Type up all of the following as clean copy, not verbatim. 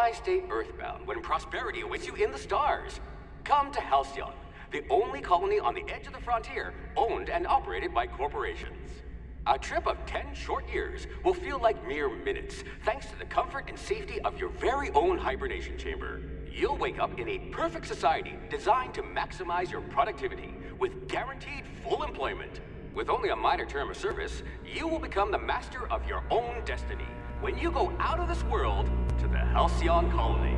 Why stay earthbound when prosperity awaits you in the stars? Come to Halcyon, the only colony on the edge of the frontier, owned and operated by corporations. A trip of 10 short years will feel like mere minutes, thanks to the comfort and safety of your very own hibernation chamber. You'll wake up in a perfect society designed to maximize your productivity, with guaranteed full employment. With only a minor term of service, you will become the master of your own destiny when you go out of this world to the Halcyon colony.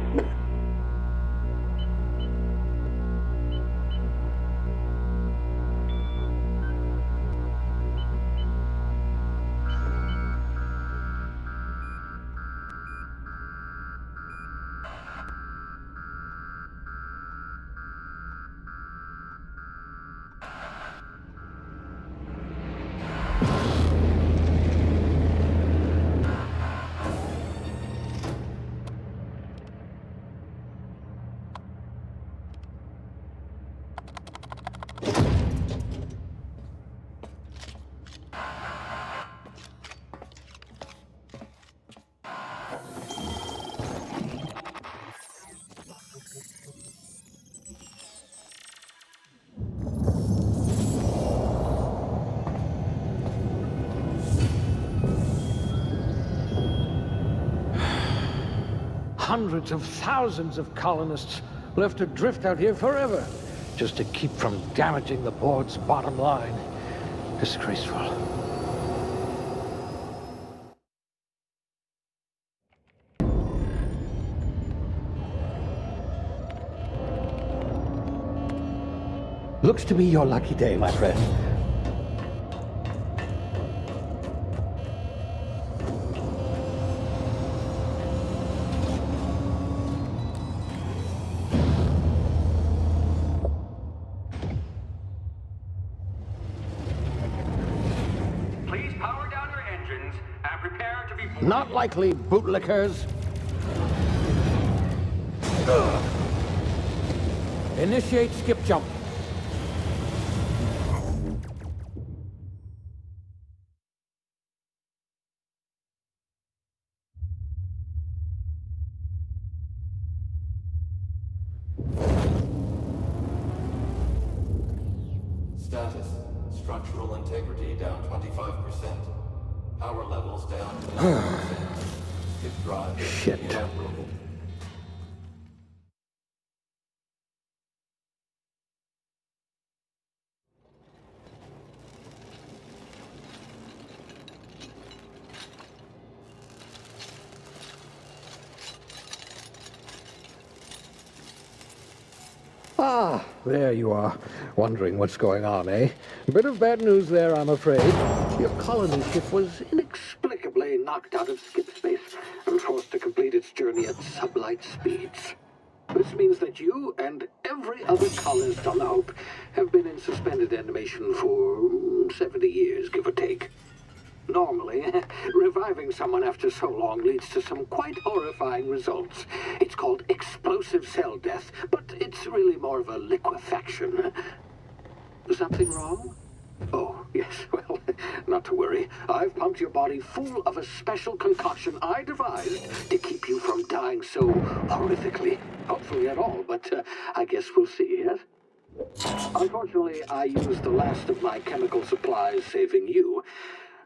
Hundreds of thousands of colonists left to drift out here forever, just to keep from damaging the board's bottom line. Disgraceful. Looks to be your lucky day, my friend. Not likely, bootlickers. Initiate skip jump. Status. Structural integrity down 25%. Power levels down to 90%. If drive is inoperable. Ah, there you are. Wondering what's going on, eh? A bit of bad news there, I'm afraid. Your colony ship was inexplicably knocked out of skip space and forced to complete its journey at sublight speeds. This means that you and every other colonist on the Hope have been in suspended animation for 70 years, give or take. Normally, reviving someone after so long leads to some quite horrifying results. It's called explosive cell death, but it's really more of a liquefaction. Something wrong? Oh, yes, well, not to worry. I've pumped your body full of a special concoction I devised to keep you from dying so horrifically. Hopefully at all, but I guess we'll see, yes? Unfortunately, I used the last of my chemical supplies saving you.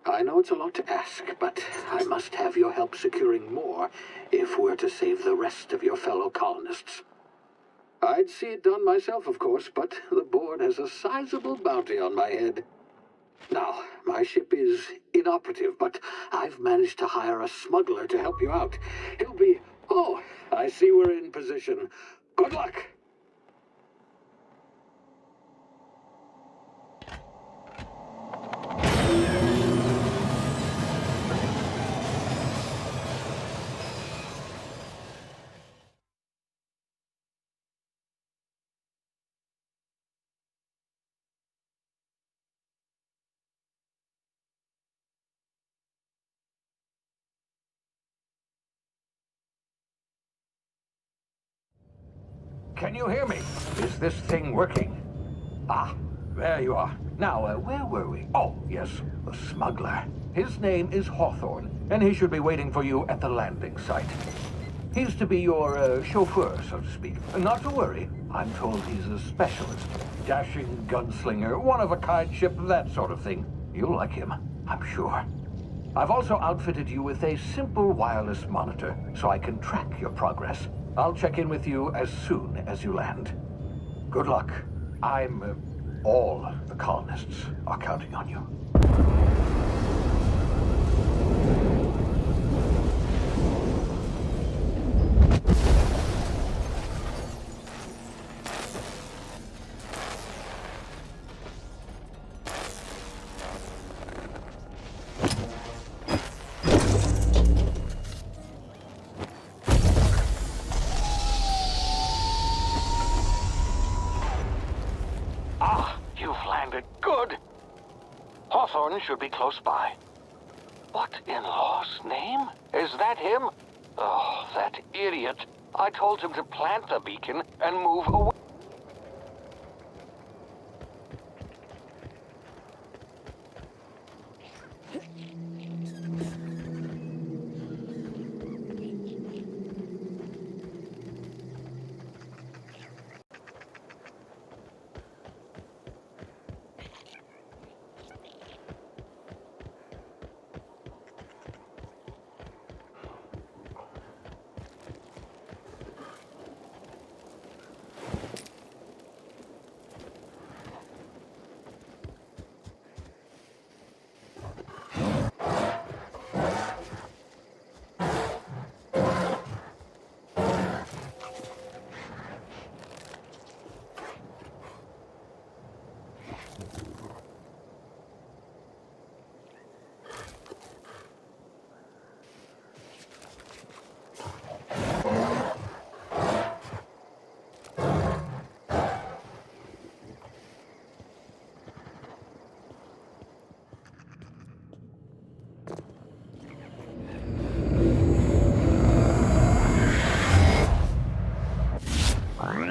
I know it's a lot to ask, but I must have your help securing more if we're to save the rest of your fellow colonists. I'd see it done myself, of course, but the board has a sizable bounty on my head. Now, my ship is inoperative, but I've managed to hire a smuggler to help you out. He'll be... Oh, I see we're in position. Good luck! Can you hear me? Is this thing working? Ah, there you are. Now, where were we? Oh, yes, the smuggler. His name is Hawthorne, and he should be waiting for you at the landing site. He's to be your chauffeur, so to speak. Not to worry. I'm told he's a specialist. Dashing gunslinger, one-of-a-kind ship, that sort of thing. You'll like him, I'm sure. I've also outfitted you with a simple wireless monitor, so I can track your progress. I'll check in with you as soon as you land. Good luck. All the colonists are counting on you. Good. Hawthorne should be close by. What in law's name? Is that him? Oh, that idiot. I told him to plant the beacon and move away.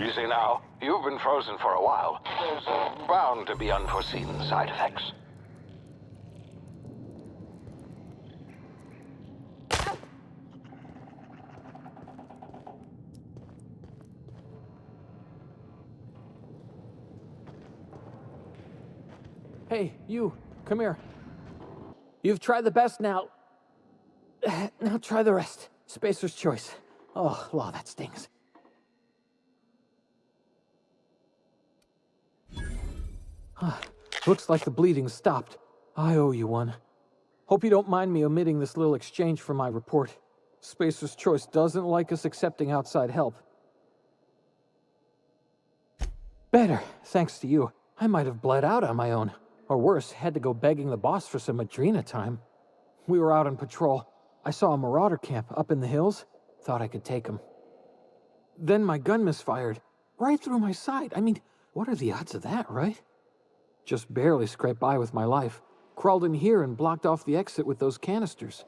Easy now. You've been frozen for a while. There's bound to be unforeseen side effects. Hey, you, come here. You've tried the best now. Now try the rest. Spacer's choice. Oh, wow, that stings. Looks like the bleeding stopped. I owe you one. Hope you don't mind me omitting this little exchange from my report. Spacer's choice doesn't like us accepting outside help. Better, thanks to you. I might have bled out on my own. Or worse, had to go begging the boss for some Adrena time. We were out on patrol. I saw a marauder camp up in the hills. Thought I could take him. Then my gun misfired. Right through my side. I mean, what are the odds of that, right? Just barely scraped by with my life. Crawled in here and blocked off the exit with those canisters.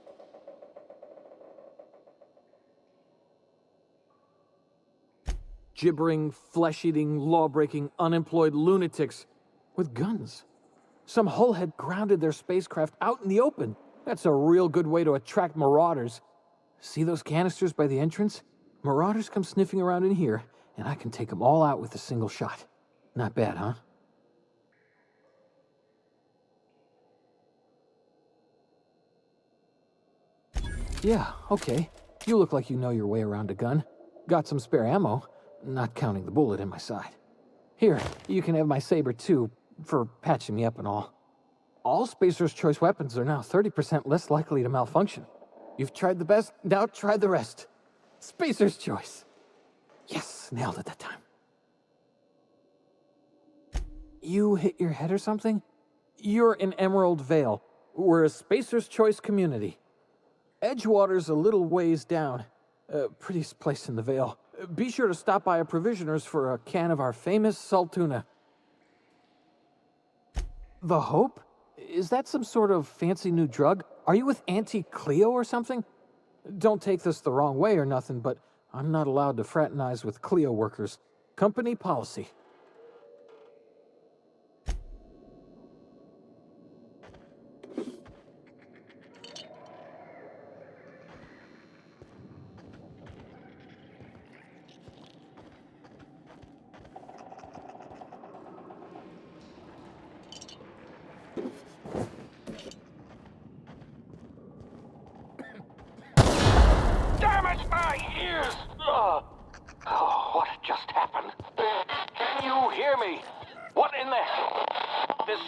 Gibbering, flesh-eating, law-breaking, unemployed lunatics with guns. Some hull had grounded their spacecraft out in the open. That's a real good way to attract marauders. See those canisters by the entrance? Marauders come sniffing around in here, and I can take them all out with a single shot. Not bad, huh? Yeah, okay. You look like you know your way around a gun. Got some spare ammo, not counting the bullet in my side. Here, you can have my saber too, for patching me up and all. All Spacer's Choice weapons are now 30% less likely to malfunction. You've tried the best, now try the rest. Spacer's Choice. Yes, nailed it that time. You hit your head or something? You're in Emerald Vale. We're a Spacer's Choice community. Edgewater's a little ways down. Prettiest place in the Vale. Be sure to stop by a Provisioners for a can of our famous salt tuna. The Hope? Is that some sort of fancy new drug? Are you with Auntie Cleo or something? Don't take this the wrong way or nothing, but I'm not allowed to fraternize with Cleo workers. Company policy. scratch my ears! Oh, what just happened? Can you hear me? What in the hell? This...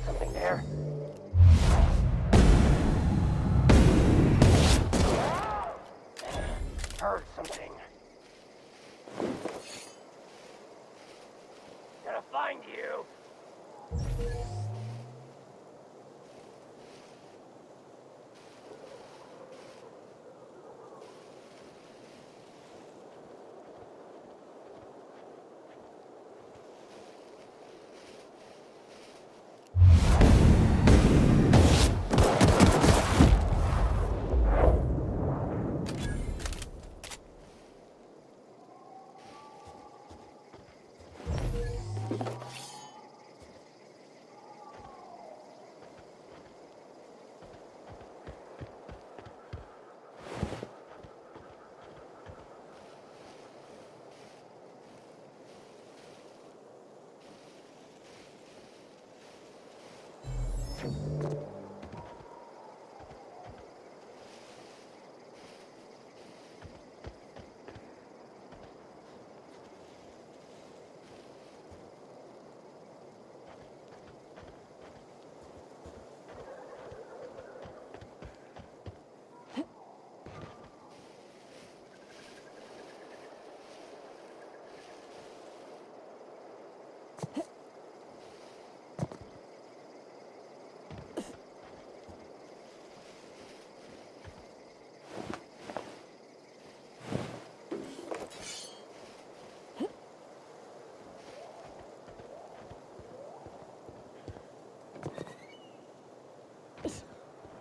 Something there? Heard something. Gonna find you.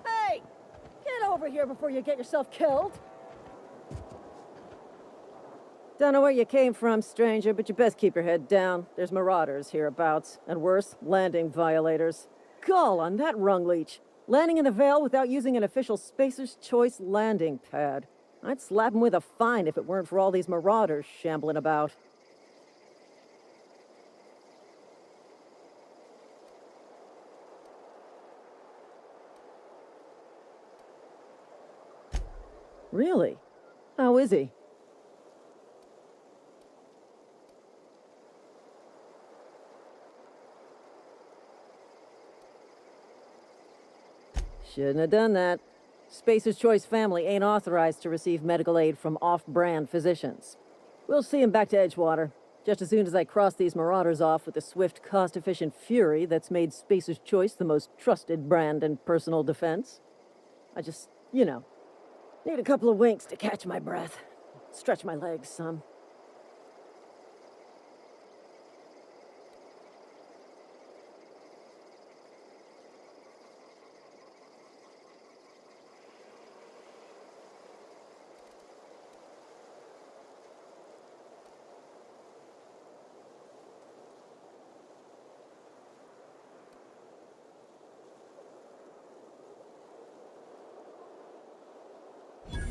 Hey! Get over here before you get yourself killed! Don't know where you came from, stranger, but you best keep your head down. There's marauders hereabouts, and worse, landing violators. Gall on that rung leech. Landing in the Vale without using an official Spacer's Choice landing pad. I'd slap him with a fine if it weren't for all these marauders shambling about. Really? How is he? Shouldn't have done that. Spacer's Choice family ain't authorized to receive medical aid from off-brand physicians. We'll see him back to Edgewater, just as soon as I cross these marauders off with the swift, cost-efficient fury that's made Spacer's Choice the most trusted brand in personal defense. I just, need a couple of winks to catch my breath. Stretch my legs some.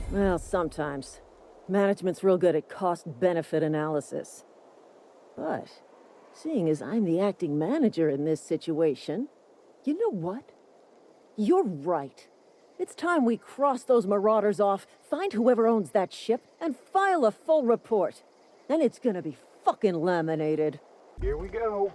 Well, sometimes. Management's real good at cost-benefit analysis. But, seeing as I'm the acting manager in this situation, you know what? You're right. It's time we cross those marauders off, find whoever owns that ship, and file a full report. Then it's gonna be fucking laminated. Here we go.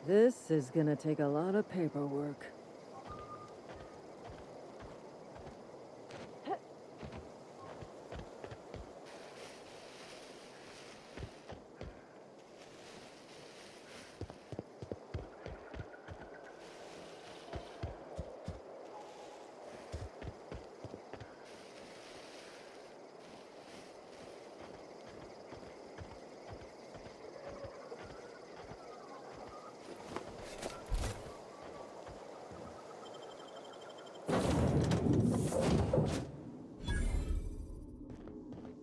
This is gonna take a lot of paperwork.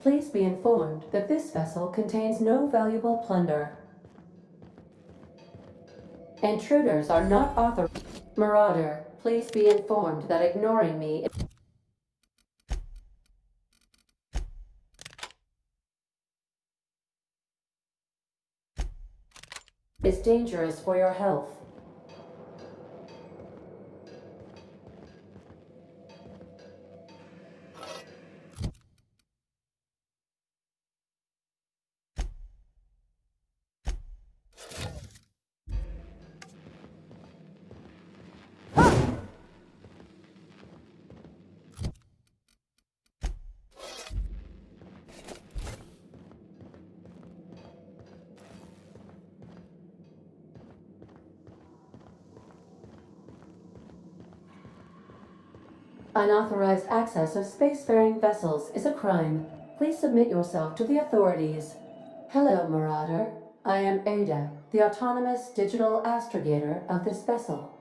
Please be informed that this vessel contains no valuable plunder. Intruders are not authorized. Marauder, please be informed that ignoring me is dangerous for your health. Unauthorized access of spacefaring vessels is a crime. Please submit yourself to the authorities. Hello, Marauder. I am Ada, the autonomous digital astrogator of this vessel.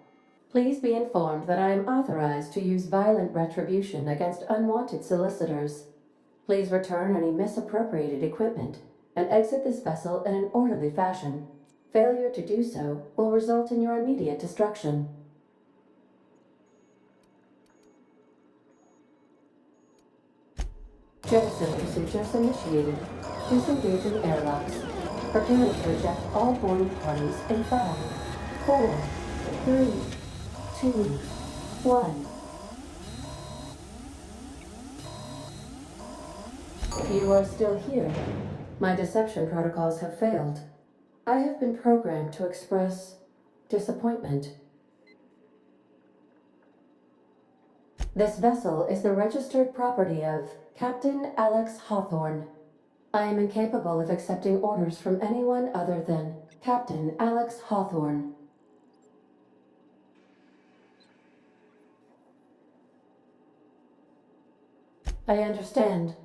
Please be informed that I am authorized to use violent retribution against unwanted solicitors. Please return any misappropriated equipment and exit this vessel in an orderly fashion. Failure to do so will result in your immediate destruction. Jettison procedures initiated. Disengaging airlocks. Preparing to eject all boarding parties in 5, 4, 3, 2, 1. You are still here. My deception protocols have failed. I have been programmed to express disappointment. This vessel is the registered property of Captain Alex Hawthorne. I am incapable of accepting orders from anyone other than Captain Alex Hawthorne. I understand.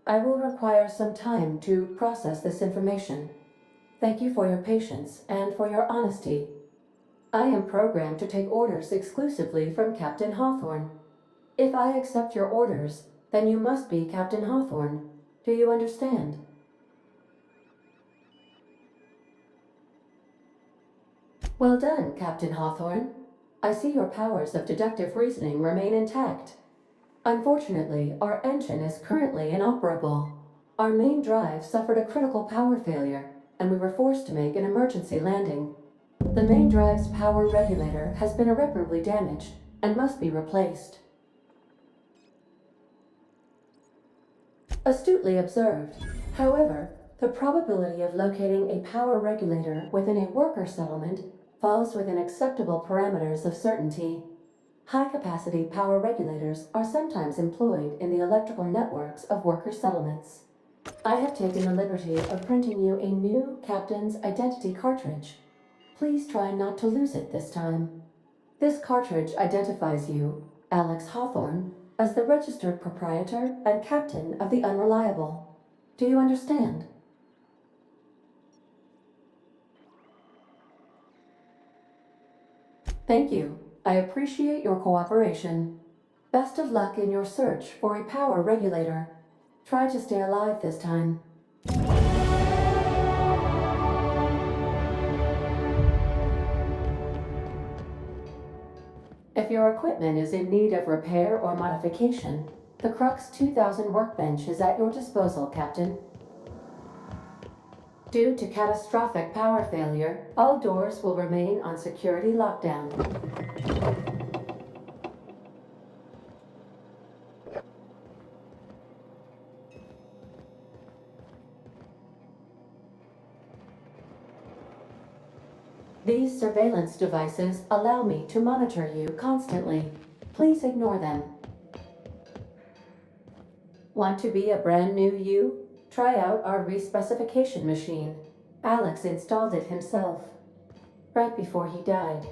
I will require some time to process this information. Thank you for your patience and for your honesty. I am programmed to take orders exclusively from Captain Hawthorne. If I accept your orders, then you must be Captain Hawthorne. Do you understand? Well done, Captain Hawthorne. I see your powers of deductive reasoning remain intact. Unfortunately, our engine is currently inoperable. Our main drive suffered a critical power failure, and we were forced to make an emergency landing. The main drive's power regulator has been irreparably damaged and must be replaced. Astutely observed. However, the probability of locating a power regulator within a worker settlement falls within acceptable parameters of certainty. High-capacity power regulators are sometimes employed in the electrical networks of worker settlements. I have taken the liberty of printing you a new Captain's Identity cartridge. Please try not to lose it this time. This cartridge identifies you, Alex Hawthorne, as the registered proprietor and captain of the Unreliable. Do you understand? Thank you. I appreciate your cooperation. Best of luck in your search for a power regulator. Try to stay alive this time. If your equipment is in need of repair or modification, the Crux 2000 workbench is at your disposal, Captain. Due to catastrophic power failure, all doors will remain on security lockdown. These surveillance devices allow me to monitor you constantly. Please ignore them. Want to be a brand new you? Try out our respecification machine. Alex installed it himself, right before he died.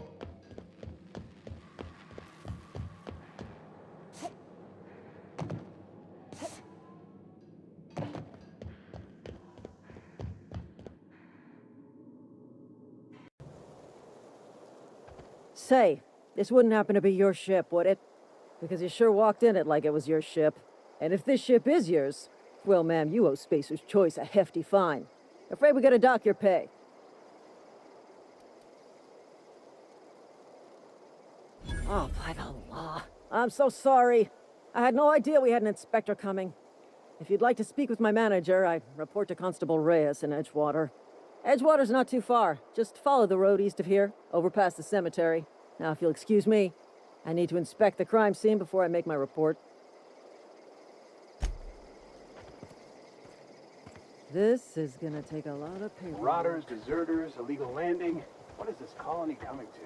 Say, this wouldn't happen to be your ship, would it? Because you sure walked in it like it was your ship. And if this ship is yours, well, ma'am, you owe Spacer's Choice a hefty fine. Afraid we gotta dock your pay. Oh, by the law. I'm so sorry. I had no idea we had an inspector coming. If you'd like to speak with my manager, I report to Constable Reyes in Edgewater. Edgewater's not too far. Just follow the road east of here, over past the cemetery. Now, if you'll excuse me, I need to inspect the crime scene before I make my report. This is gonna take a lot of paper. Marauders, deserters, illegal landing. What is this colony coming to?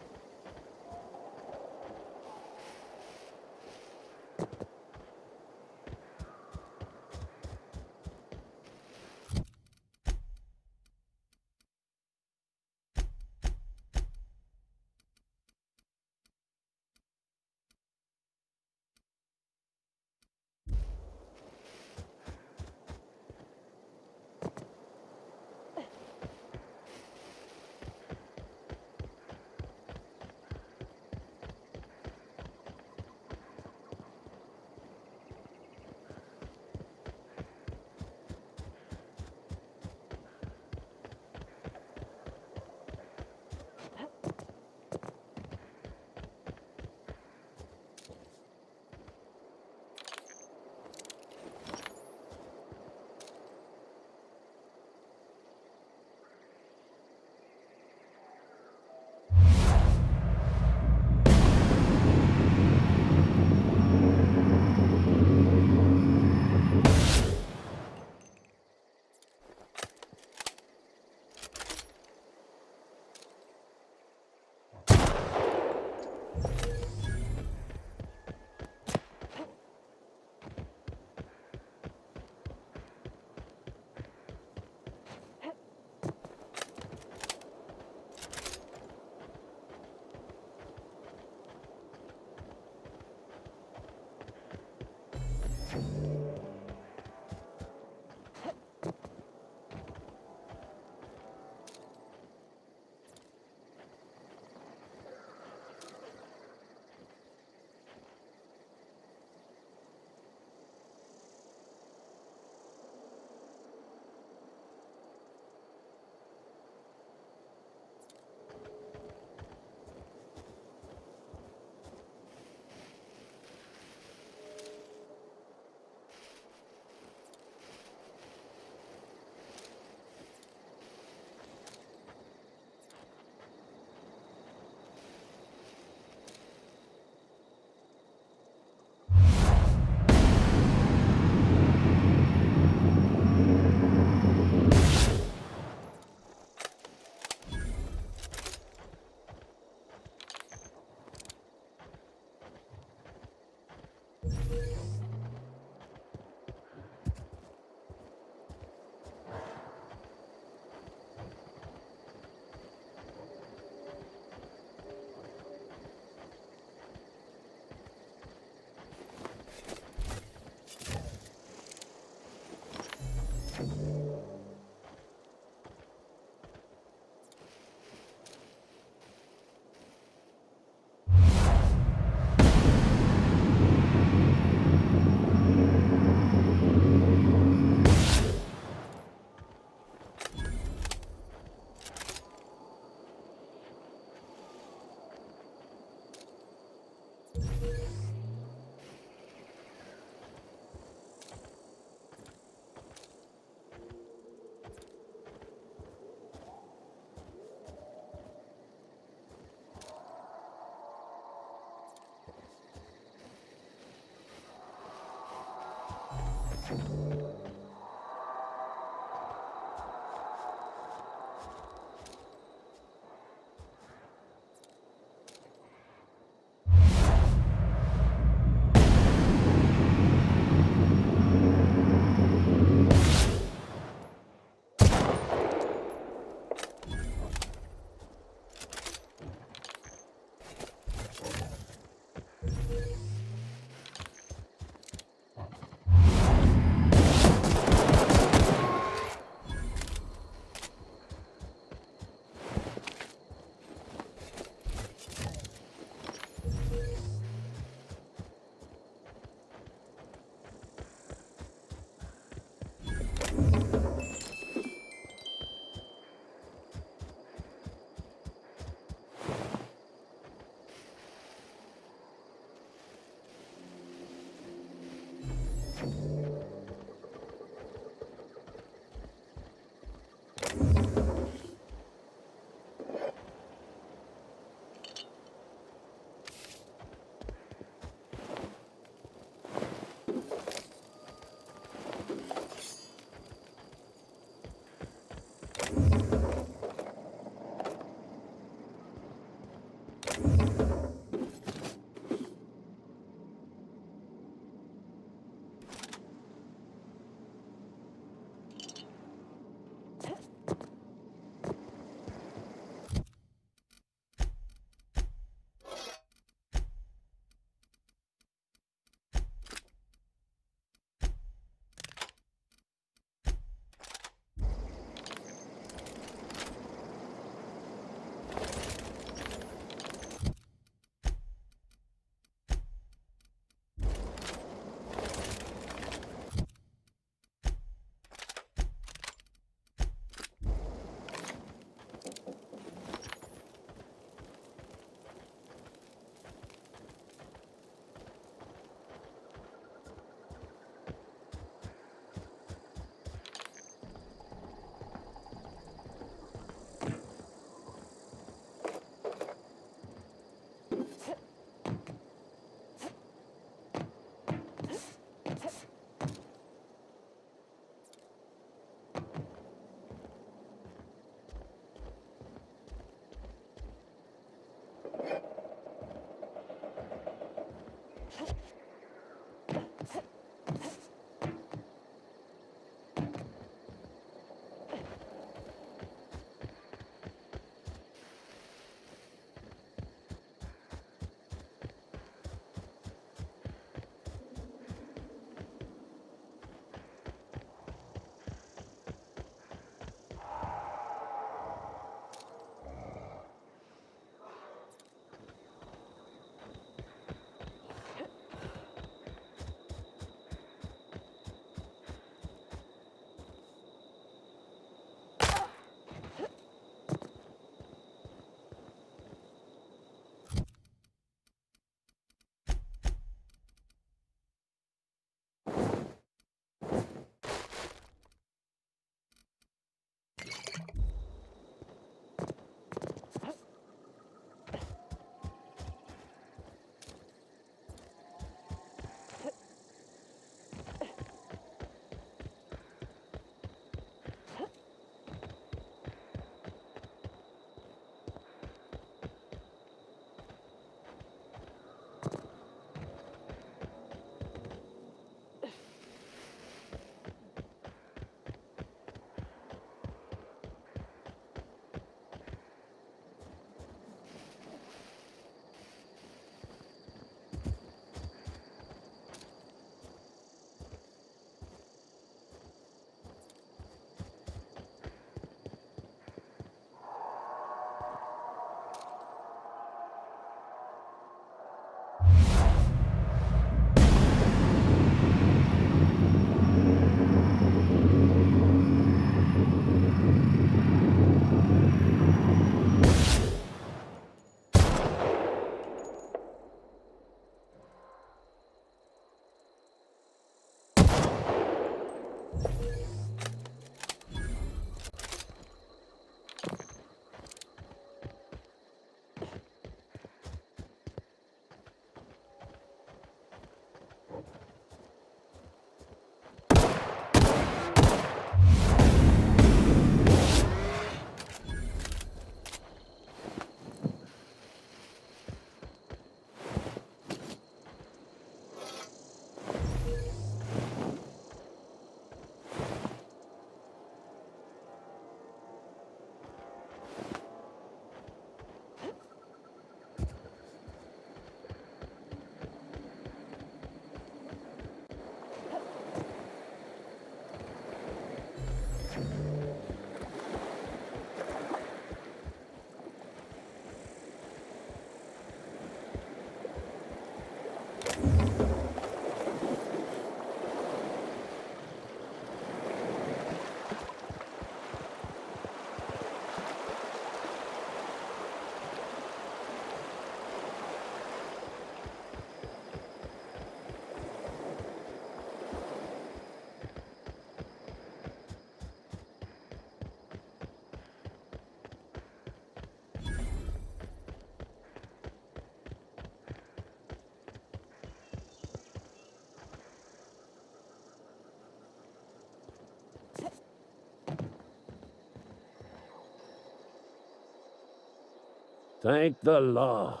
Thank the law.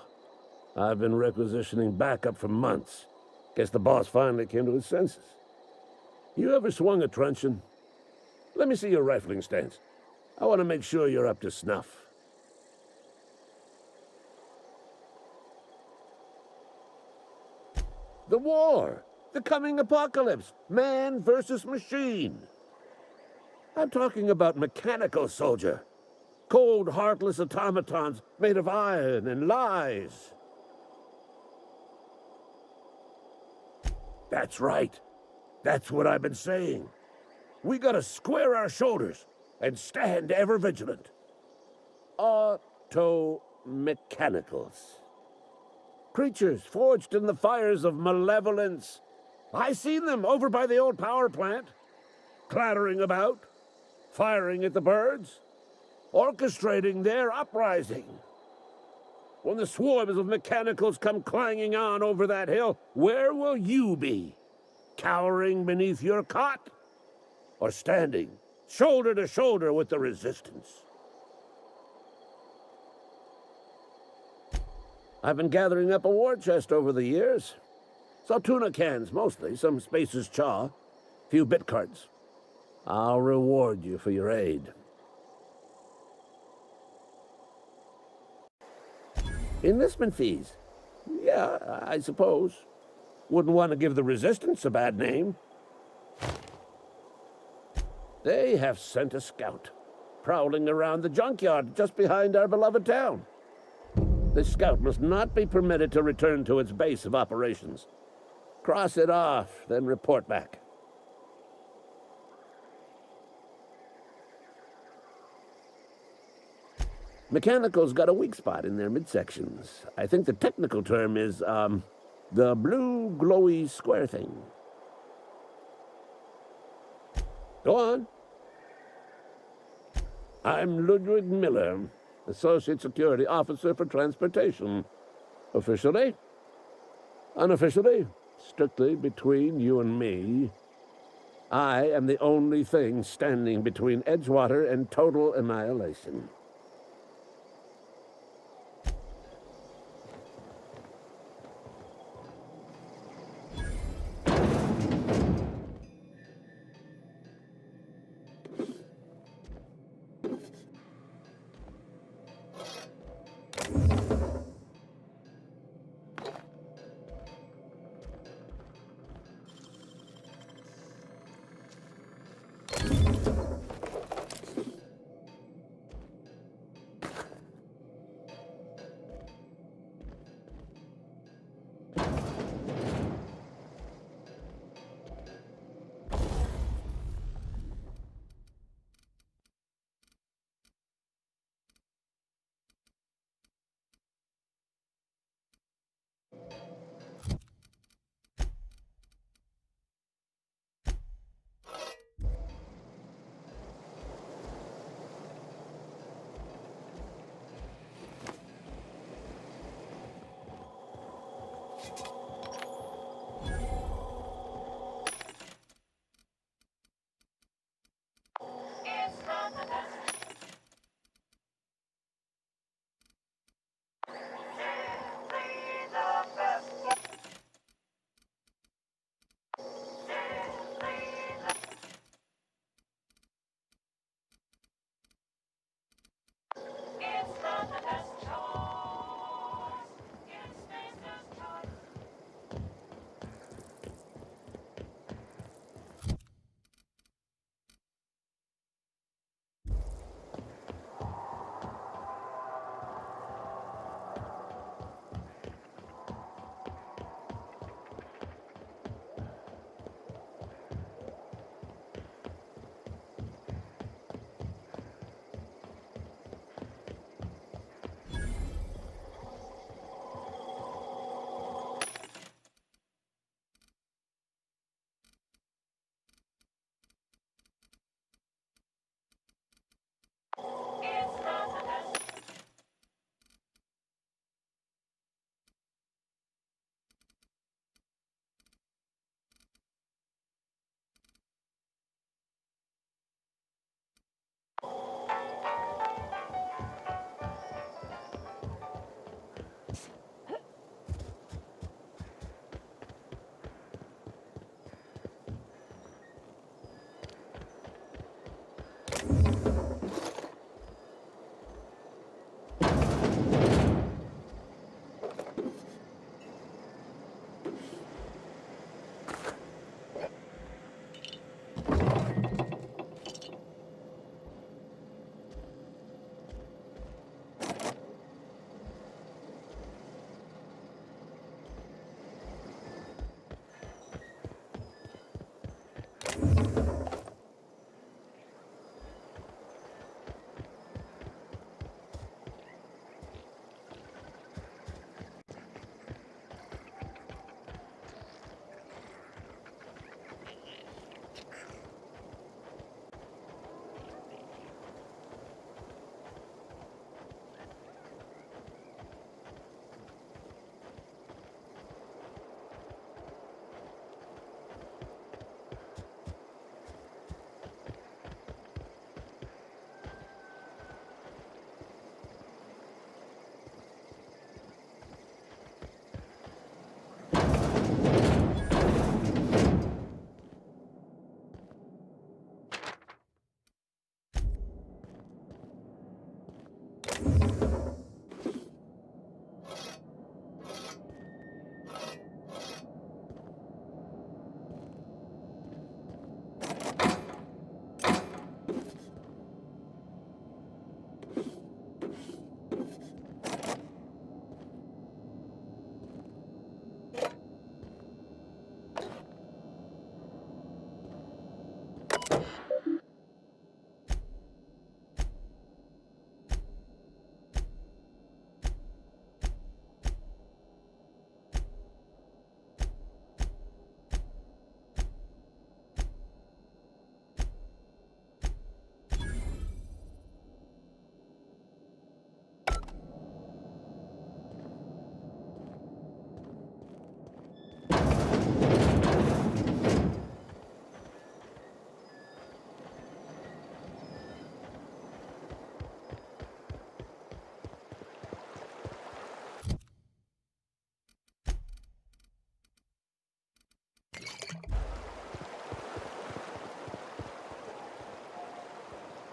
I've been requisitioning backup for months. Guess the boss finally came to his senses. You ever swung a truncheon? Let me see your rifling stance. I want to make sure you're up to snuff. The war! The coming apocalypse! Man versus machine! I'm talking about mechanical soldier. Cold, heartless automatons made of iron and lies. That's right. That's what I've been saying. We gotta square our shoulders and stand ever vigilant. Auto-mechanicals. Creatures forged in the fires of malevolence. I seen them over by the old power plant, clattering about, firing at the birds, orchestrating their uprising. When the swarms of mechanicals come clanging on over that hill, where will you be? Cowering beneath your cot? Or standing shoulder to shoulder with the resistance? I've been gathering up a war chest over the years. Saw tuna cans mostly, some Spacer's chaw, few bit cards. I'll reward you for your aid. Enlistment fees? Yeah, I suppose. Wouldn't want to give the Resistance a bad name. They have sent a scout, prowling around the junkyard just behind our beloved town. This scout must not be permitted to return to its base of operations. Cross it off, then report back. Mechanicals got a weak spot in their midsections. I think the technical term is, the blue glowy square thing. Go on. I'm Ludwig Miller, Associate Security Officer for Transportation. Officially? Unofficially? Strictly between you and me. I am the only thing standing between Edgewater and total annihilation.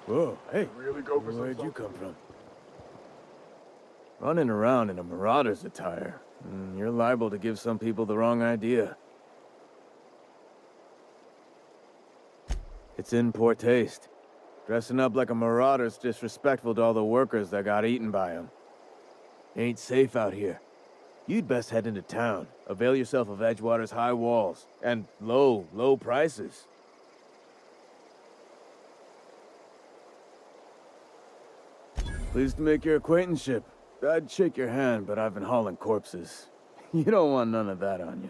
Whoa, hey. Really go for some Where'd you something. come from? Running around in a marauder's attire. You're liable to give some people the wrong idea. It's in poor taste. Dressing up like a marauder's disrespectful to all the workers that got eaten by them. Ain't safe out here. You'd best head into town. Avail yourself of Edgewater's high walls. And low prices. Pleased to make your acquaintanceship. I'd shake your hand, but I've been hauling corpses. You don't want none of that on you.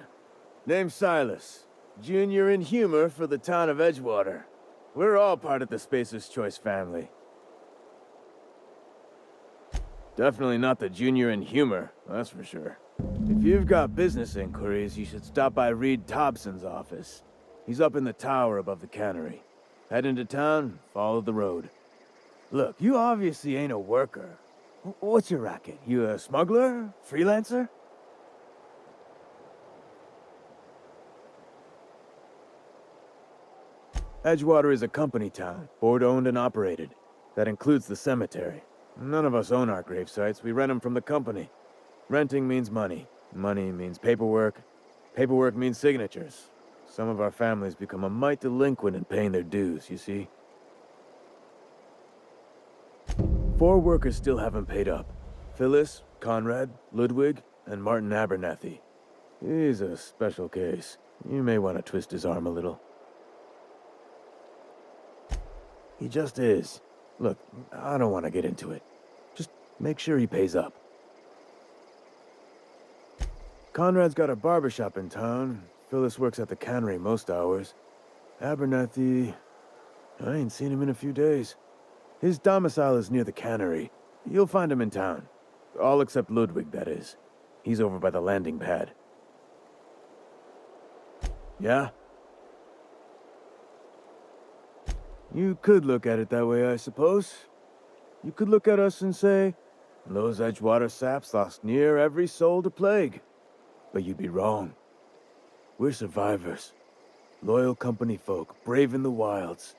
Name's Silas. Junior in humor for the town of Edgewater. We're all part of the Spacer's Choice family. Definitely not the junior in humor, that's for sure. If you've got business inquiries, you should stop by Reed Thompson's office. He's up in the tower above the cannery. Head into town, follow the road. Look, you obviously ain't a worker. What's your racket? You a smuggler? Freelancer? Edgewater is a company town, board-owned and operated. That includes the cemetery. None of us own our grave sites, we rent them from the company. Renting means money. Money means paperwork. Paperwork means signatures. Some of our families become a mite delinquent in paying their dues, you see? 4 workers still haven't paid up. Phyllis, Conrad, Ludwig, and Martin Abernathy. He's a special case. You may want to twist his arm a little. He just is. Look, I don't want to get into it. Just make sure he pays up. Conrad's got a barbershop in town. Phyllis works at the cannery most hours. Abernathy... I ain't seen him in a few days. His domicile is near the cannery. You'll find him in town. All except Ludwig, that is. He's over by the landing pad. Yeah? You could look at it that way, I suppose. You could look at us and say, those Edgewater saps lost near every soul to plague. But you'd be wrong. We're survivors. Loyal company folk, braving the wilds.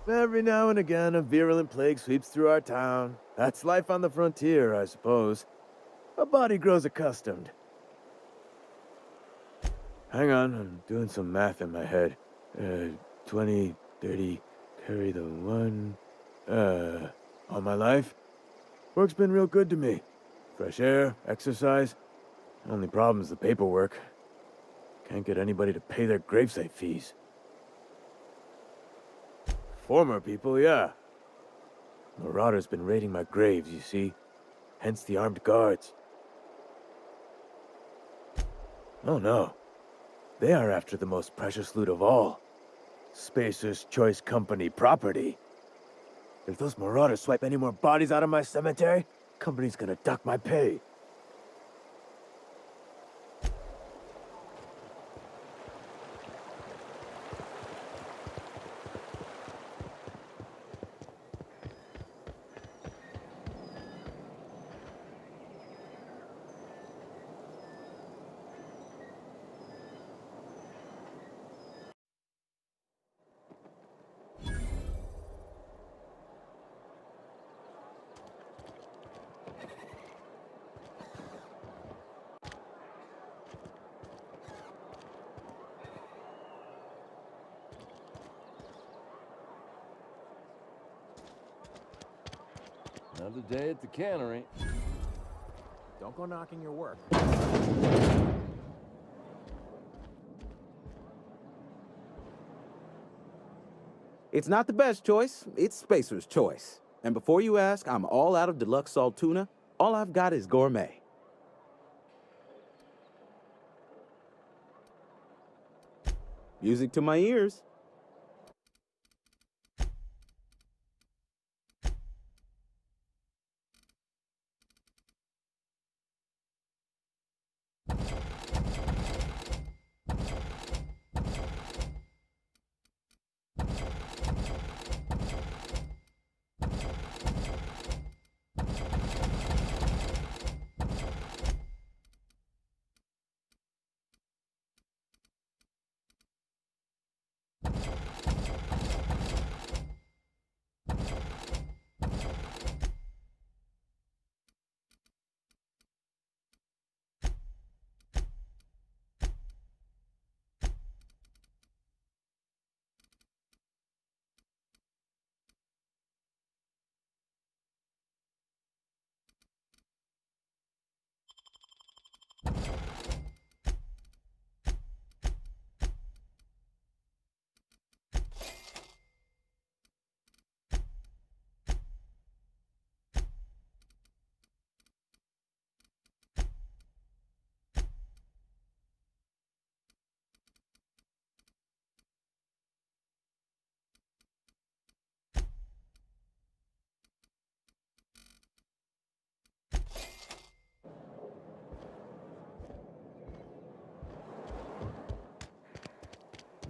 Every now and again, a virulent plague sweeps through our town. That's life on the frontier, I suppose. A body grows accustomed. Hang on, I'm doing some math in my head. 20, 30, carry the 1... all my life? Work's been real good to me. Fresh air, exercise. Only problem's the paperwork. Can't get anybody to pay their gravesite fees. Former people, yeah. Marauders been raiding my graves, you see. Hence the armed guards. Oh no. They are after the most precious loot of all. Spacer's Choice Company property. If those marauders swipe any more bodies out of my cemetery, company's gonna duck my pay. Another day at the cannery. Don't go knocking your work. It's not the best choice, it's Spacer's Choice. And before you ask, I'm all out of deluxe salt tuna. All I've got is gourmet. Music to my ears.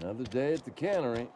Another day at the cannery.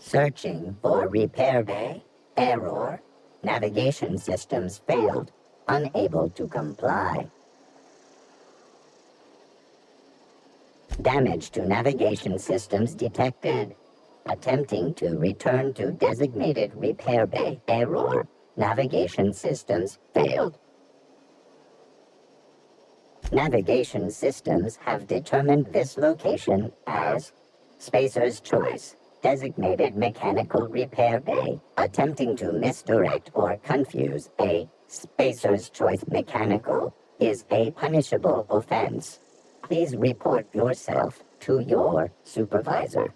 Searching for repair bay. Error. Navigation systems failed. Unable to comply. Damage to navigation systems detected. Attempting to return to designated repair bay. Error. Navigation systems failed. Navigation systems have determined this location as Spacer's Choice, designated mechanical repair bay. Attempting to misdirect or confuse a Spacer's Choice mechanical is a punishable offense. Please report yourself to your supervisor.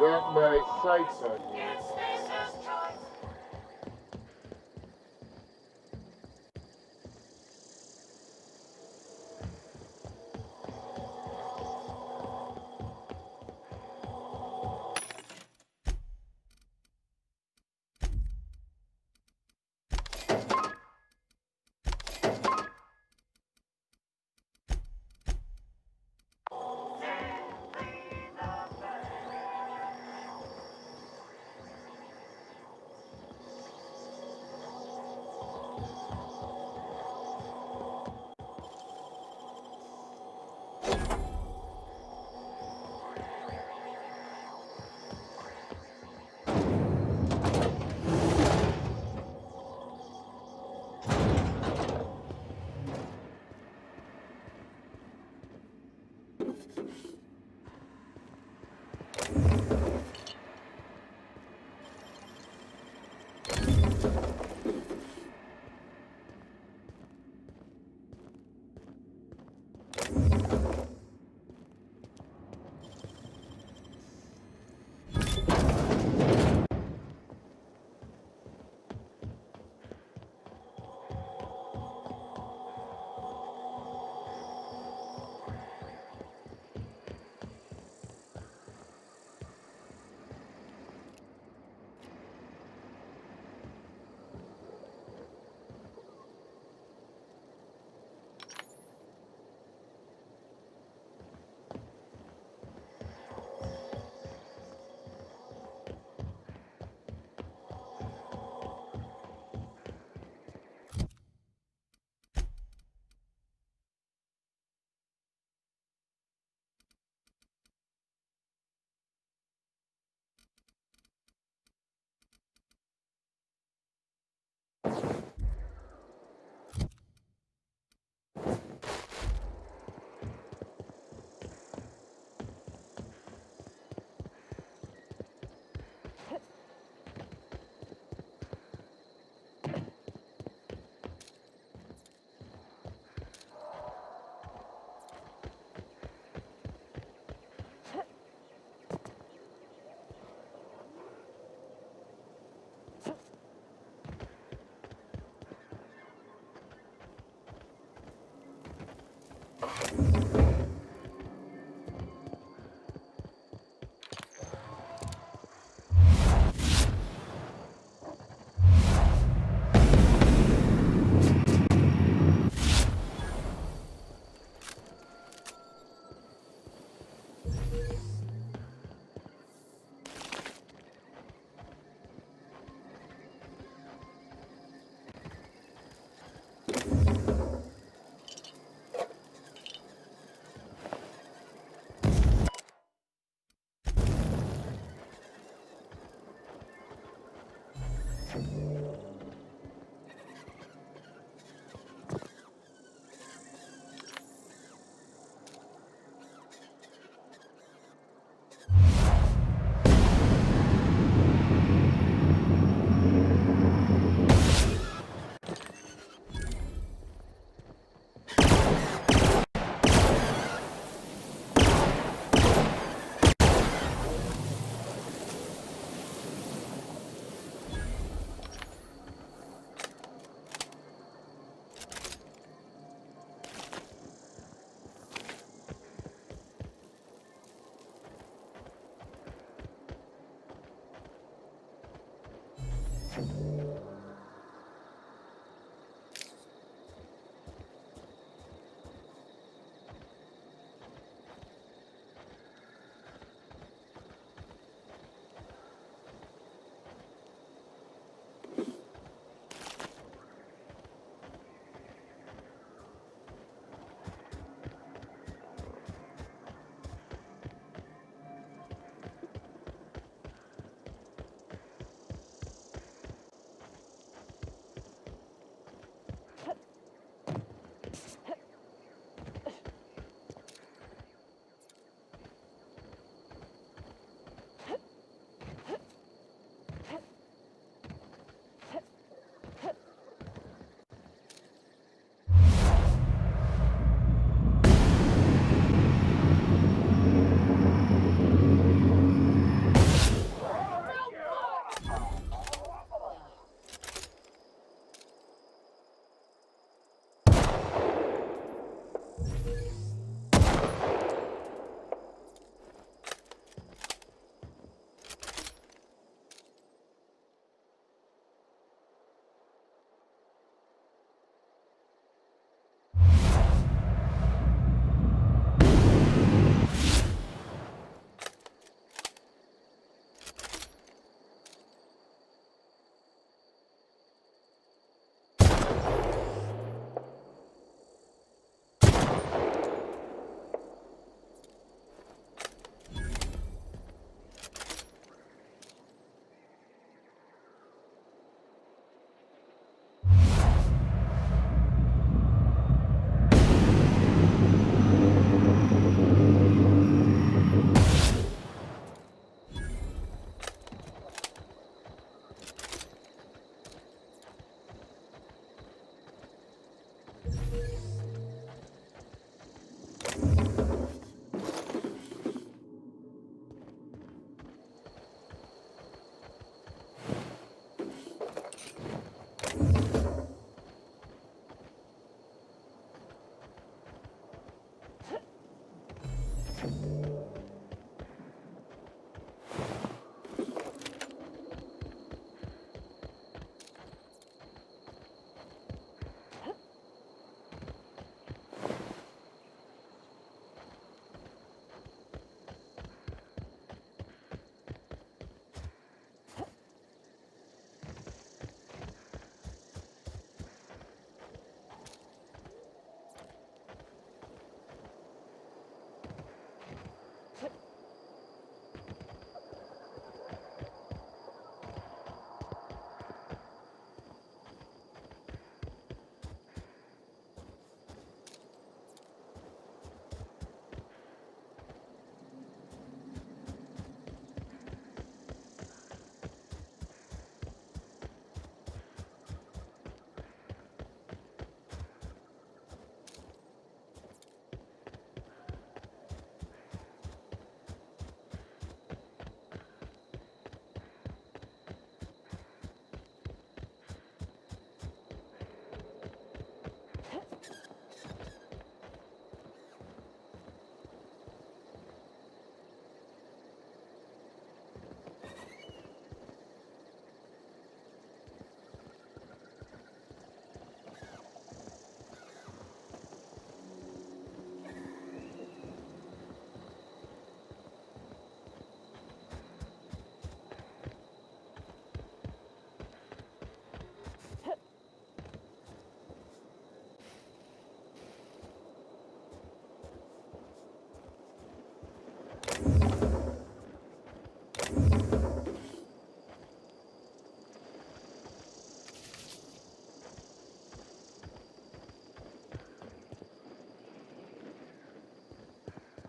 Got my sights on you.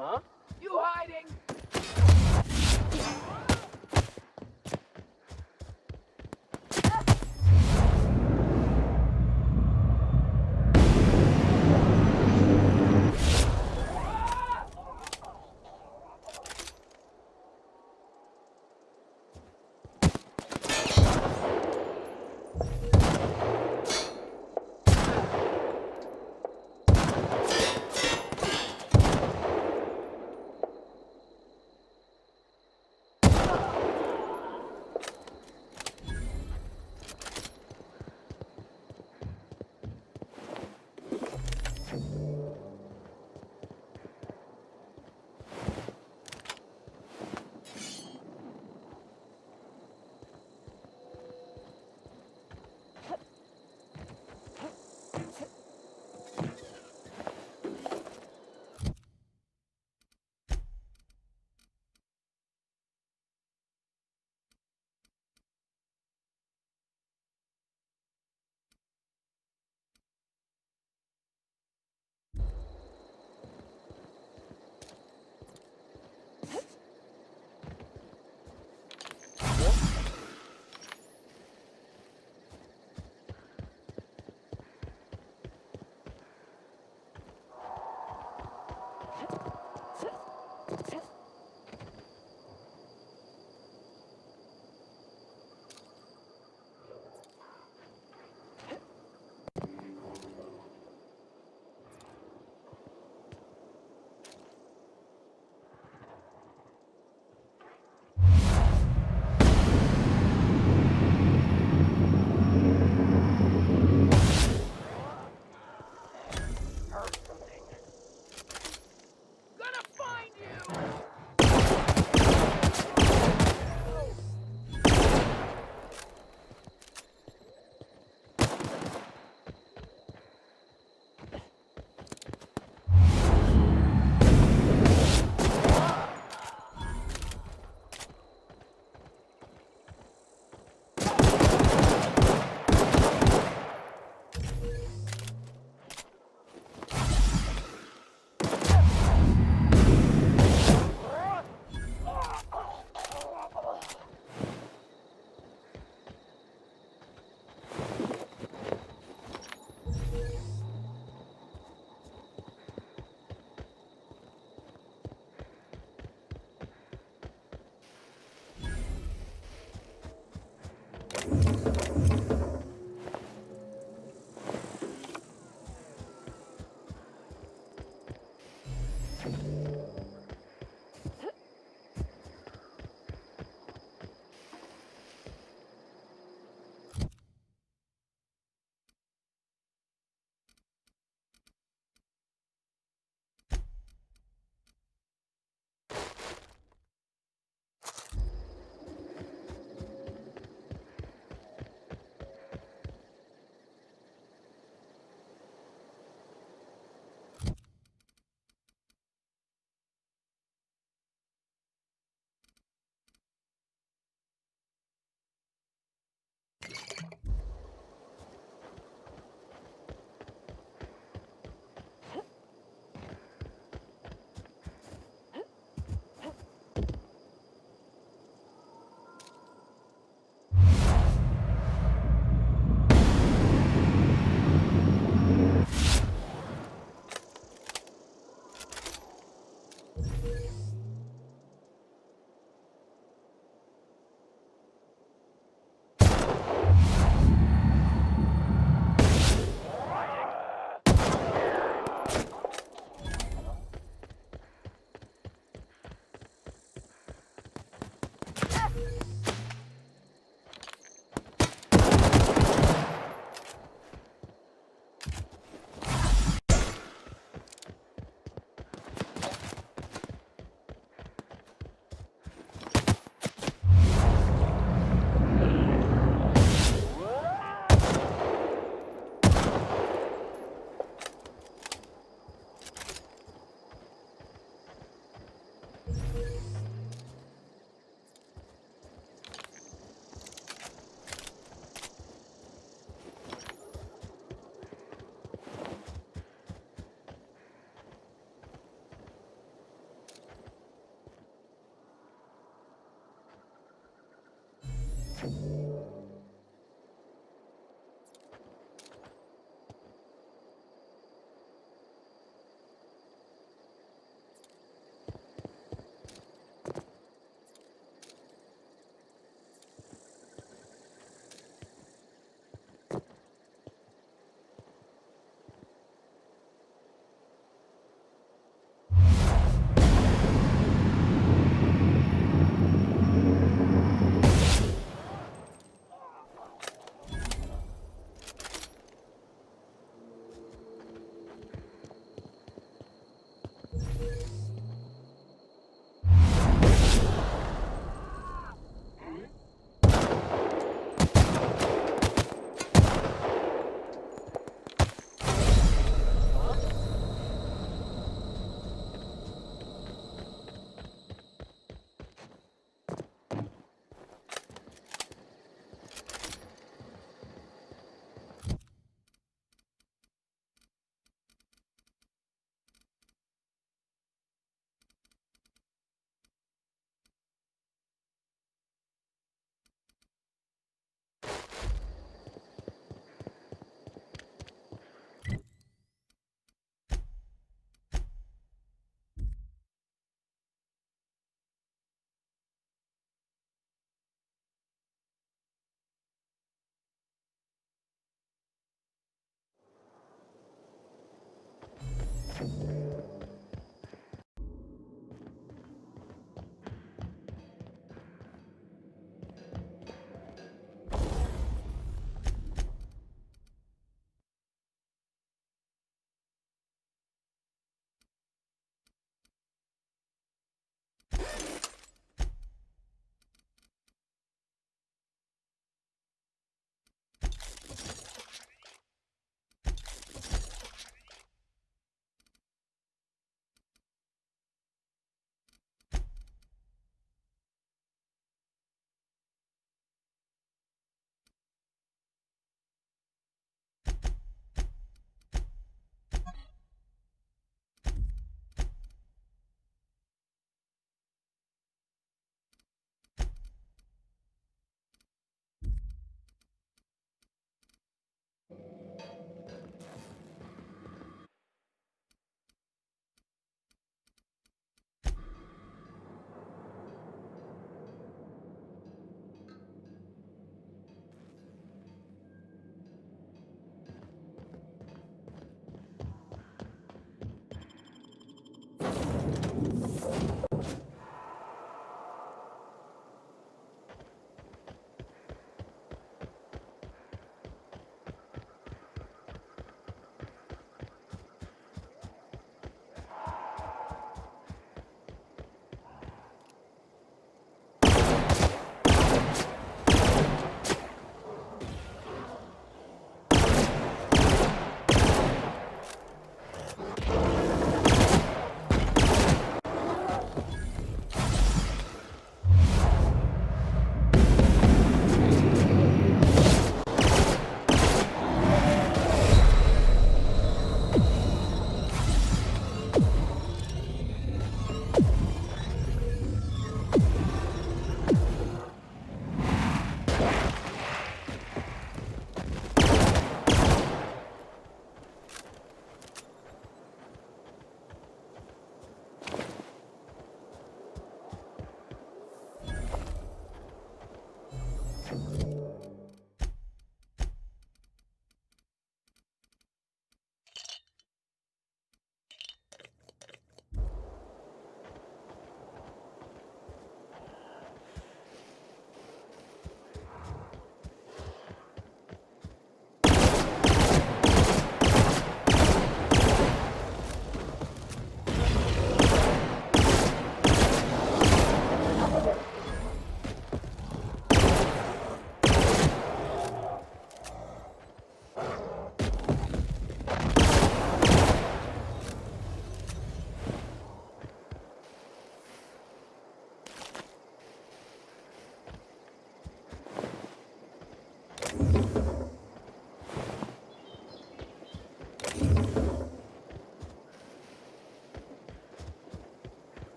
Huh? You hiding?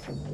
Huh?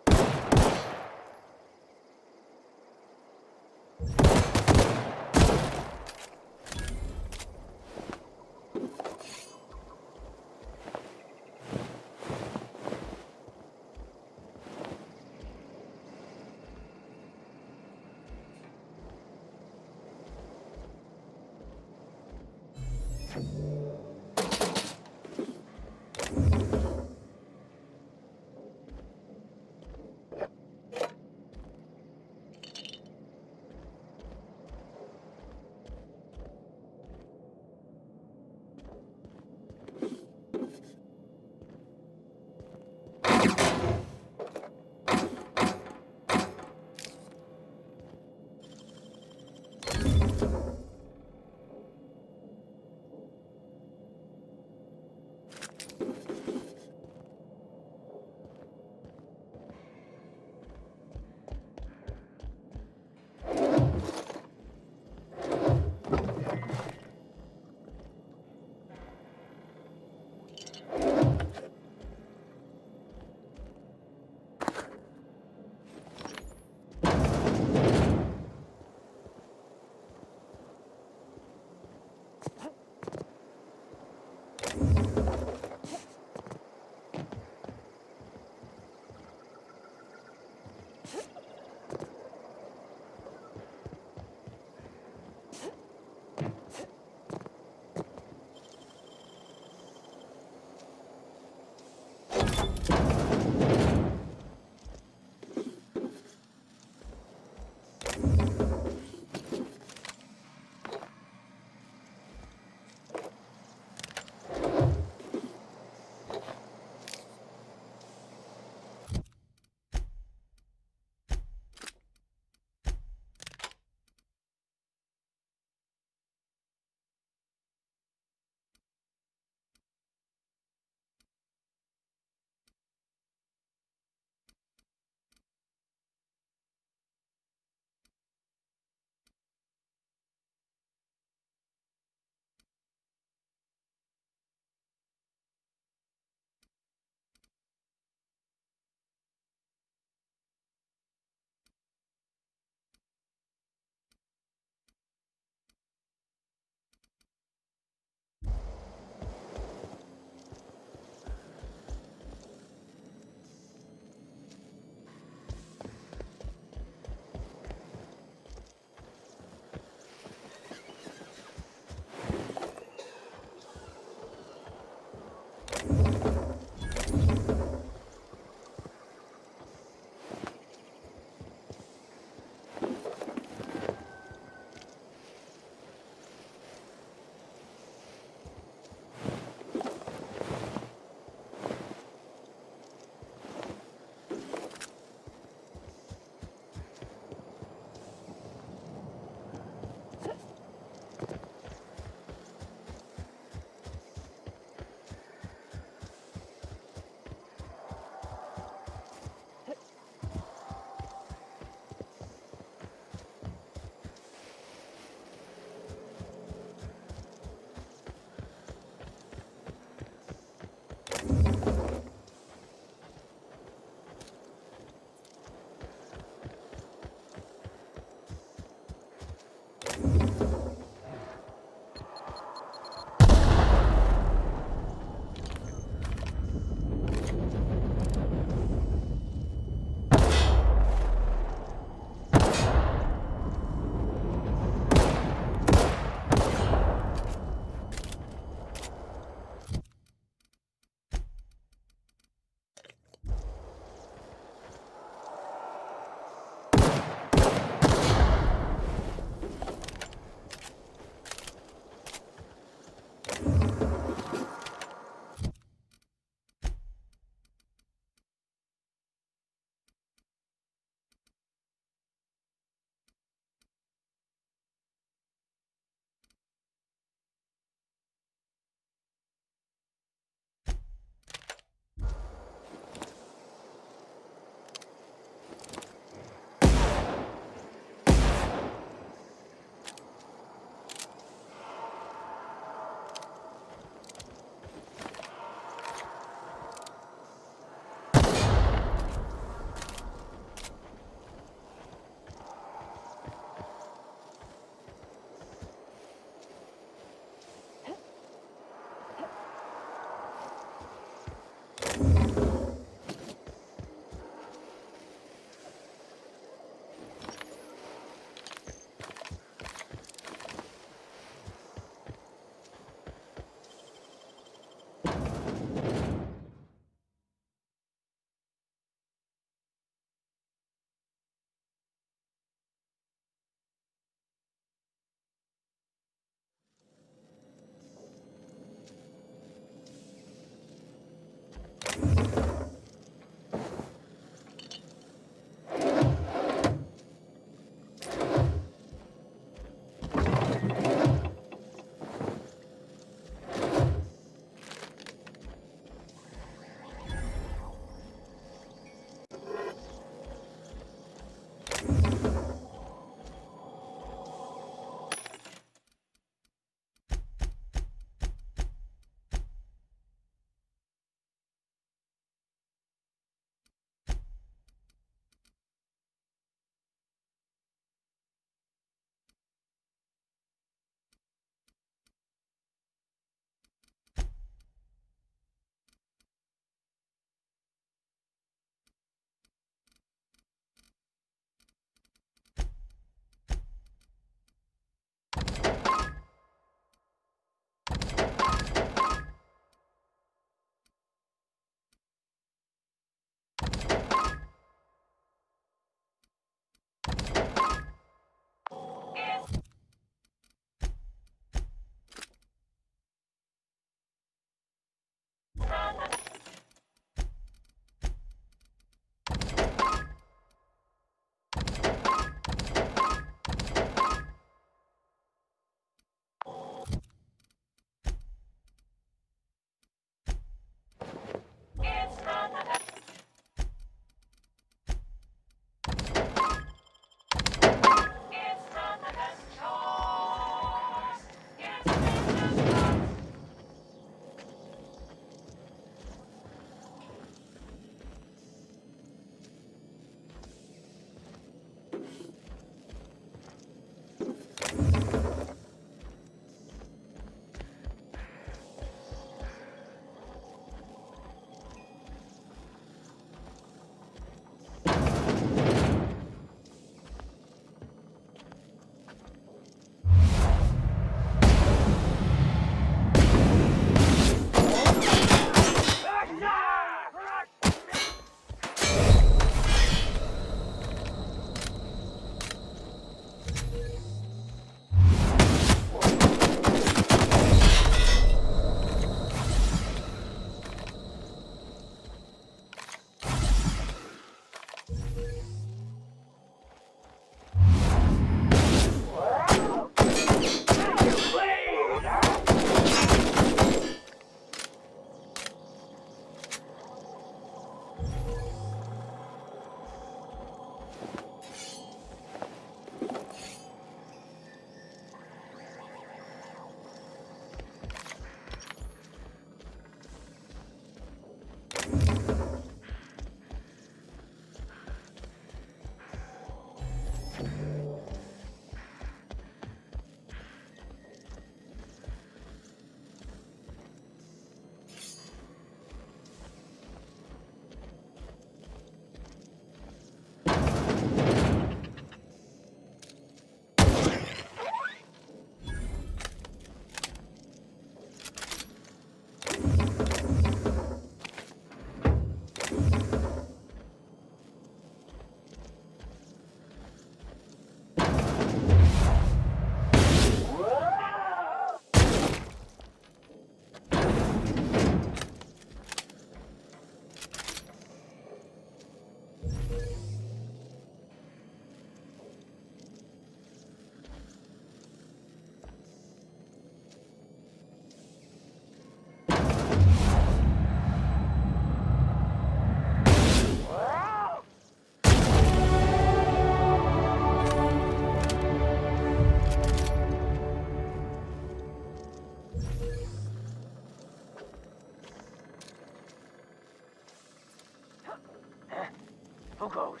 logos.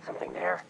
Something there?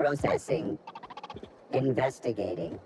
Processing. Investigating.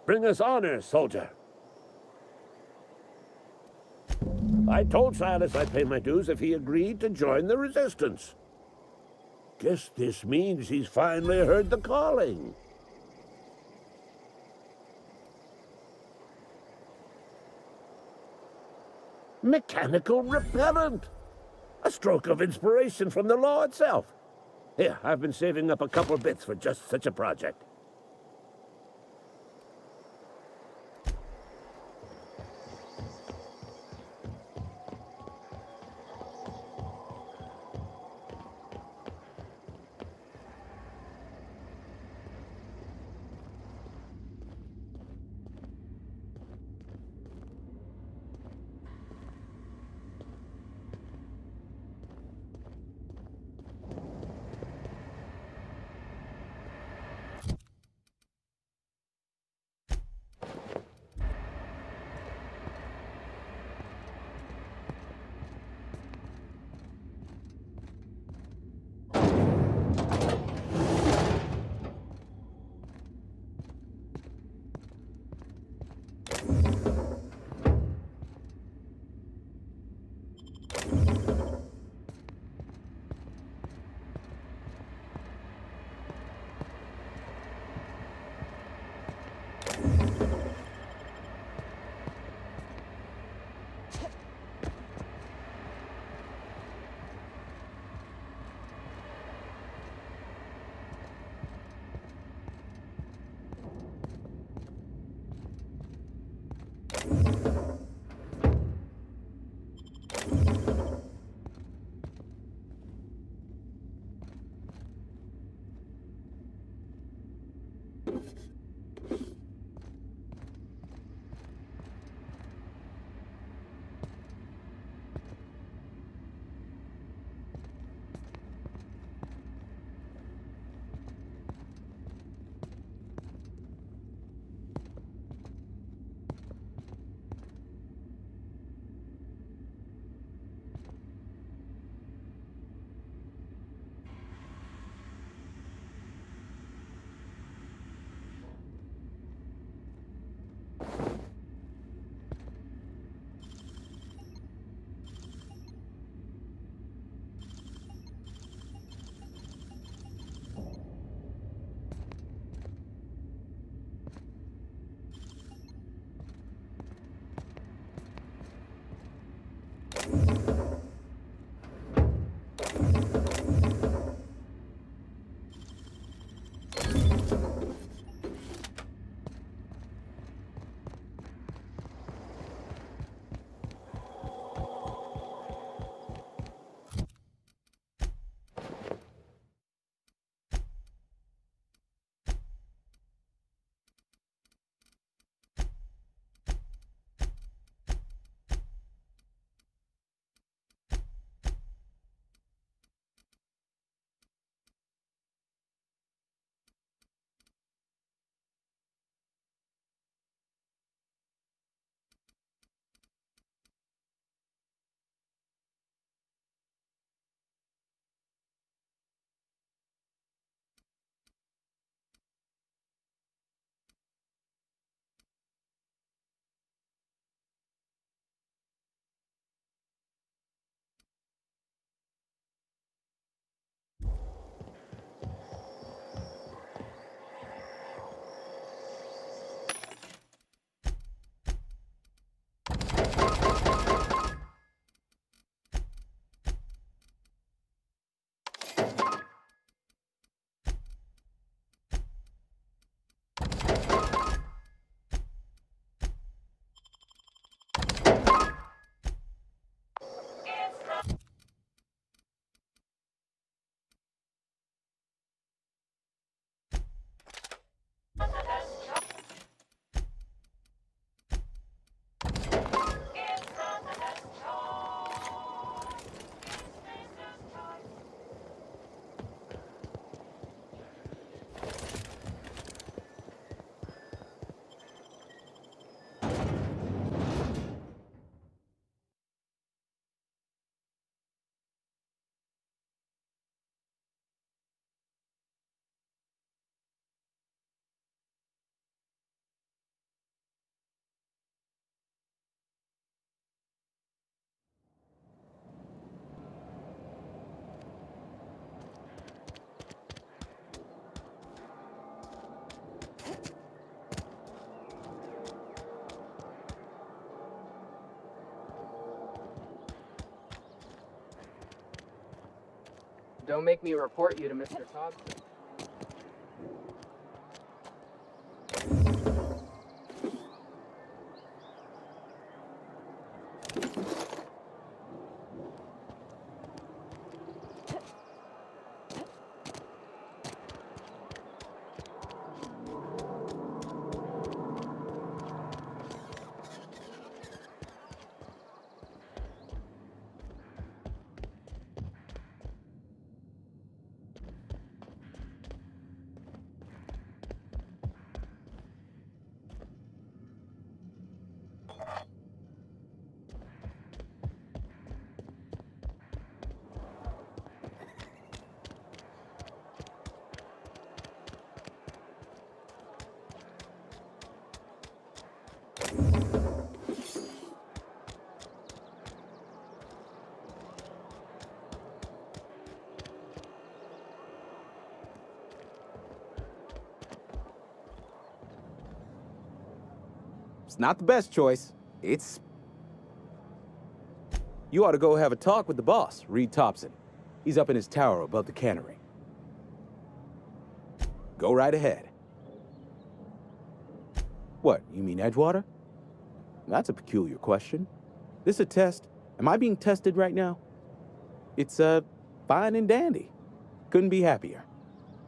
Bring us honor, soldier. I told Silas I'd pay my dues if he agreed to join the resistance. Guess this means he's finally heard the calling. Mechanical repellent! A stroke of inspiration from the law itself. Here, I've been saving up a couple bits for just such a project. Don't make me report you to Mr. Thompson. It's not the best choice. It's... You ought to go have a talk with the boss, Reed Thompson. He's up in his tower above the cannery. Go right ahead. What, you mean Edgewater? That's a peculiar question. This a test? Am I being tested right now? It's, fine and dandy. Couldn't be happier.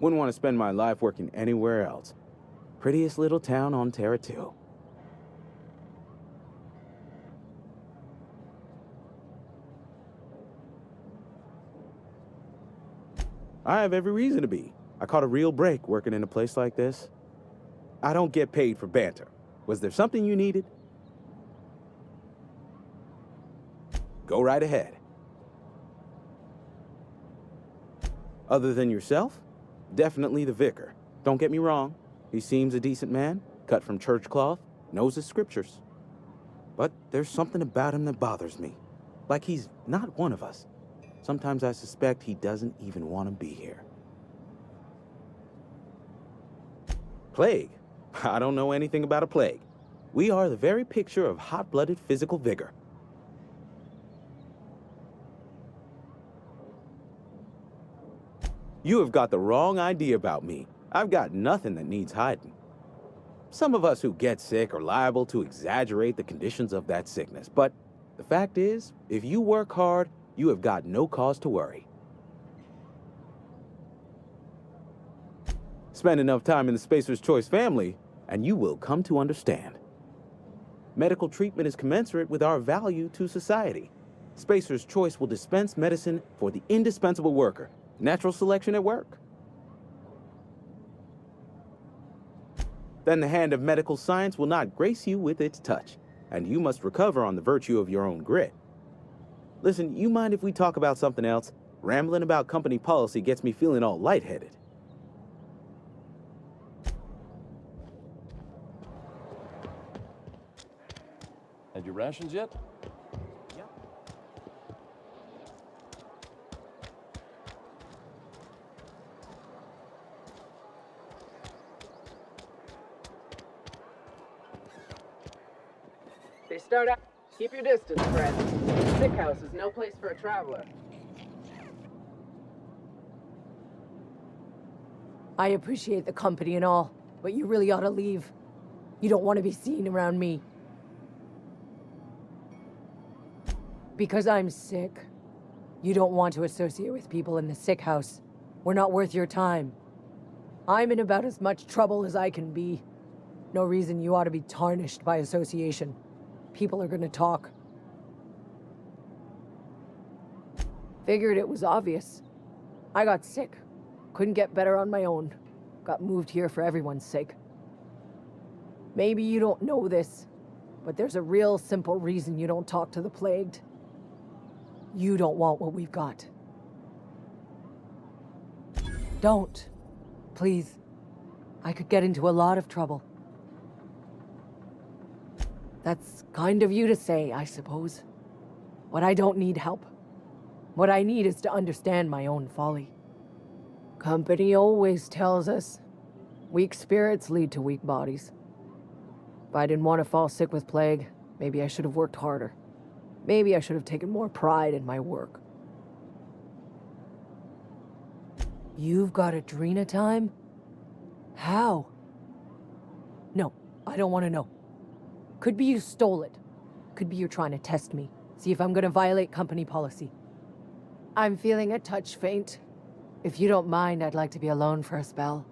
Wouldn't want to spend my life working anywhere else. Prettiest little town on Terra 2. I have every reason to be. I caught a real break working in a place like this. I don't get paid for banter. Was there something you needed? Go right ahead. Other than yourself? Definitely the vicar. Don't get me wrong. He seems a decent man, cut from church cloth, knows his scriptures. But there's something about him that bothers me. Like he's not one of us. Sometimes I suspect he doesn't even want to be here. Plague? I don't know anything about a plague. We are the very picture of hot-blooded physical vigor. You have got the wrong idea about me. I've got nothing that needs hiding. Some of us who get sick are liable to exaggerate the conditions of that sickness, but the fact is, if you work hard, you have got no cause to worry. Spend enough time in the Spacer's Choice family, and you will come to understand. Medical treatment is commensurate with our value to society. Spacer's Choice will dispense medicine for the indispensable worker. Natural selection at work. Then the hand of medical science will not grace you with its touch, and you must recover on the virtue of your own grit. Listen, you mind if we talk about something else? Rambling about company policy gets me feeling all lightheaded. Had your rations yet? Yeah. They start out. Keep your distance, friend. Sick house is no place for a traveler. I appreciate the company and all, but you really ought to leave. You don't want to be seen around me. Because I'm sick. You don't want to associate with people in the sick house. We're not worth your time. I'm in about as much trouble as I can be. No reason you ought to be tarnished by association. People are gonna talk. Figured it was obvious. I got sick. Couldn't get better on my own. Got moved here for everyone's sake. Maybe you don't know this, but there's a real simple reason you don't talk to the plagued. You don't want what we've got. Don't. Please. I could get into a lot of trouble. That's kind of you to say, I suppose. But I don't need help. What I need is to understand my own folly. Company always tells us, weak spirits lead to weak bodies. If I didn't want to fall sick with plague, maybe I should have worked harder. Maybe I should have taken more pride in my work. You've got Adrena time? How? No, I don't want to know. Could be you stole it. Could be you're trying to test me. See if I'm gonna violate company policy. I'm feeling a touch faint. If you don't mind, I'd like to be alone for a spell.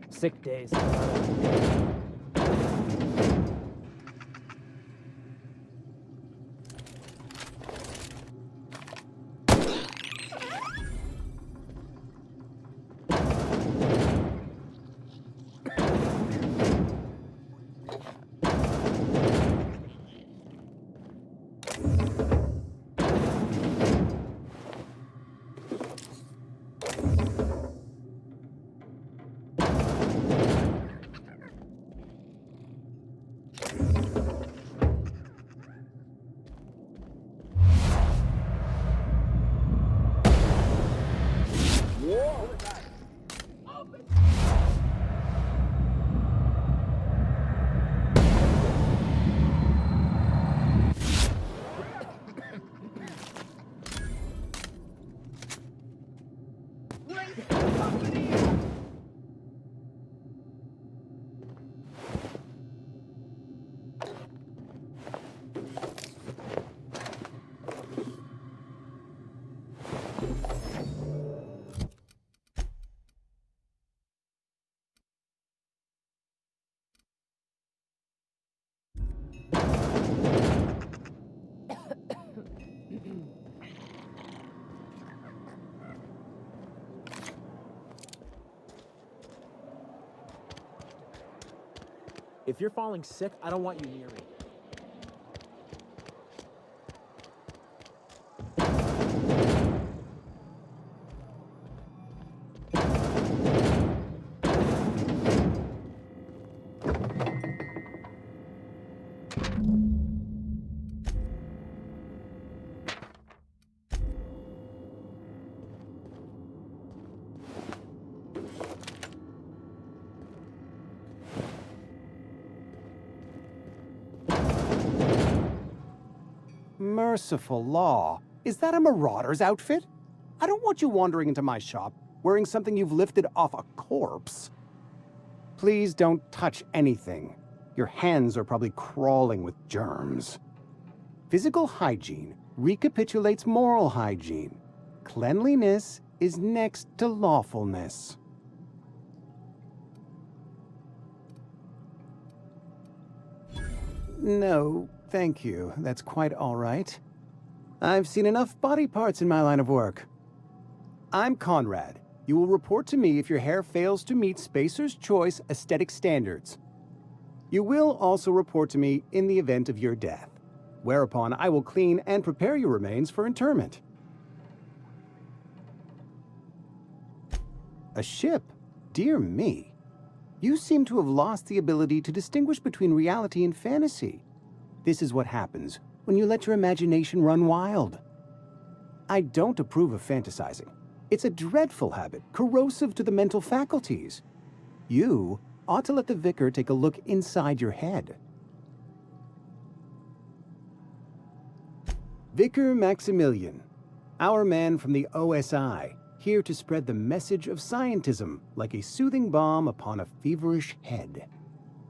Sick days. If you're falling sick, I don't want you near me. Merciful law. Is that a marauder's outfit? I don't want you wandering into my shop wearing something you've lifted off a corpse. Please don't touch anything. Your hands are probably crawling with germs. Physical hygiene recapitulates moral hygiene. Cleanliness is next to lawfulness. No, thank you. That's quite all right. I've seen enough body parts in my line of work. I'm Conrad. You will report to me if your hair fails to meet Spacer's Choice aesthetic standards. You will also report to me in the event of your death, whereupon I will clean and prepare your remains for interment. A ship? Dear me. You seem to have lost the ability to distinguish between reality and fantasy. This is what happens when you let your imagination run wild. I don't approve of fantasizing. It's a dreadful habit, corrosive to the mental faculties. You ought to let the vicar take a look inside your head. Vicar Maximilian, our man from the OSI, here to spread the message of scientism like a soothing balm upon a feverish head.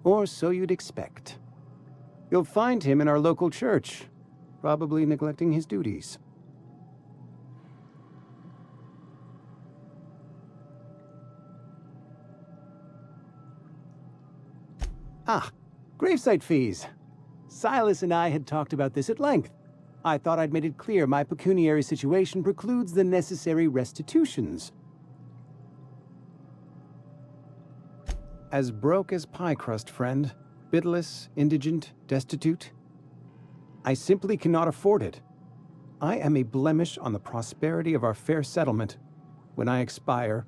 Or so you'd expect. You'll find him in our local church, probably neglecting his duties. Ah, gravesite fees. Silas and I had talked about this at length. I thought I'd made it clear my pecuniary situation precludes the necessary restitutions. As broke as pie crust, friend. Bitless, indigent, destitute. I simply cannot afford it. I am a blemish on the prosperity of our fair settlement. When I expire,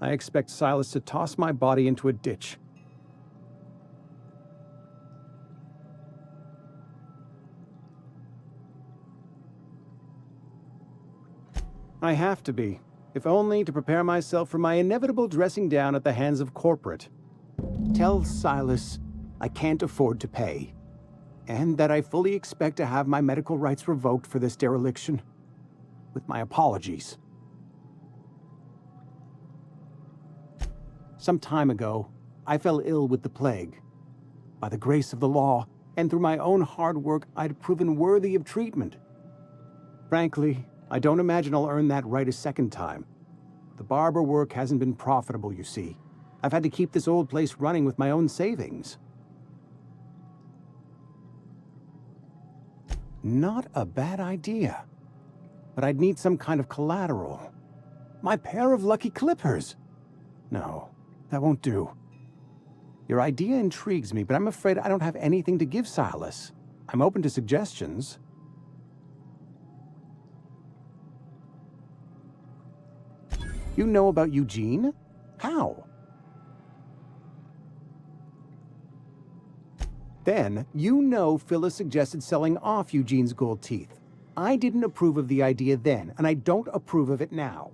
I expect Silas to toss my body into a ditch. I have to be, if only to prepare myself for my inevitable dressing down at the hands of corporate. Tell Silas I can't afford to pay. and that I fully expect to have my medical rights revoked for this dereliction. With my apologies. Some time ago, I fell ill with the plague. By the grace of the law, and through my own hard work, I'd proven worthy of treatment. Frankly, I don't imagine I'll earn that right a second time. The barber work hasn't been profitable, you see. I've had to keep this old place running with my own savings. Not a bad idea. But I'd need some kind of collateral. My pair of lucky clippers. No, that won't do. Your idea intrigues me, but I'm afraid I don't have anything to give Silas. I'm open to suggestions. You know about Eugene? How? Then, you know Phyllis suggested selling off Eugene's gold teeth. I didn't approve of the idea then, and I don't approve of it now.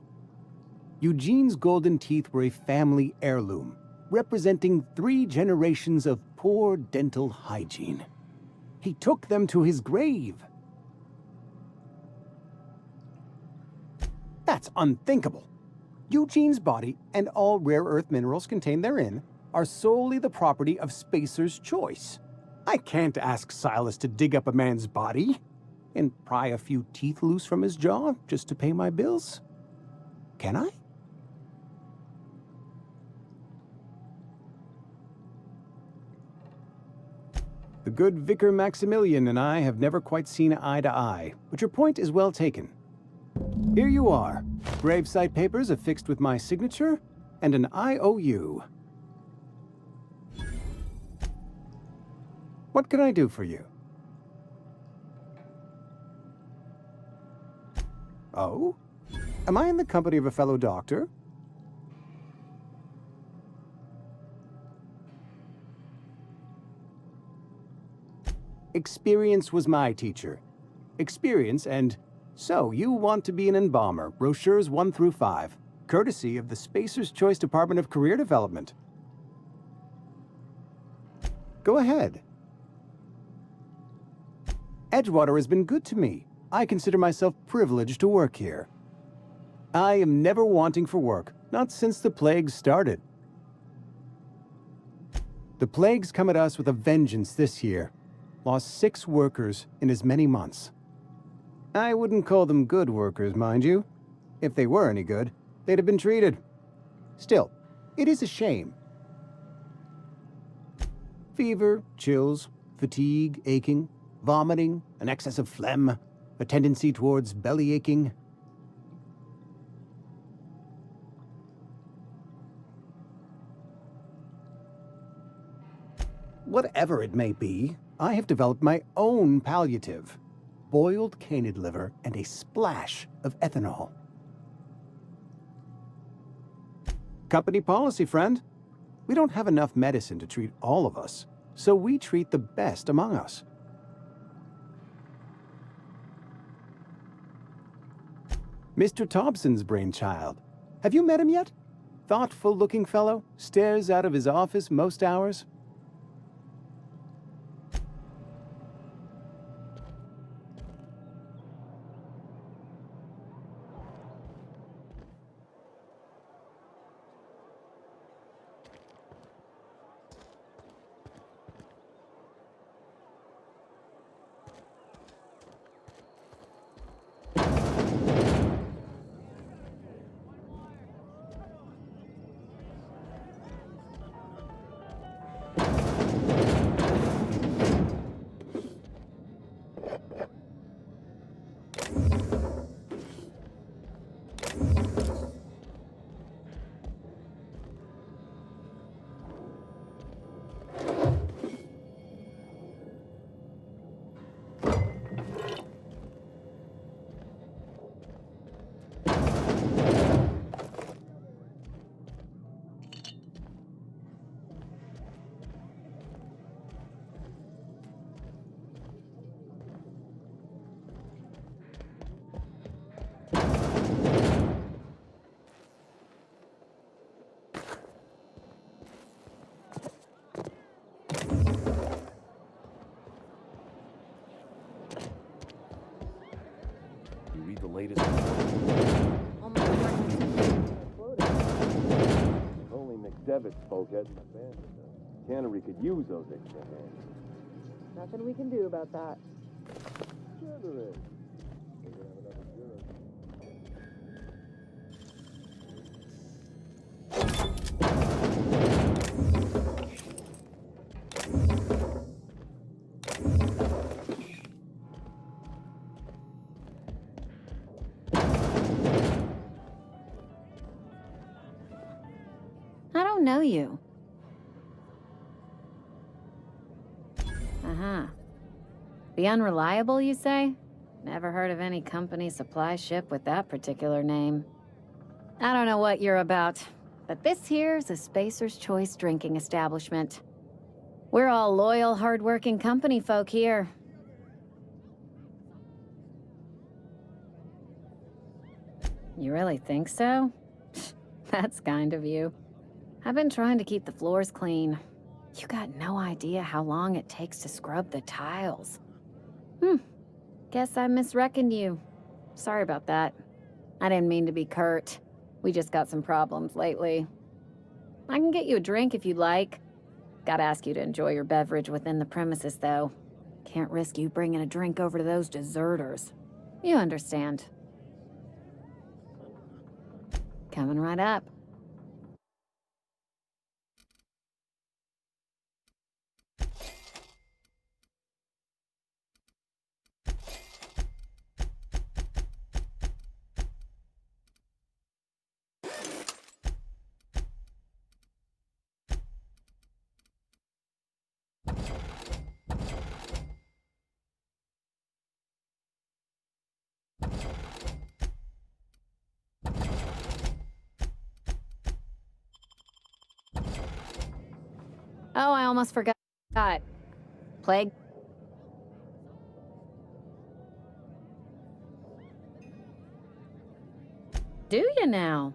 Eugene's golden teeth were a family heirloom, representing 3 generations of poor dental hygiene. He took them to his grave. That's unthinkable. Eugene's body and all rare earth minerals contained therein are solely the property of Spacer's Choice. I can't ask Silas to dig up a man's body and pry a few teeth loose from his jaw just to pay my bills. Can I? The good Vicar Maximilian and I have never quite seen eye to eye, but your point is well taken. Here you are. Gravesite papers affixed with my signature and an IOU. What can I do for you? Oh? Am I in the company of a fellow doctor? Experience was my teacher. Experience and... So, you want to be an embalmer, brochures 1 through 5, courtesy of the Spacer's Choice Department of Career Development. Go ahead. Edgewater has been good to me. I consider myself privileged to work here. I am never wanting for work, not since the plague started. The plague's come at us with a vengeance this year. Lost 6 workers in as many months. I wouldn't call them good workers, mind you. If they were any good, they'd have been treated. Still, it is a shame. Fever, chills, fatigue, aching, vomiting, an excess of phlegm, a tendency towards belly aching. Whatever it may be, I have developed my own palliative. Boiled canid liver and a splash of ethanol. Company policy, friend. We don't have enough medicine to treat all of us, so we treat the best among us. Mr. Thompson's brainchild. Have you met him yet? Thoughtful-looking fellow, stares out of his office most hours. read the latest. If only McDevitt's folk hadn't abandoned us. Cannery could use those extra hands. Nothing we can do about that. Sure there is. We're gonna have another bureau. I don't know you. Uh-huh. The Unreliable, you say? Never heard of any company supply ship with that particular name. I don't know what you're about, but this here's a Spacer's Choice drinking establishment. We're all loyal, hard-working company folk here. You really think so? That's kind of you. I've been trying to keep the floors clean. You got no idea how long it takes to scrub the tiles. Guess I misreckoned you. Sorry about that. I didn't mean to be curt. We just got some problems lately. I can get you a drink if you'd like. Gotta ask you to enjoy your beverage within the premises, though. Can't risk you bringing a drink over to those deserters. You understand. Coming right up. Oh, I almost forgot. Plague. Do you now?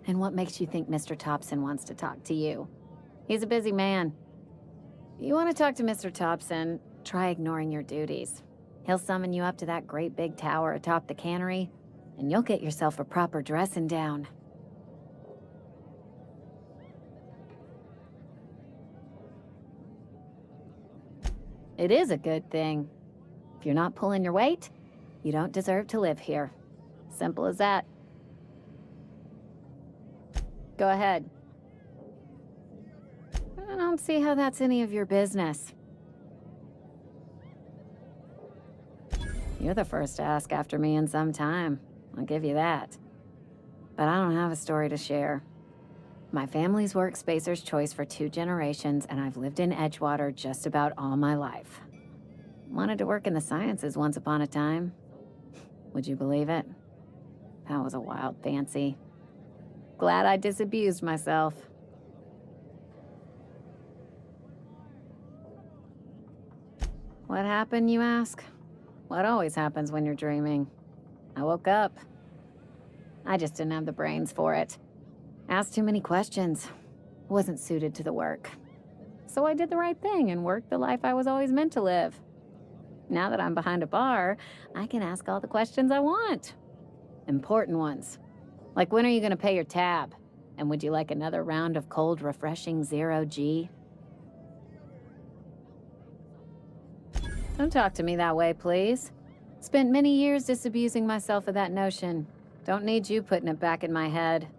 And what makes you think Mr. Thompson wants to talk to you? He's a busy man. You want to talk to Mr. Thompson, try ignoring your duties. He'll summon you up to that great big tower atop the cannery, and you'll get yourself a proper dressing down. It is a good thing. If you're not pulling your weight, you don't deserve to live here. Simple as that. Go ahead. I don't see how that's any of your business. You're the first to ask after me in some time. I'll give you that. But I don't have a story to share. My family's worked Spacer's Choice for 2 generations, and I've lived in Edgewater just about all my life. Wanted to work in the sciences once upon a time. Would you believe it? That was a wild fancy. Glad I disabused myself. What happened, you ask? What always happens when you're dreaming? I woke up. I just didn't have the brains for it. Asked too many questions. Wasn't suited to the work. So I did the right thing and worked the life I was always meant to live. Now that I'm behind a bar, I can ask all the questions I want. Important ones. Like, when are you gonna pay your tab? And would you like another round of cold, refreshing Zero-G? Don't talk to me that way, please. Spent many years disabusing myself of that notion. Don't need you putting it back in my head.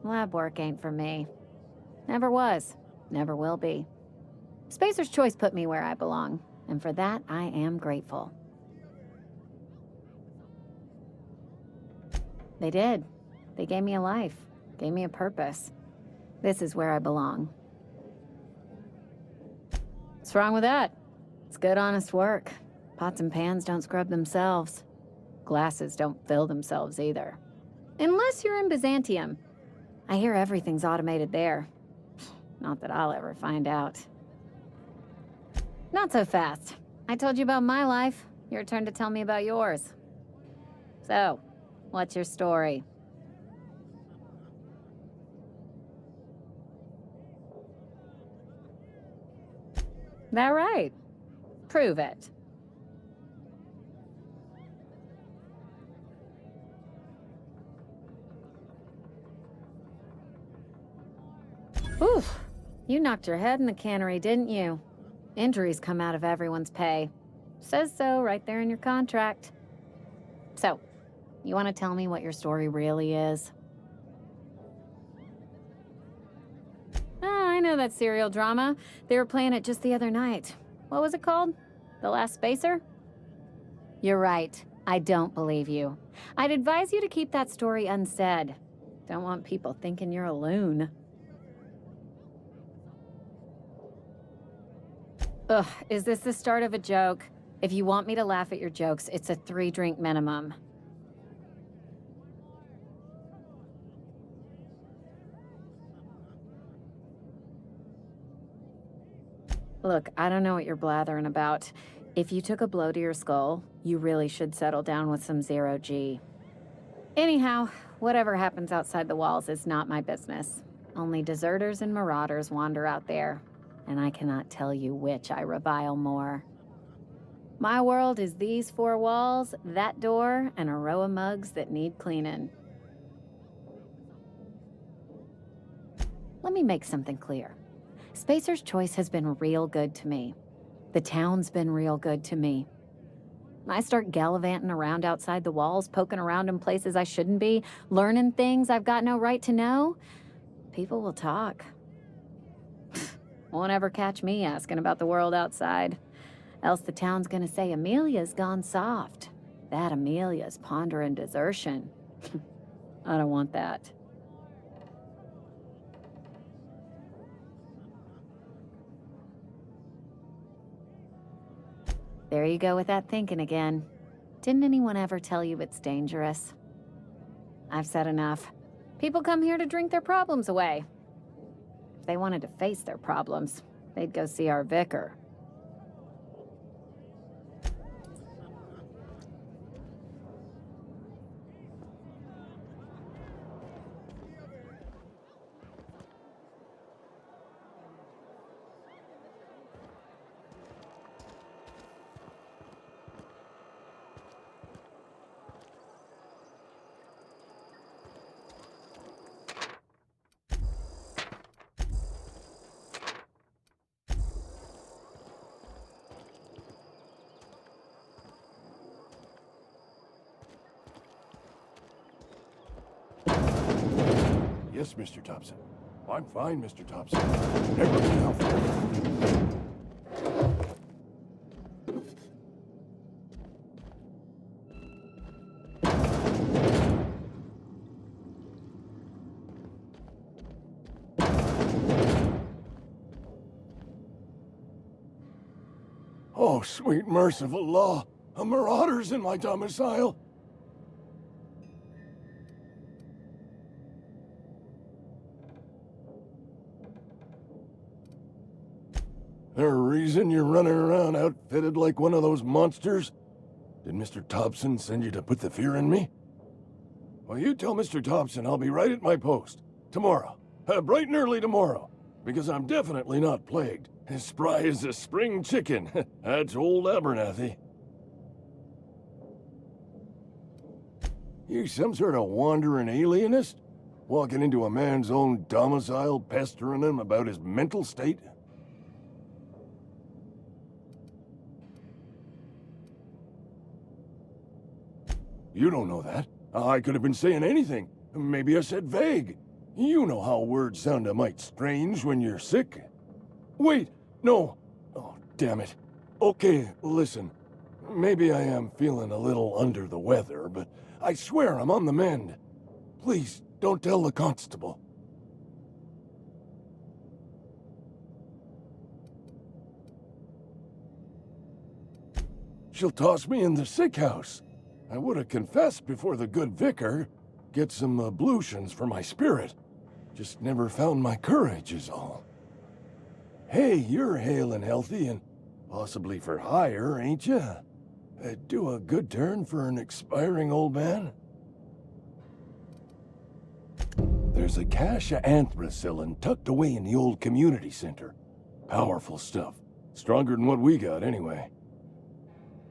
Lab work ain't for me. Never was. Never will be. Spacer's Choice put me where I belong, and for that, I am grateful. They did. They gave me a life, gave me a purpose. This is where I belong. What's wrong with that? It's good, honest work. Pots and pans don't scrub themselves. Glasses don't fill themselves either. Unless you're in Byzantium. I hear everything's automated there. Not that I'll ever find out. Not so fast. I told you about my life. Your turn to tell me about yours. So, what's your story? That right? Prove it. Whew. You knocked your head in the cannery, didn't you? Injuries come out of everyone's pay. Says so right there in your contract. So, you want to tell me what your story really is? Ah, I know that serial drama. They were playing it just the other night. What was it called? The Last Spacer? You're right. I don't believe you. I'd advise you to keep that story unsaid. Don't want people thinking you're a loon. Ugh, is this the start of a joke? If you want me to laugh at your jokes, it's a 3-drink minimum. Look, I don't know what you're blathering about. If you took a blow to your skull, you really should settle down with some zero-G. Anyhow, whatever happens outside the walls is not my business. Only deserters and marauders wander out there, and I cannot tell you which I revile more. My world is these 4 walls, that door, and a row of mugs that need cleaning. Let me make something clear. Spacer's Choice has been real good to me. The town's been real good to me. I start gallivanting around outside the walls, poking around in places I shouldn't be, learning things I've got no right to know. People will talk. Won't ever catch me asking about the world outside. Else the town's gonna say Amelia's gone soft. That Amelia's pondering desertion. I don't want that. There you go with that thinking again. Didn't anyone ever tell you it's dangerous? I've said enough. People come here to drink their problems away. If they wanted to face their problems, they'd go see our vicar. Yes, Mr. Thompson. I'm fine, Mr. Thompson. Never been out. Oh, sweet merciful law! A marauder's in my domicile! There a reason you're running around outfitted like one of those monsters? Did Mr. Thompson send you to put the fear in me? Well, you tell Mr. Thompson I'll be right at my post. Tomorrow. Bright and early tomorrow. Because I'm definitely not plagued. As spry as a spring chicken. That's old Abernathy. You some sort of wandering alienist? Walking into a man's own domicile, pestering him about his mental state? You don't know that. I could have been saying anything. Maybe I said vague. You know how words sound a mite strange when you're sick. Wait, no. Oh, damn it. Okay, listen. Maybe I am feeling a little under the weather, but I swear I'm on the mend. Please, don't tell the constable. She'll toss me in the sick house. I would have confessed before the good vicar. Get some ablutions for my spirit. Just never found my courage is all. Hey, you're hale and healthy and possibly for hire, ain't you? Do a good turn for an expiring old man. There's a cache of anthracillin tucked away in the old community center. Powerful stuff. Stronger than what we got, anyway.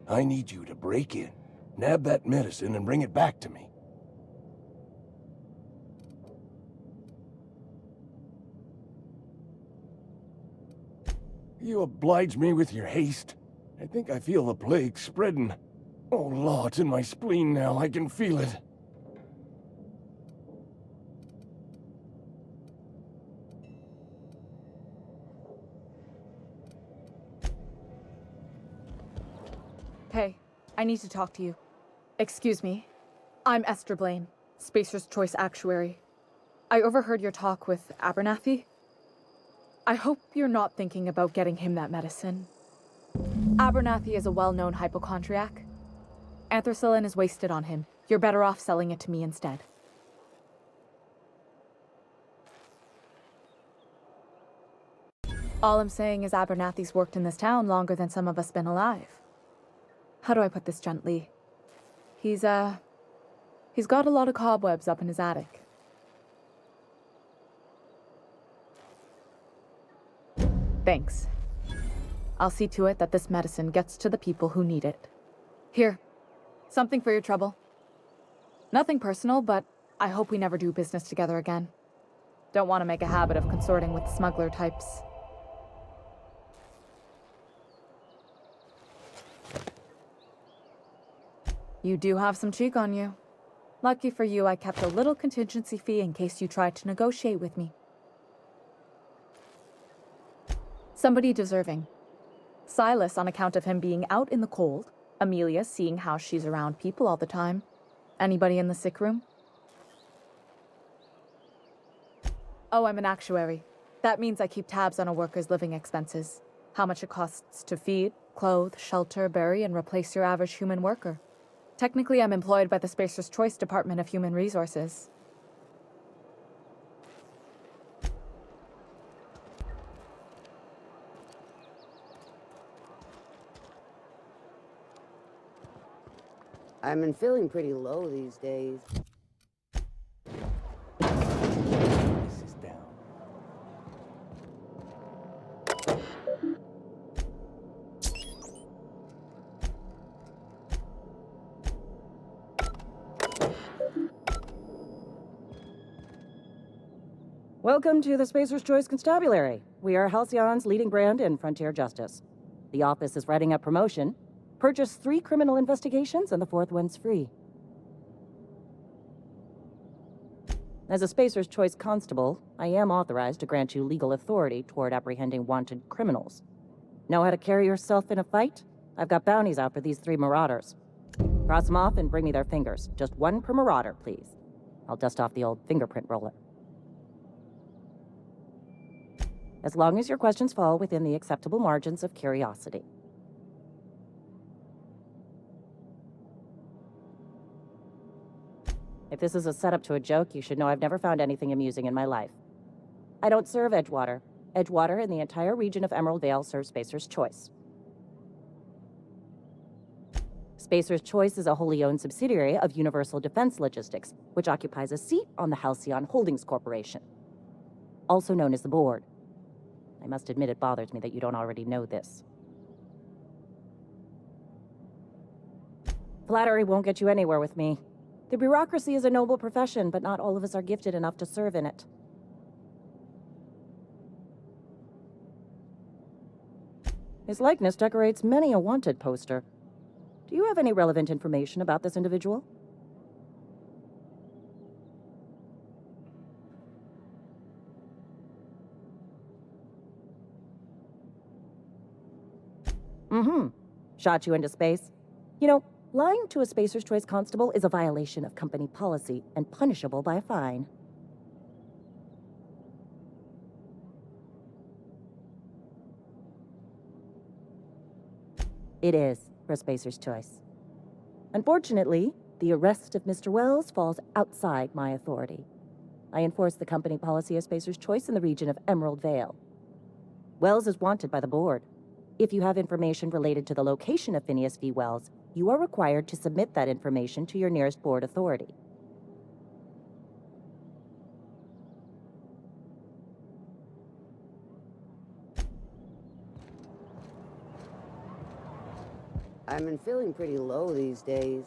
I need you to break in, nab that medicine, and bring it back to me. You oblige me with your haste. I think I feel the plague spreading. Oh, law, it's in my spleen now. I can feel it. Hey, I need to talk to you. Excuse me. I'm Esther Blaine, Spacer's Choice Actuary. I overheard your talk with Abernathy. I hope you're not thinking about getting him that medicine. Abernathy is a well-known hypochondriac. Anthracillin is wasted on him. You're better off selling it to me instead. All I'm saying is Abernathy's worked in this town longer than some of us been alive. How do I put this gently? He's got a lot of cobwebs up in his attic. Thanks. I'll see to it that this medicine gets to the people who need it. Here, something for your trouble. Nothing personal, but I hope we never do business together again. Don't want to make a habit of consorting with smuggler types. You do have some cheek on you. Lucky for you, I kept a little contingency fee in case you tried to negotiate with me. Somebody deserving. Silas on account of him being out in the cold. Amelia seeing how she's around people all the time. Anybody in the sick room? Oh, I'm an actuary. That means I keep tabs on a worker's living expenses. How much it costs to feed, clothe, shelter, bury, and replace your average human worker. Technically, I'm employed by the Spacer's Choice Department of Human Resources. I've been feeling pretty low these days. This is down. Welcome to the Spacer's Choice Constabulary. We are Halcyon's leading brand in frontier justice. The office is writing up promotion. Purchase 3 criminal investigations and the 4th one's free. As a Spacer's Choice constable, I am authorized to grant you legal authority toward apprehending wanted criminals. Know how to carry yourself in a fight? I've got bounties out for these 3 marauders. Cross them off and bring me their fingers. Just 1 per marauder, please. I'll dust off the old fingerprint roller. As long as your questions fall within the acceptable margins of curiosity. If this is a setup to a joke, you should know I've never found anything amusing in my life. I don't serve Edgewater. Edgewater and the entire region of Emerald Vale serve Spacer's Choice. Spacer's Choice is a wholly owned subsidiary of Universal Defense Logistics, which occupies a seat on the Halcyon Holdings Corporation, also known as the Board. I must admit it bothers me that you don't already know this. Flattery won't get you anywhere with me. The bureaucracy is a noble profession, but not all of us are gifted enough to serve in it. His likeness decorates many a wanted poster. Do you have any relevant information about this individual? Shot you into space. You know, lying to a Spacer's Choice constable is a violation of company policy and punishable by a fine. It is for Spacer's Choice. Unfortunately, the arrest of Mr. Wells falls outside my authority. I enforce the company policy of Spacer's Choice in the region of Emerald Vale. Wells is wanted by the board. If you have information related to the location of Phineas V. Wells, you are required to submit that information to your nearest board authority. I've been feeling pretty low these days.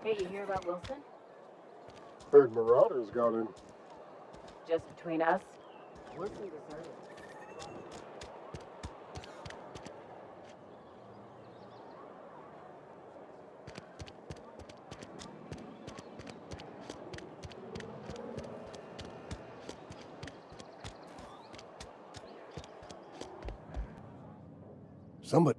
Hey, you hear about Wilson? Heard Marauders got him. Just between us? Wilson deserted. Somebody...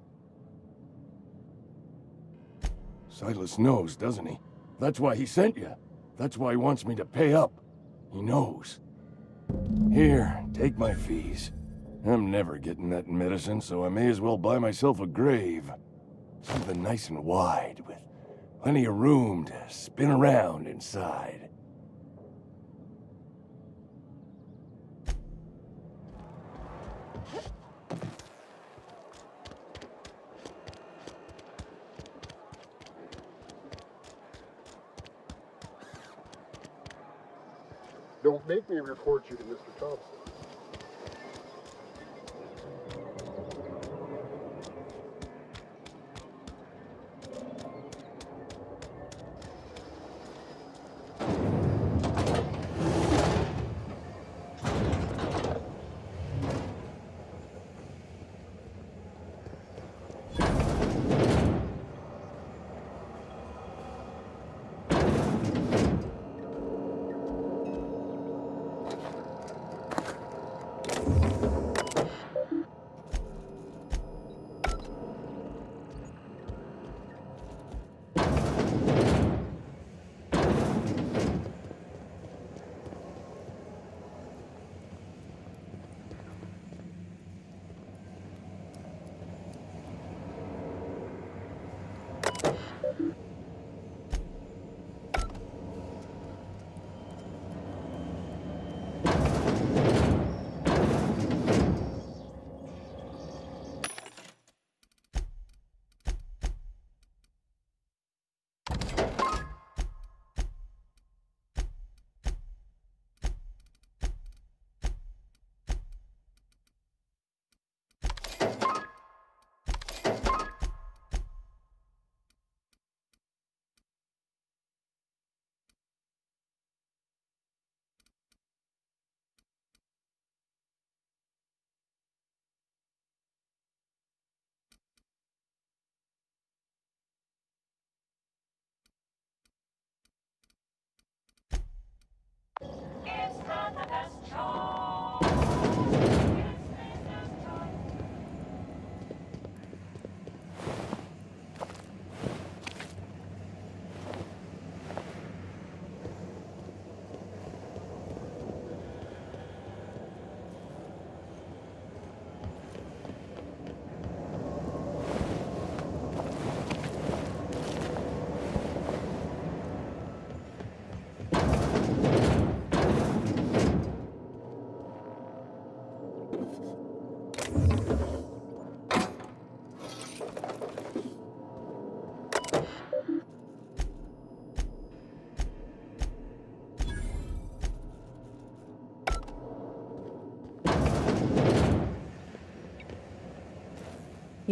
Silas knows, doesn't he? That's why he sent you. That's why he wants me to pay up. He knows. Here, take my fees. I'm never getting that medicine, so I may as well buy myself a grave. Something nice and wide, with plenty of room to spin around inside. Don't make me report you to Mr. Thompson.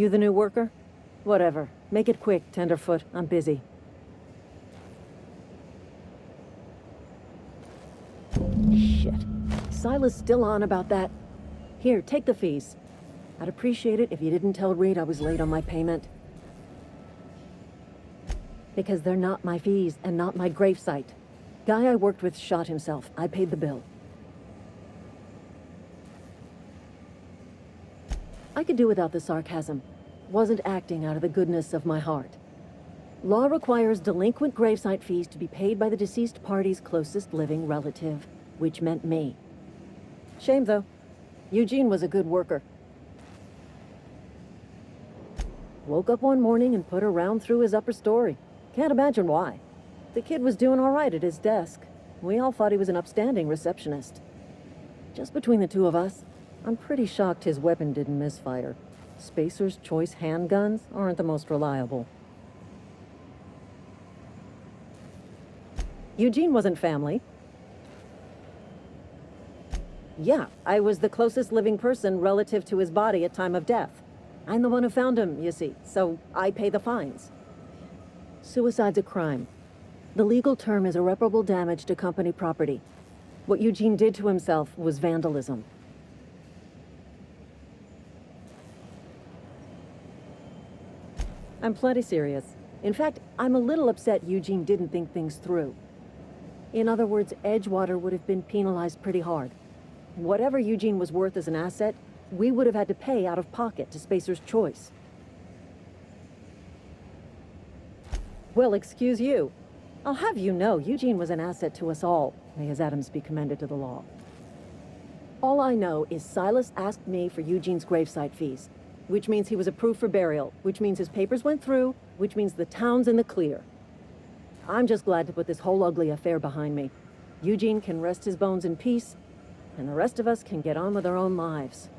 You the new worker? Whatever. Make it quick, Tenderfoot. I'm busy. Shit. Silas still on about that. Here, take the fees. I'd appreciate it if you didn't tell Reed I was late on my payment. Because they're not my fees and not my gravesite. Guy I worked with shot himself. I paid the bill. I could do without the sarcasm. Wasn't acting out of the goodness of my heart. Law requires delinquent gravesite fees to be paid by the deceased party's closest living relative, which meant me. Shame, though. Eugene was a good worker. Woke up one morning and put a round through his upper story. Can't imagine why. The kid was doing all right at his desk. We all thought he was an upstanding receptionist. Just between the two of us, I'm pretty shocked his weapon didn't misfire. Spacer's Choice handguns aren't the most reliable. Eugene wasn't family. Yeah, I was the closest living person relative to his body at time of death. I'm the one who found him, you see, so I pay the fines. Suicide's a crime. The legal term is irreparable damage to company property. What Eugene did to himself was vandalism. I'm plenty serious. In fact, I'm a little upset Eugene didn't think things through. In other words, Edgewater would have been penalized pretty hard. Whatever Eugene was worth as an asset, we would have had to pay out of pocket to Spacer's Choice. Well, excuse you. I'll have you know, Eugene was an asset to us all. May his atoms be commended to the law. All I know is Silas asked me for Eugene's gravesite fees, which means he was approved for burial, which means his papers went through, which means the town's in the clear. I'm just glad to put this whole ugly affair behind me. Eugene can rest his bones in peace, and the rest of us can get on with our own lives.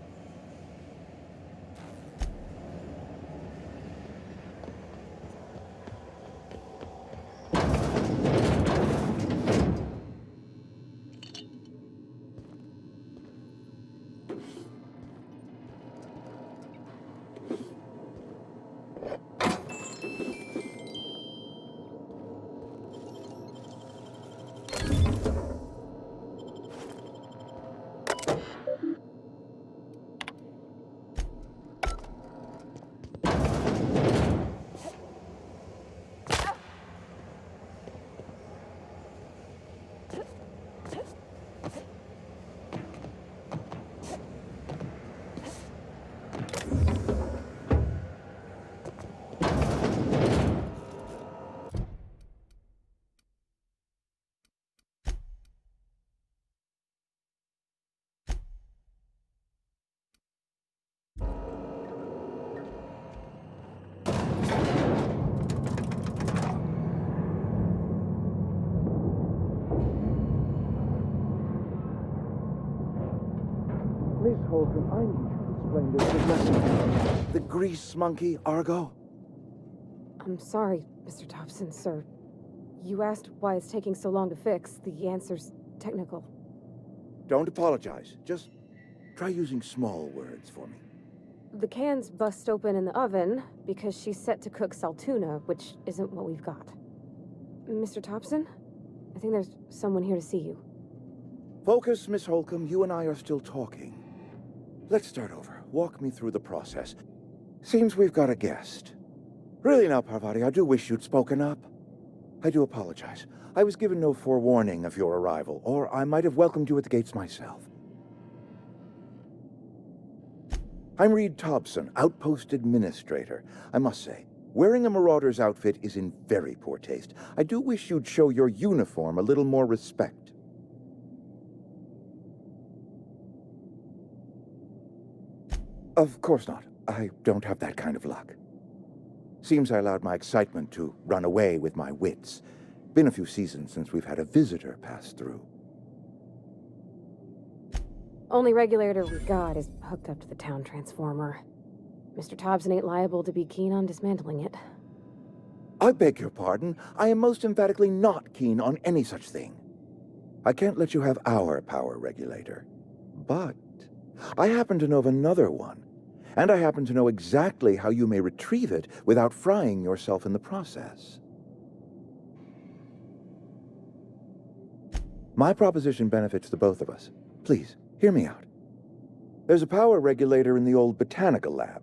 Miss Holcomb, I need you to explain this to Messenger. The grease monkey, Argo? I'm sorry, Mr. Thompson, sir. You asked why it's taking so long to fix. The answer's technical. Don't apologize. Just try using small words for me. The can's bust open in the oven because she's set to cook saltuna, which isn't what we've got. Mr. Thompson? I think there's someone here to see you. Focus, Miss Holcomb. You and I are still talking. Let's start over. Walk me through the process. Seems we've got a guest. Really now, Parvati, I do wish you'd spoken up. I do apologize. I was given no forewarning of your arrival, or I might have welcomed you at the gates myself. I'm Reed Thompson, Outpost Administrator. I must say, wearing a Marauder's outfit is in very poor taste. I do wish you'd show your uniform a little more respect. Of course not. I don't have that kind of luck. Seems I allowed my excitement to run away with my wits. Been a few seasons since we've had a visitor pass through. Only regulator we got is hooked up to the town transformer. Mr. Thompson ain't liable to be keen on dismantling it. I beg your pardon. I am most emphatically not keen on any such thing. I can't let you have our power regulator. But I happen to know of another one, and I happen to know exactly how you may retrieve it without frying yourself in the process. My proposition benefits the both of us. Please, hear me out. There's a power regulator in the old botanical lab.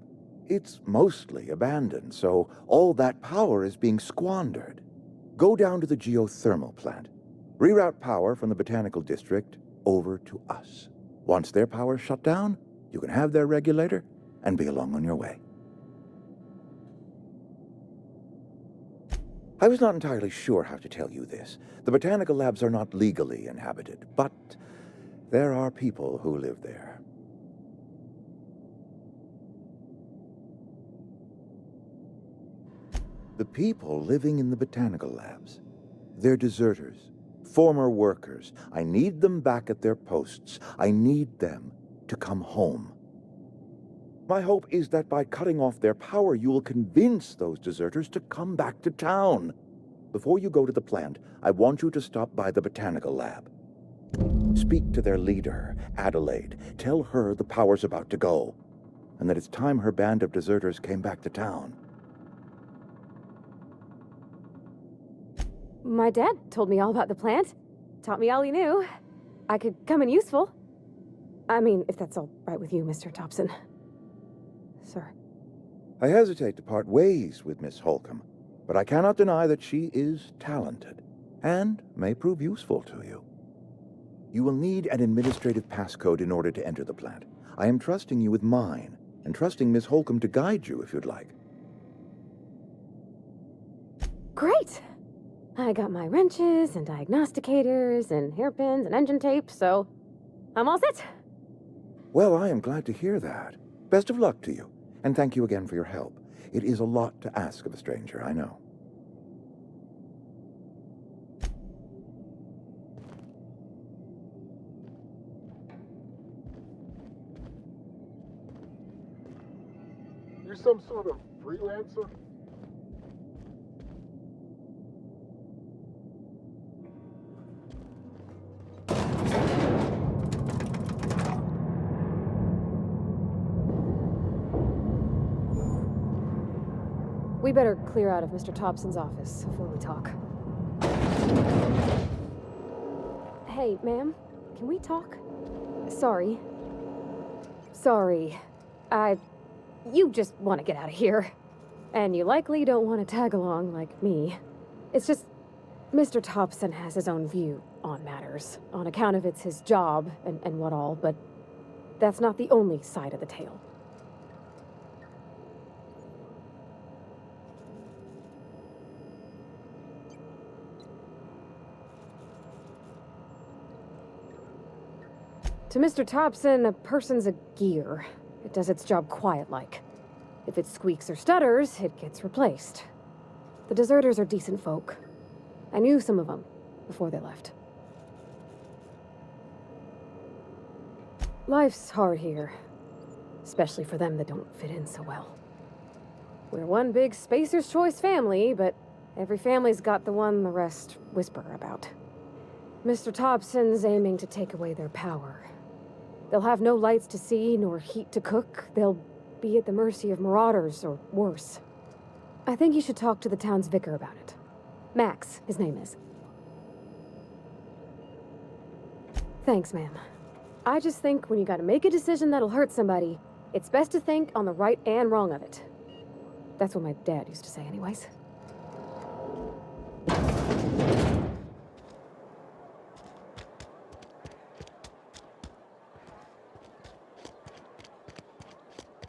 It's mostly abandoned, so all that power is being squandered. Go down to the geothermal plant. Reroute power from the botanical district over to us. Once their power's shut down, you can have their regulator and be along on your way. I was not entirely sure how to tell you this. The botanical labs are not legally inhabited, but there are people who live there. The people living in the botanical labs, they're deserters, former workers. I need them back at their posts. I need them to come home. My hope is that by cutting off their power, you will convince those deserters to come back to town. Before you go to the plant, I want you to stop by the botanical lab. Speak to their leader, Adelaide. Tell her the power's about to go, and that it's time her band of deserters came back to town. My dad told me all about the plant. Taught me all he knew. I could come in useful. I mean, if that's all right with you, Mr. Thompson. Sir. I hesitate to part ways with Miss Holcomb, but I cannot deny that she is talented and may prove useful to you. You will need an administrative passcode in order to enter the plant. I am trusting you with mine, and trusting Miss Holcomb to guide you if you'd like. Great! I got my wrenches and diagnosticators and hairpins and engine tape, so I'm all set. Well, I am glad to hear that. Best of luck to you, and thank you again for your help. It is a lot to ask of a stranger, I know. You some sort of freelancer? We better clear out of Mr. Thompson's office before we talk. Hey, ma'am, can we talk? Sorry. You just want to get out of here. And you likely don't want to tag along like me. It's just, Mr. Thompson has his own view on matters, on account of it's his job and what all, but that's not the only side of the tale. To Mr. Thompson, a person's a gear. It does its job quiet-like. If it squeaks or stutters, it gets replaced. The deserters are decent folk. I knew some of them before they left. Life's hard here, especially for them that don't fit in so well. We're one big Spacer's Choice family, but every family's got the one the rest whisper about. Mr. Thompson's aiming to take away their power. They'll have no lights to see, nor heat to cook. They'll be at the mercy of marauders, or worse. I think you should talk to the town's vicar about it. Max, his name is. Thanks, ma'am. I just think when you gotta make a decision that'll hurt somebody, it's best to think on the right and wrong of it. That's what my dad used to say anyways.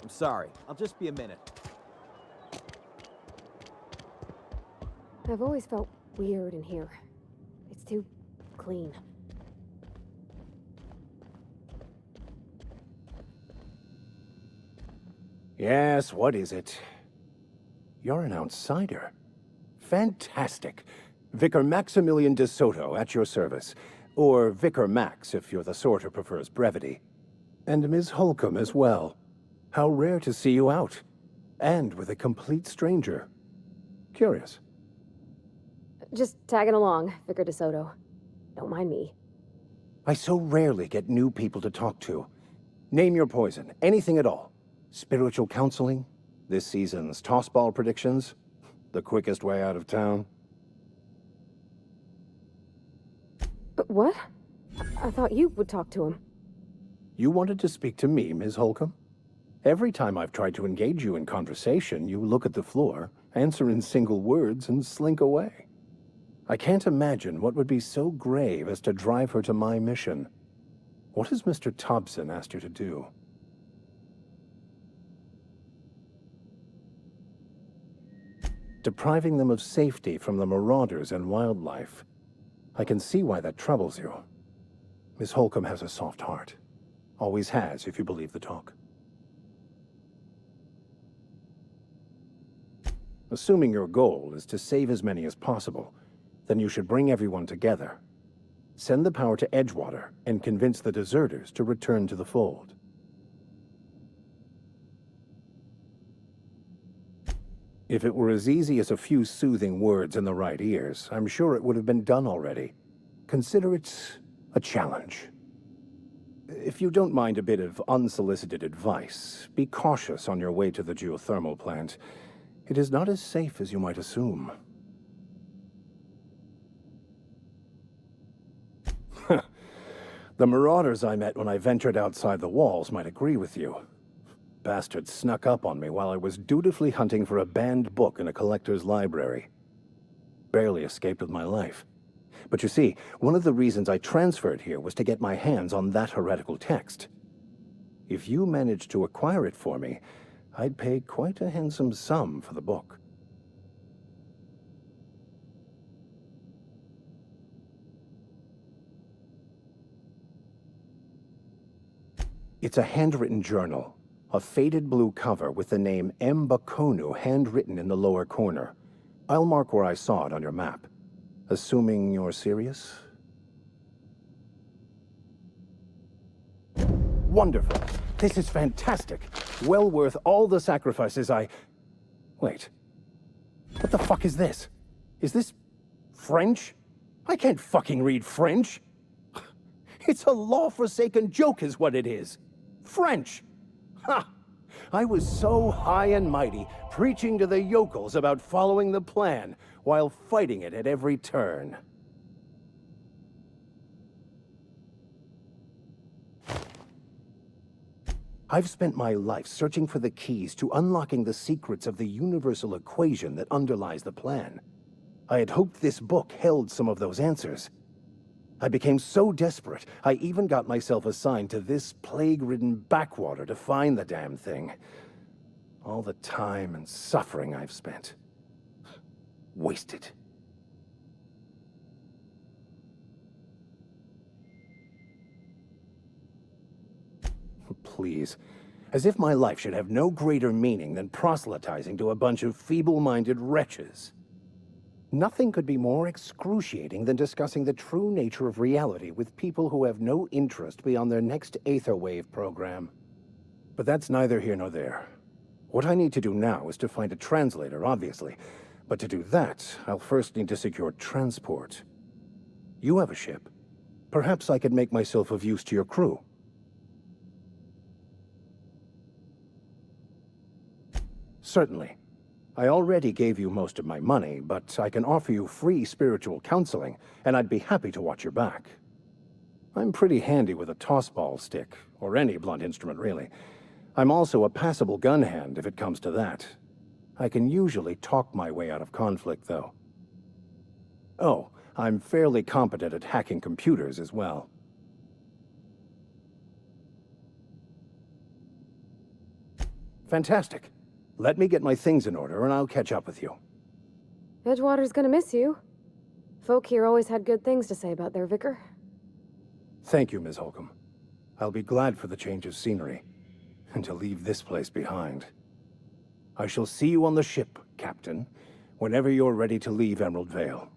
I'm sorry. I'll just be a minute. I've always felt weird in here. It's too clean. Yes, what is it? You're an outsider. Fantastic. Vicar Maximilian de Soto at your service. Or Vicar Max, if you're the sort who prefers brevity. And Ms. Holcomb as well. How rare to see you out. And with a complete stranger. Curious. Just tagging along, Vicar de Soto. Don't mind me. I so rarely get new people to talk to. Name your poison, anything at all. Spiritual counseling? This season's tossball predictions? The quickest way out of town? What? I thought you would talk to him. You wanted to speak to me, Ms. Holcomb? Every time I've tried to engage you in conversation, you look at the floor, answer in single words, and slink away. I can't imagine what would be so grave as to drive her to my mission. What has Mr. Thompson asked you to do? Depriving them of safety from the marauders and wildlife. I can see why that troubles you. Miss Holcomb has a soft heart. Always has, if you believe the talk. Assuming your goal is to save as many as possible, then you should bring everyone together. Send the power to Edgewater and convince the deserters to return to the fold. If it were as easy as a few soothing words in the right ears, I'm sure it would have been done already. Consider it a challenge. If you don't mind a bit of unsolicited advice, be cautious on your way to the geothermal plant. It is not as safe as you might assume. The marauders I met when I ventured outside the walls might agree with you. Bastards snuck up on me while I was dutifully hunting for a banned book in a collector's library. Barely escaped with my life. But you see, one of the reasons I transferred here was to get my hands on that heretical text. If you managed to acquire it for me, I'd pay quite a handsome sum for the book. It's a handwritten journal. A faded blue cover with the name M. Bakonu handwritten in the lower corner. I'll mark where I saw it on your map. Assuming you're serious? Wonderful. This is fantastic. Well worth all the sacrifices I... Wait. What the fuck is this? Is this French? I can't fucking read French. It's a law-forsaken joke is what it is. French. Ha! I was so high and mighty, preaching to the yokels about following the plan, while fighting it at every turn. I've spent my life searching for the keys to unlocking the secrets of the universal equation that underlies the plan. I had hoped this book held some of those answers. I became so desperate, I even got myself assigned to this plague-ridden backwater to find the damn thing. All the time and suffering I've spent. Wasted. Please. As if my life should have no greater meaning than proselytizing to a bunch of feeble-minded wretches. Nothing could be more excruciating than discussing the true nature of reality with people who have no interest beyond their next Aetherwave program. But that's neither here nor there. What I need to do now is to find a translator, obviously. But to do that, I'll first need to secure transport. You have a ship. Perhaps I could make myself of use to your crew. Certainly. I already gave you most of my money, but I can offer you free spiritual counseling, and I'd be happy to watch your back. I'm pretty handy with a tossball stick, or any blunt instrument, really. I'm also a passable gun hand, if it comes to that. I can usually talk my way out of conflict, though. Oh, I'm fairly competent at hacking computers as well. Fantastic. Let me get my things in order, and I'll catch up with you. Edgewater's gonna miss you. Folk here always had good things to say about their vicar. Thank you, Ms. Holcomb. I'll be glad for the change of scenery, and to leave this place behind. I shall see you on the ship, Captain, whenever you're ready to leave Emerald Vale.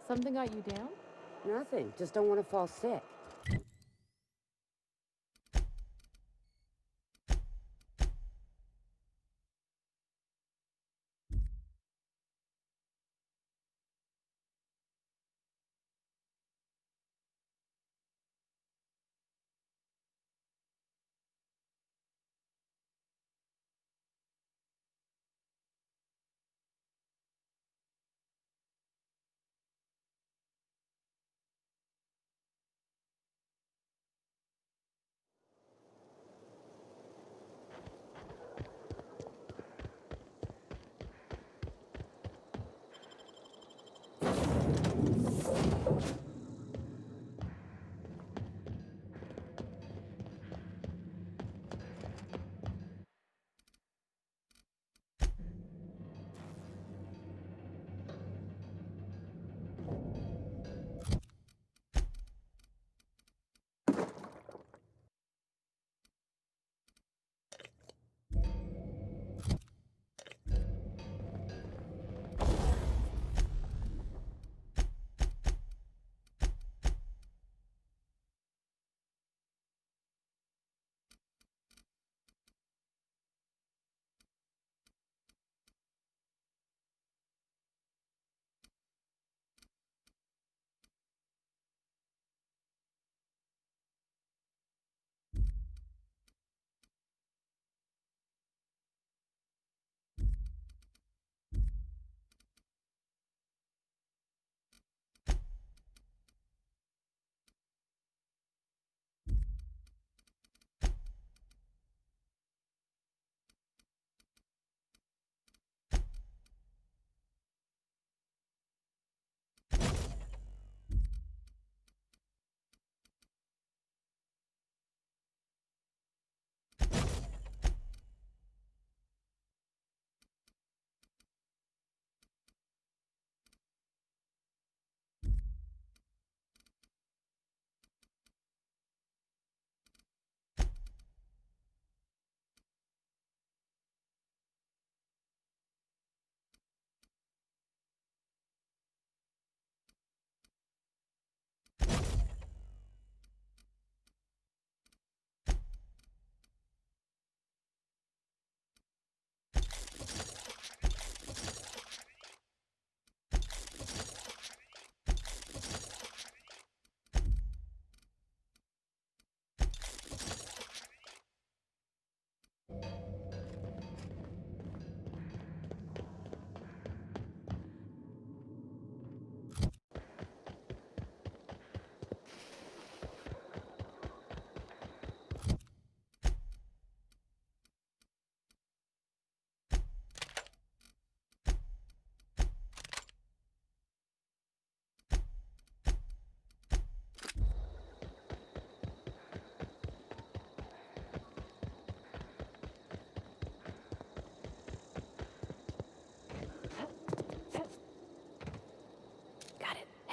Something got you down? Nothing. Just don't want to fall sick.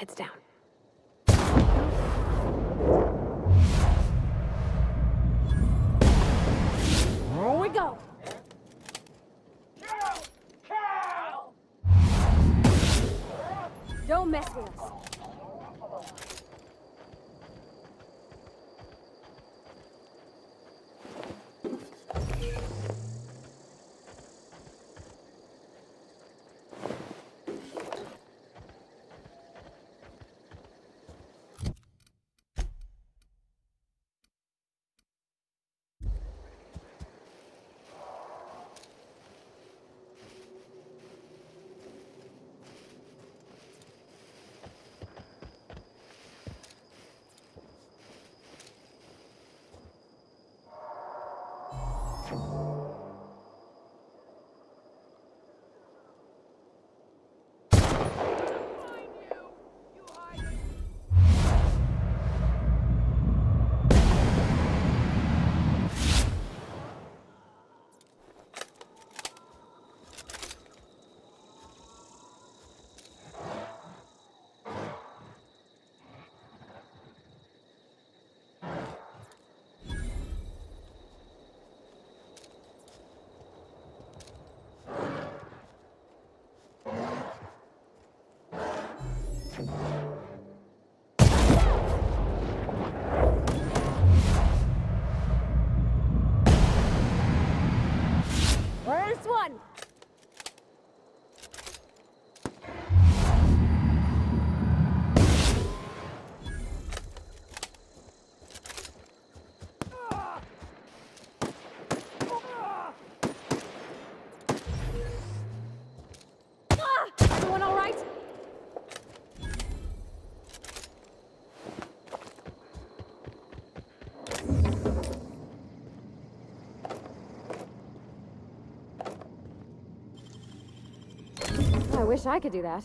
Heads down. Here we go. Don't mess with us. First one. Everyone all right? I wish I could do that.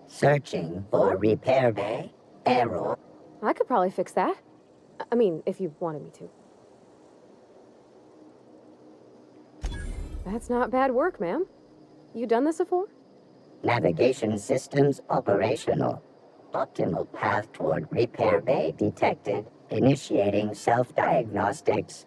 Searching for repair bay. Error. I could probably fix that. I mean, if you wanted me to. That's not bad work, ma'am. You done this before? Navigation systems operational. Optimal path toward repair bay detected. Initiating self-diagnostics.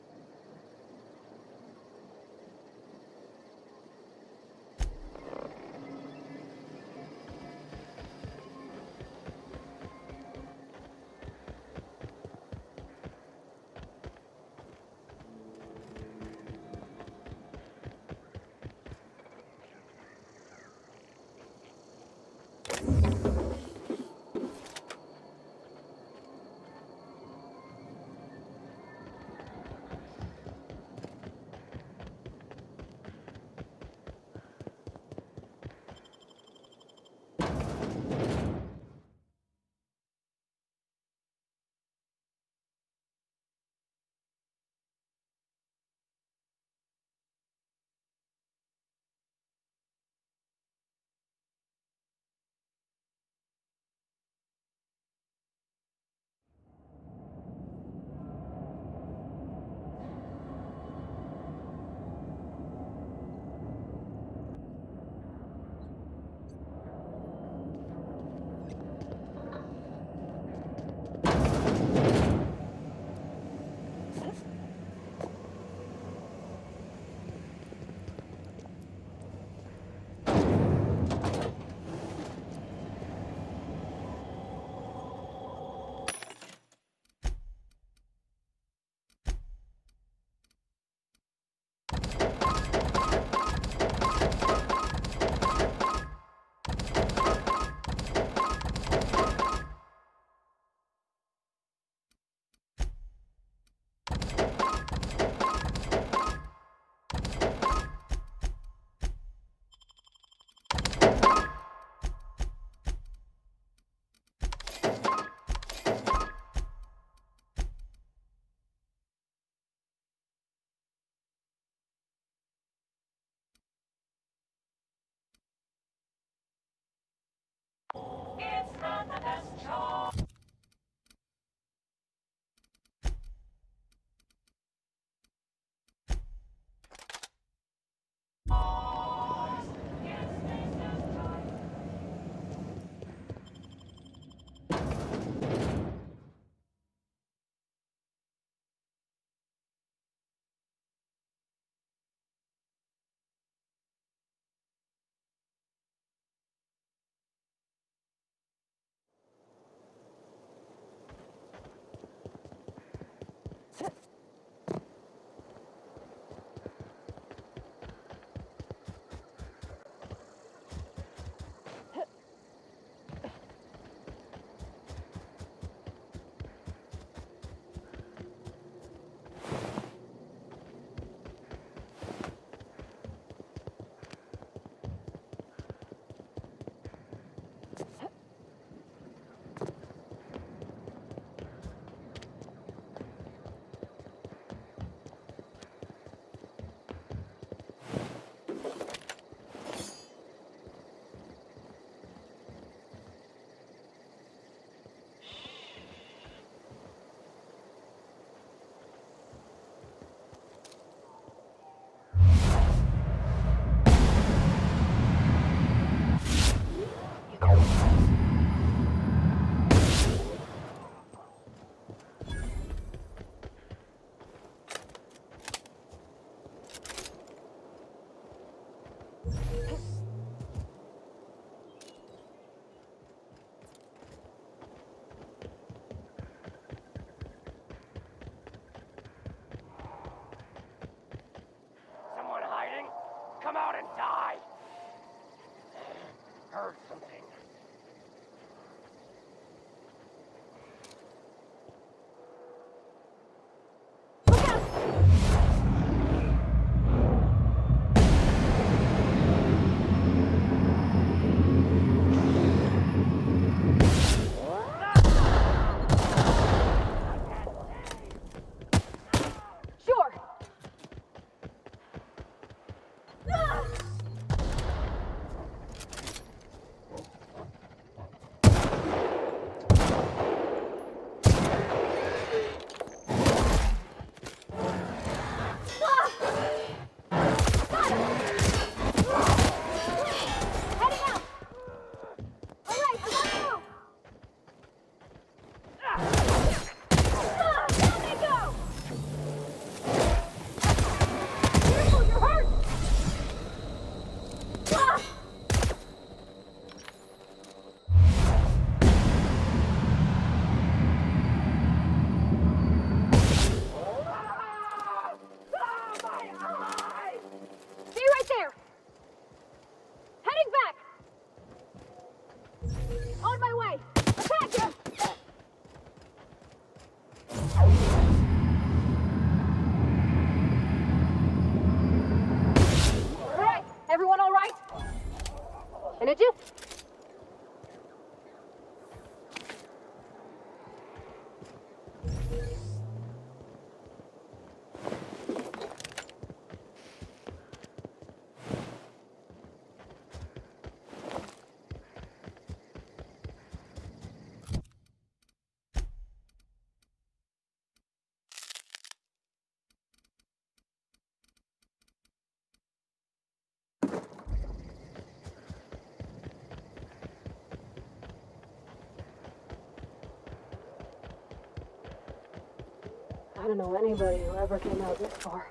I don't know anybody who ever came out this far.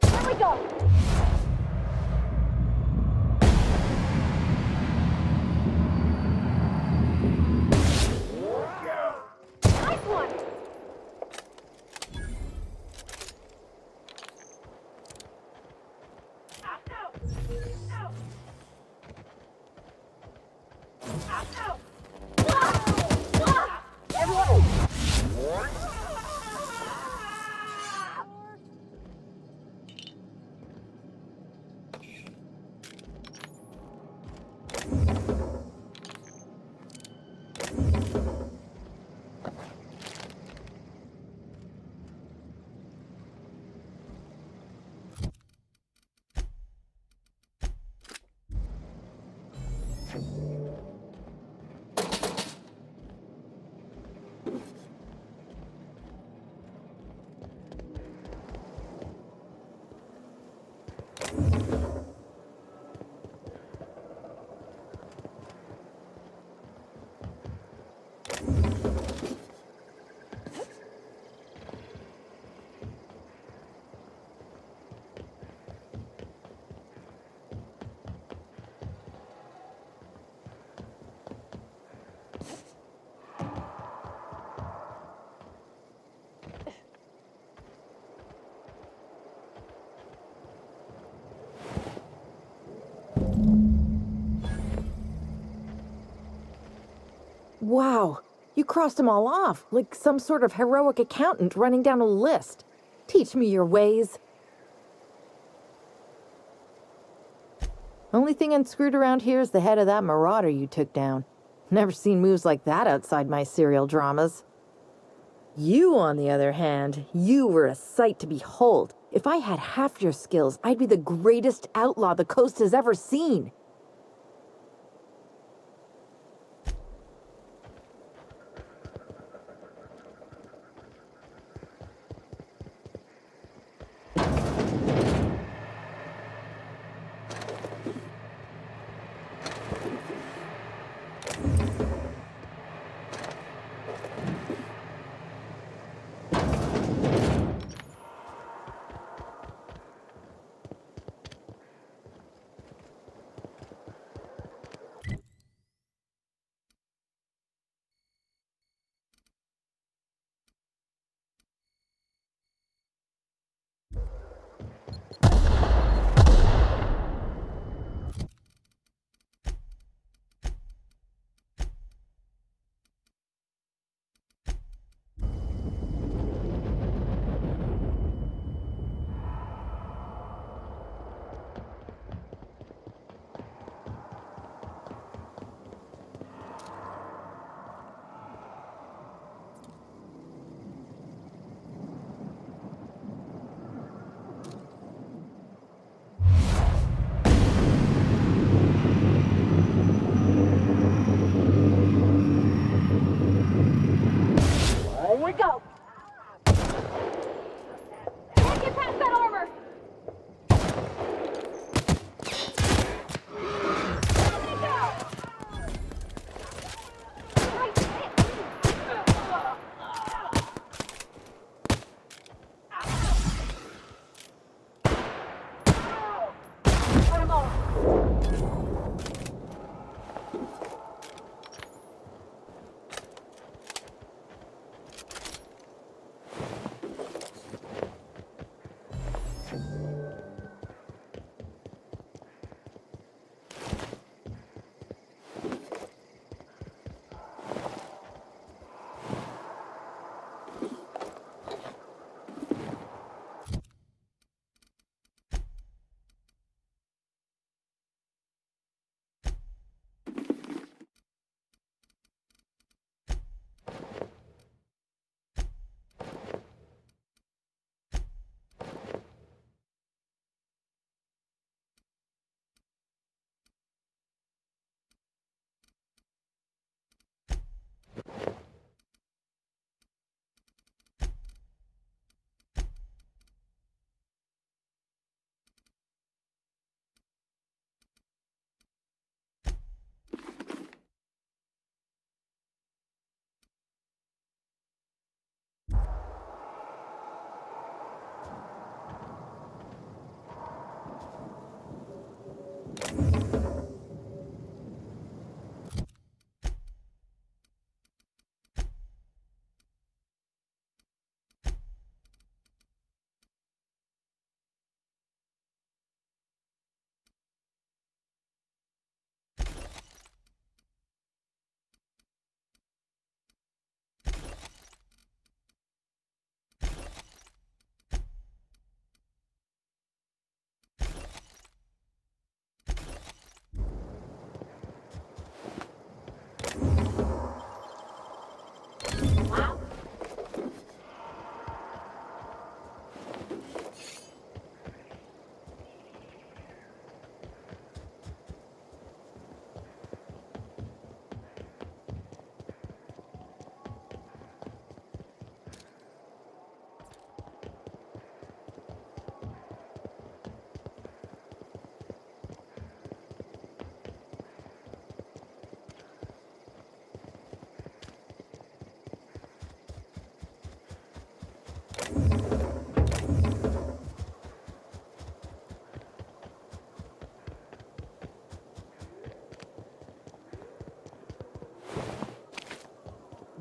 Here we go! Nice one! Wow, you crossed them all off, like some sort of heroic accountant running down a list. Teach me your ways. Only thing unscrewed around here is the head of that marauder you took down. Never seen moves like that outside my serial dramas. You, on the other hand, you were a sight to behold. If I had half your skills, I'd be the greatest outlaw the coast has ever seen.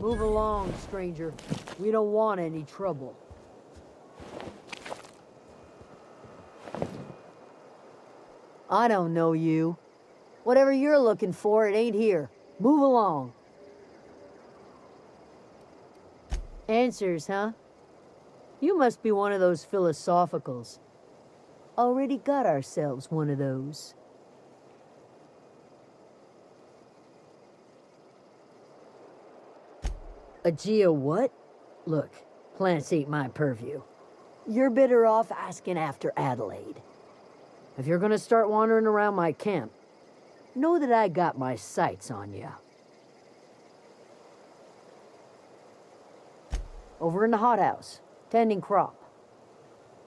Move along, stranger. We don't want any trouble. I don't know you. Whatever you're looking for, it ain't here. Move along. Answers, huh? You must be one of those philosophicals. Already got ourselves one of those. A geo what? Look, plants ain't my purview. You're better off asking after Adelaide. If you're gonna start wandering around my camp, know that I got my sights on you. Over in the hothouse, tending crop.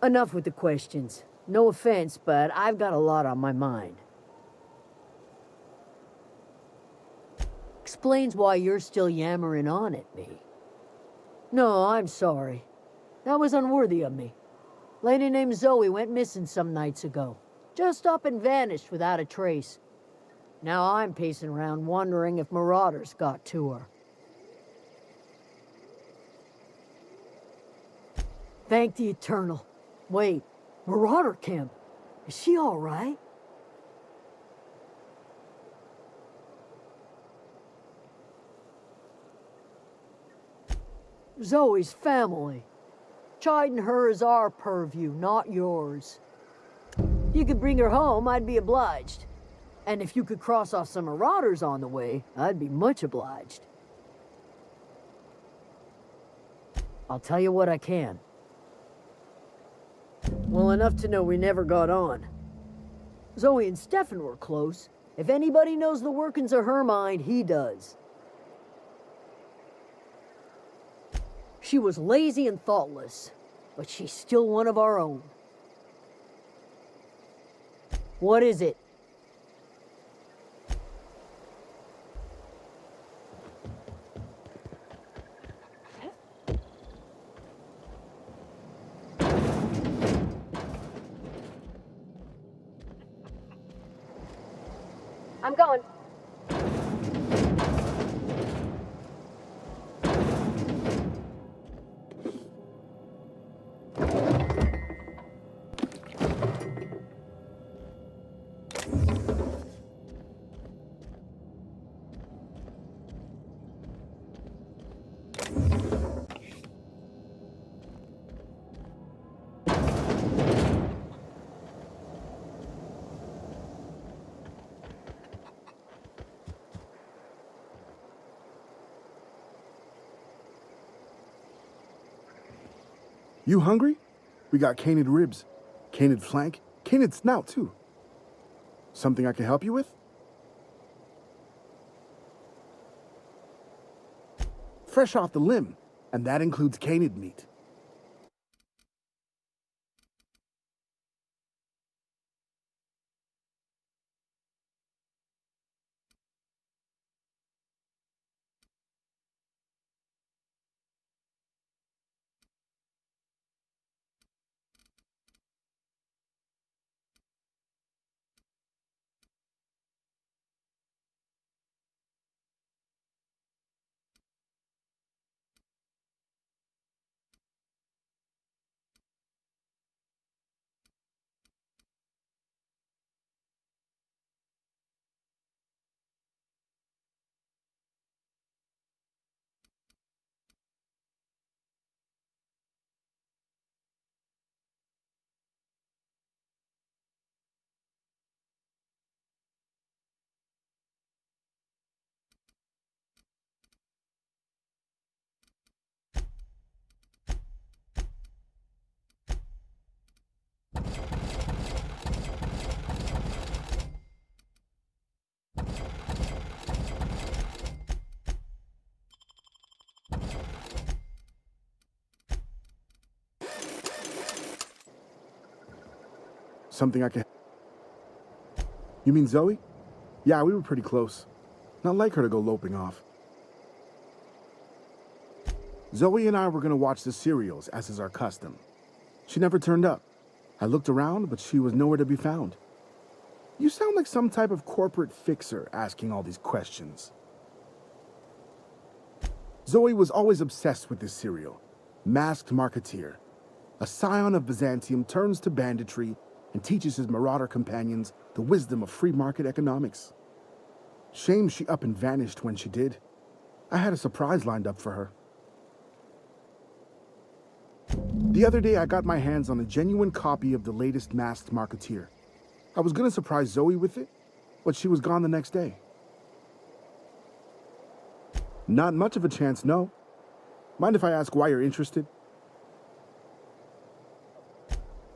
Enough with the questions. No offense, but I've got a lot on my mind. Explains why you're still yammering on at me. No, I'm sorry. That was unworthy of me. Lady named Zoe went missing some nights ago. Just up and vanished without a trace. Now I'm pacing around wondering if marauders got to her. Thank the Eternal. Wait, Marauder Camp. Is she all right? Zoe's family. Chiding her is our purview, not yours. If you could bring her home, I'd be obliged. And if you could cross off some marauders on the way, I'd be much obliged. I'll tell you what I can. Well, enough to know we never got on. Zoe and Stefan were close. If anybody knows the workings of her mind, he does. She was lazy and thoughtless, but she's still one of our own. What is it? I'm going. You hungry? We got canid ribs, canid flank, canid snout too. Something I can help you with? Fresh off the limb, and that includes canid meat. Something I can... You mean Zoe? Yeah, we were pretty close. Not like her to go loping off. Zoe and I were gonna watch the serials, as is our custom. She never turned up. I looked around, but she was nowhere to be found. You sound like some type of corporate fixer asking all these questions. Zoe was always obsessed with this serial, Masked Marketeer. A scion of Byzantium turns to banditry and teaches his marauder companions the wisdom of free market economics. Shame she up and vanished when she did. I had a surprise lined up for her. The other day, I got my hands on a genuine copy of the latest Masked Marketeer. I was gonna surprise Zoe with it, but she was gone the next day. Not much of a chance, no. Mind if I ask why you're interested?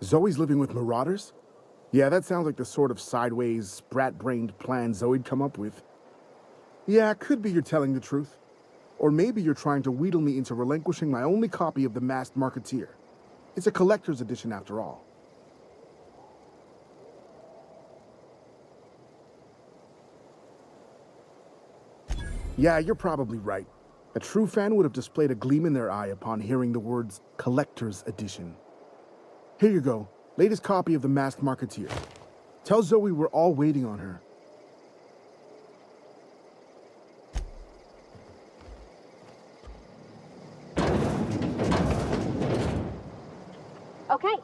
Zoe's living with marauders? Yeah, that sounds like the sort of sideways, sprat-brained plan Zoe'd come up with. Yeah, could be you're telling the truth. Or maybe you're trying to wheedle me into relinquishing my only copy of the Masked Marketeer. It's a collector's edition after all. Yeah, you're probably right. A true fan would have displayed a gleam in their eye upon hearing the words collector's edition. Here you go, latest copy of the Masked Marketeer. Tell Zoe we're all waiting on her. Okay.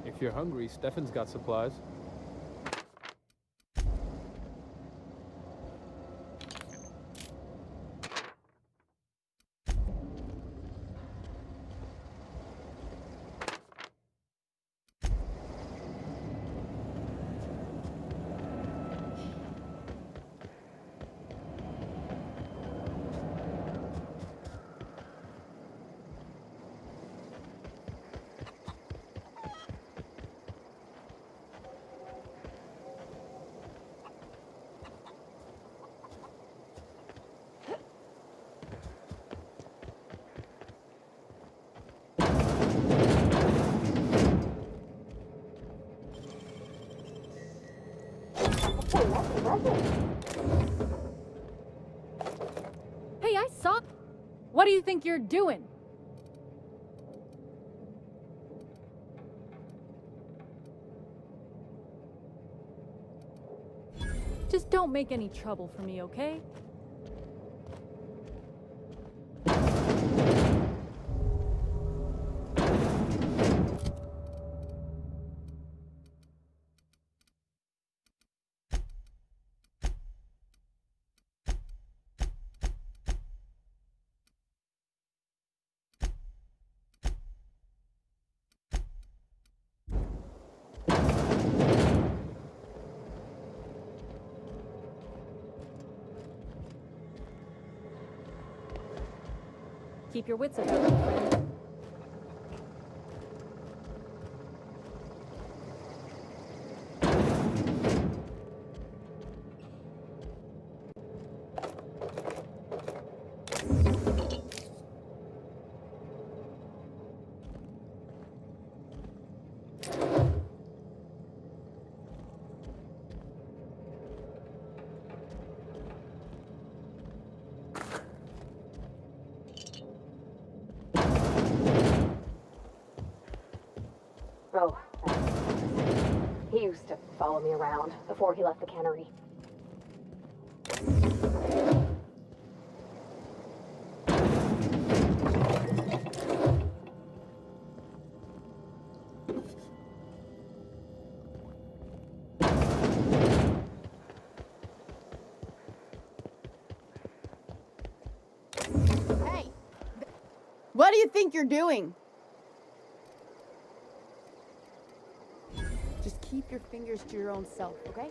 If you're hungry, Stefan's got supplies. Hey, I saw. What do you think you're doing? Just don't make any trouble for me, okay? Keep your wits about you, friend. Oh, he used to follow me around before he left the cannery. Hey! What do you think you're doing? Just keep your fingers to your own self, okay?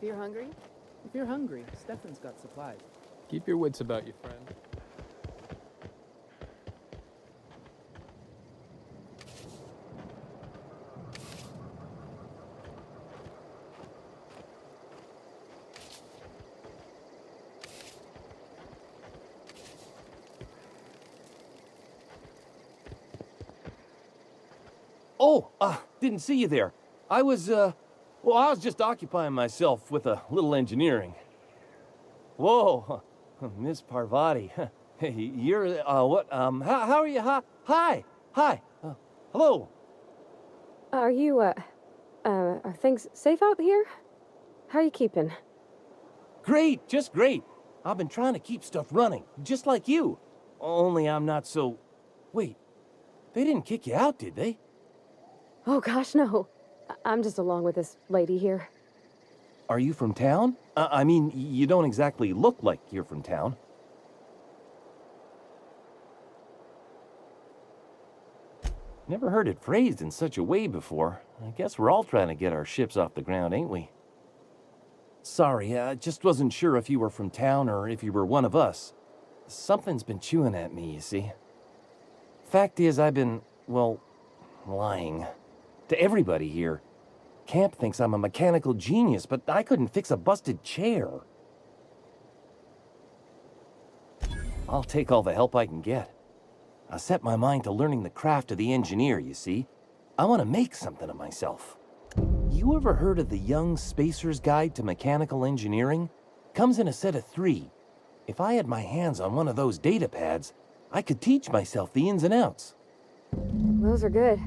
If you're hungry. If you're hungry, Stefan's got supplies. Keep your wits about you, friend. Oh, didn't see you there. I was just occupying myself with a little engineering. Whoa, Miss Parvati. Hey, you're, how are you? Hi. Hello. Are you, are things safe out here? How are you keeping? Great, just great. I've been trying to keep stuff running, just like you. Only I'm not so... Wait, they didn't kick you out, did they? Oh gosh, no. I'm just along with this lady here. Are you from town? I mean, you don't exactly look like you're from town. Never heard it phrased in such a way before. I guess we're all trying to get our ships off the ground, ain't we? Sorry, I just wasn't sure if you were from town or if you were one of us. Something's been chewing at me, you see. Fact is, I've been, well, lying. To everybody here. Camp thinks I'm a mechanical genius, but I couldn't fix a busted chair. I'll take all the help I can get. I set my mind to learning the craft of the engineer, you see. I want to make something of myself. You ever heard of the Young Spacer's Guide to Mechanical Engineering? Comes in a set of 3. If I had my hands on one of those data pads, I could teach myself the ins and outs. Those are good.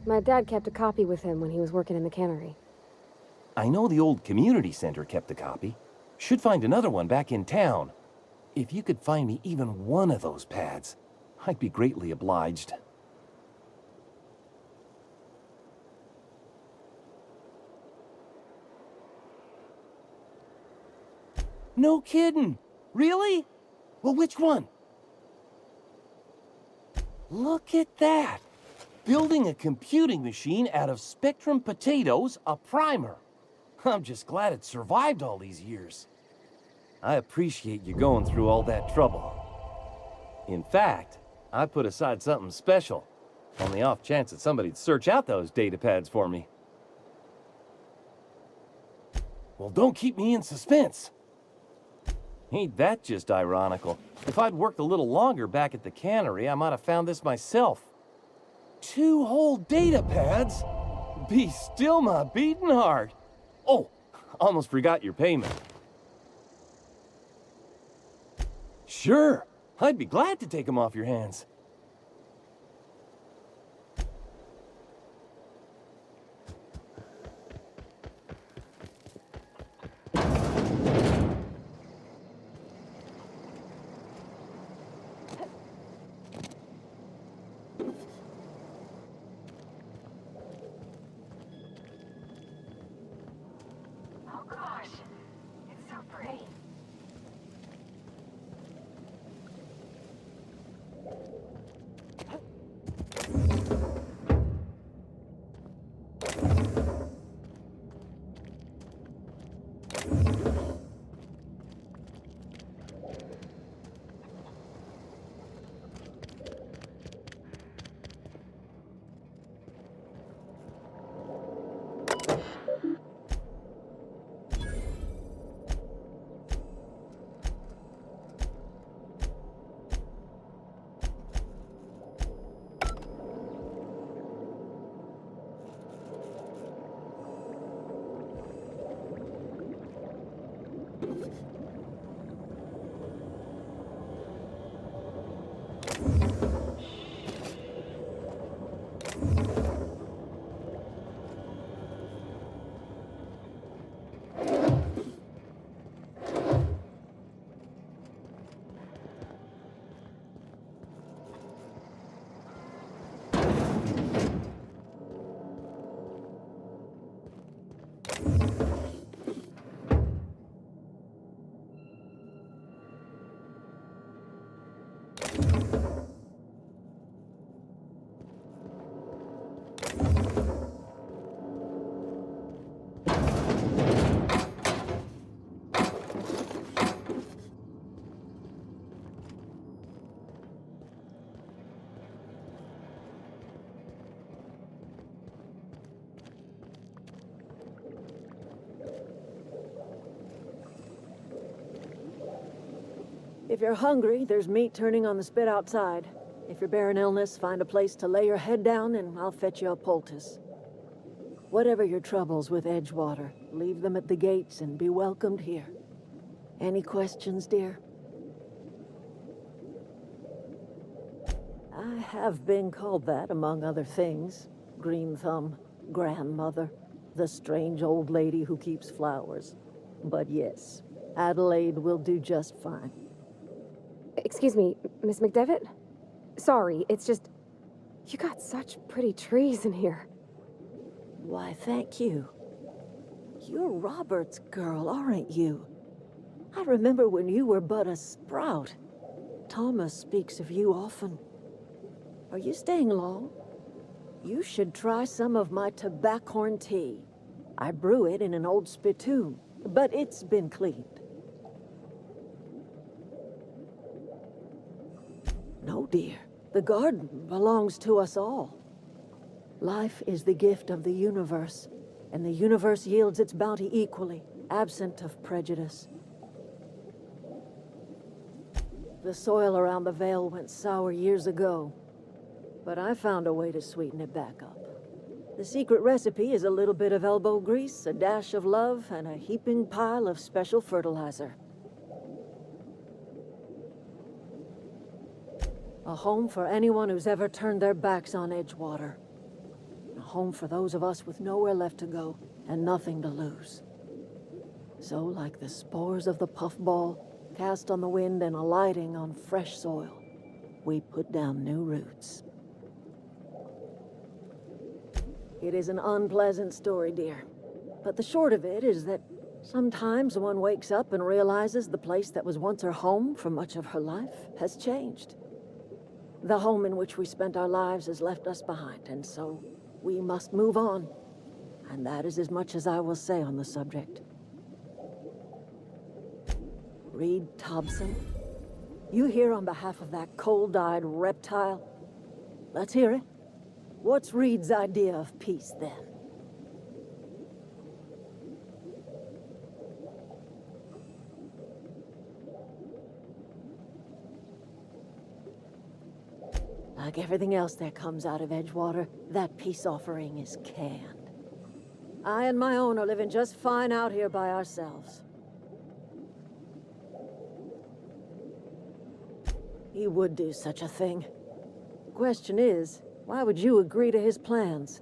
My dad kept a copy with him when he was working in the cannery. I know the old community center kept a copy. Should find another one back in town. If you could find me even one of those pads, I'd be greatly obliged. No kidding! Really? Well, which one? Look at that! Building a computing machine out of Spectrum potatoes, a primer. I'm just glad it survived all these years. I appreciate you going through all that trouble. In fact, I put aside something special, on the off chance that somebody'd search out those data pads for me. Well, don't keep me in suspense. Ain't that just ironical? If I'd worked a little longer back at the cannery, I might have found this myself. 2 whole data pads? Be still my beating heart. Oh, almost forgot your payment. Sure, I'd be glad to take them off your hands. If you're hungry, there's meat turning on the spit outside. If you're bearing illness, find a place to lay your head down and I'll fetch you a poultice. Whatever your troubles with Edgewater, leave them at the gates and be welcomed here. Any questions, dear? I have been called that, among other things. Green Thumb, grandmother, the strange old lady who keeps flowers. But yes, Adelaide will do just fine. Excuse me, Miss McDevitt? Sorry, it's just... You got such pretty trees in here. Why, thank you. You're Robert's girl, aren't you? I remember when you were but a sprout. Thomas speaks of you often. Are you staying long? You should try some of my tobaccorn tea. I brew it in an old spittoon, but it's been cleaned. No, dear. The garden belongs to us all. Life is the gift of the universe, and the universe yields its bounty equally, absent of prejudice. The soil around the Vale went sour years ago, but I found a way to sweeten it back up. The secret recipe is a little bit of elbow grease, a dash of love, and a heaping pile of special fertilizer. A home for anyone who's ever turned their backs on Edgewater. A home for those of us with nowhere left to go and nothing to lose. So, like the spores of the puffball, cast on the wind and alighting on fresh soil, we put down new roots. It is an unpleasant story, dear. But the short of it is that sometimes one wakes up and realizes the place that was once her home for much of her life has changed. The home in which we spent our lives has left us behind, and so we must move on. And that is as much as I will say on the subject. Reed Thompson, you here on behalf of that cold-eyed reptile? Let's hear it. What's Reed's idea of peace, then? Like everything else that comes out of Edgewater, that peace offering is canned. I and my own are living just fine out here by ourselves. He would do such a thing. The question is, why would you agree to his plans?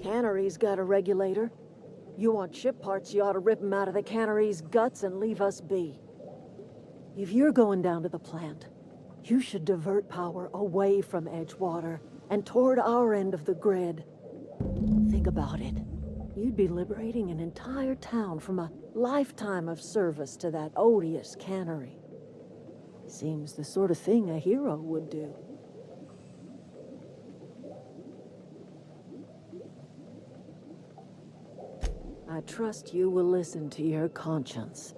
Cannery's got a regulator. You want ship parts, you ought to rip 'em out of the cannery's guts and leave us be. If you're going down to the plant, you should divert power away from Edgewater and toward our end of the grid. Think about it. You'd be liberating an entire town from a lifetime of service to that odious cannery. Seems the sort of thing a hero would do. I trust you will listen to your conscience.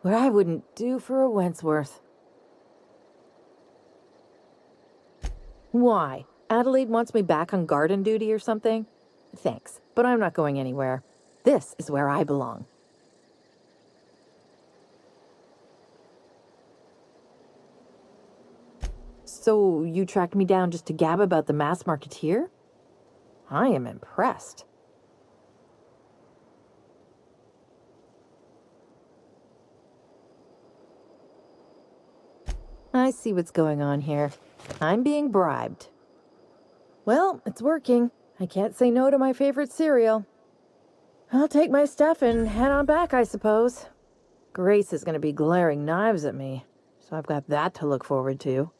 What I wouldn't do for a Wentworth. Why? Adelaide wants me back on garden duty or something? Thanks, but I'm not going anywhere. This is where I belong. So you tracked me down just to gab about the mass marketeer? I am impressed. I see what's going on here. I'm being bribed. Well, it's working. I can't say no to my favorite cereal. I'll take my stuff and head on back, I suppose. Grace is gonna be glaring knives at me, so I've got that to look forward to.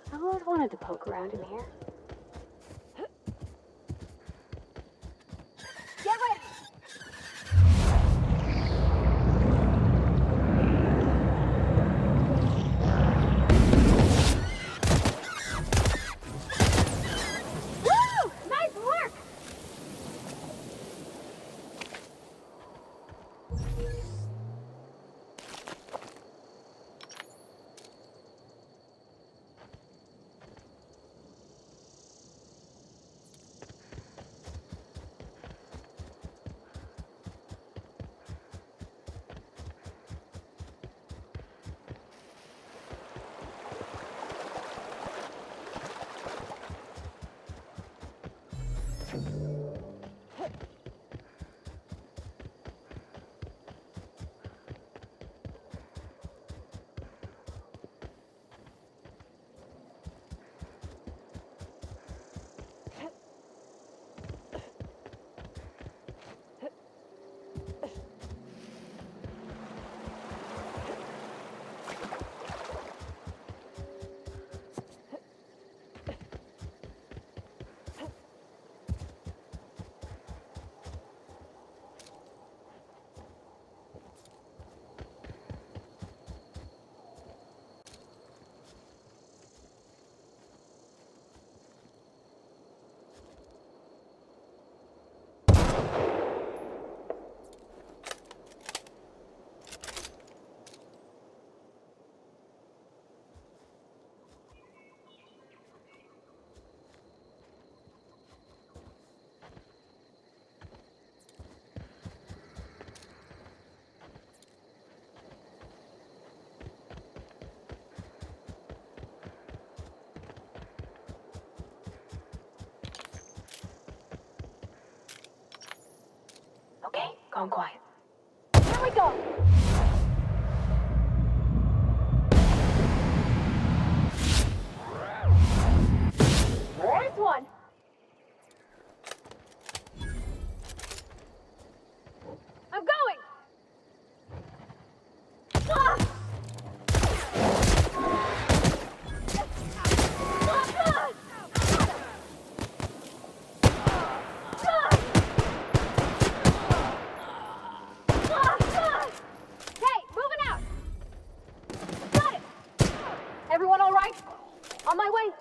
I always wanted to poke around in here. Get ready! Woo! Nice work! gone quiet. Here we go! There's one! I'm going! Ah! Everyone all right? On my way.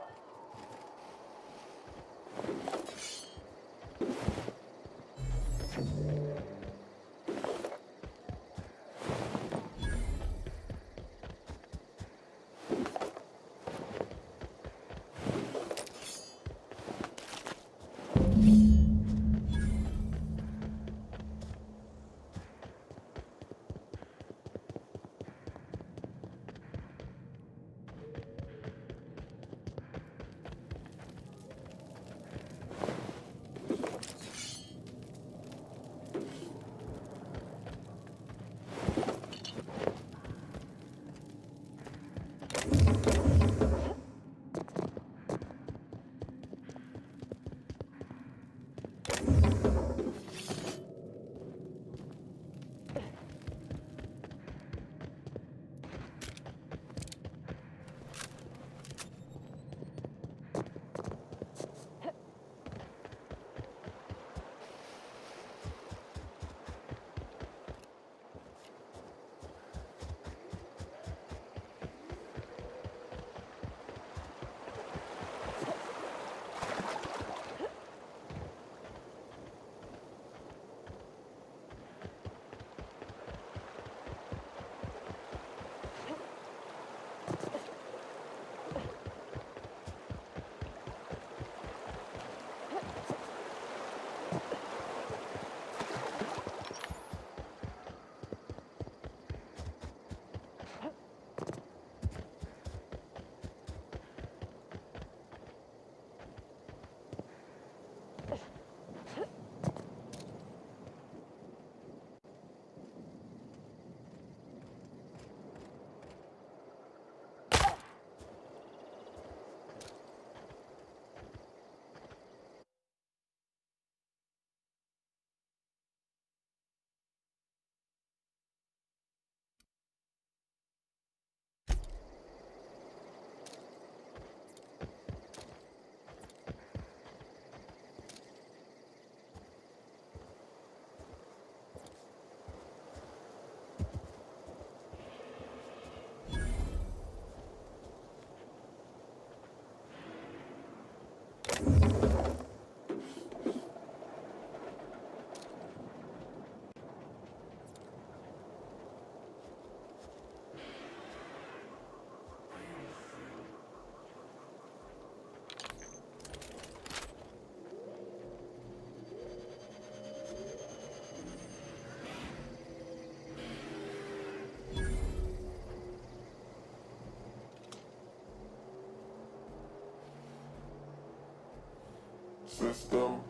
System.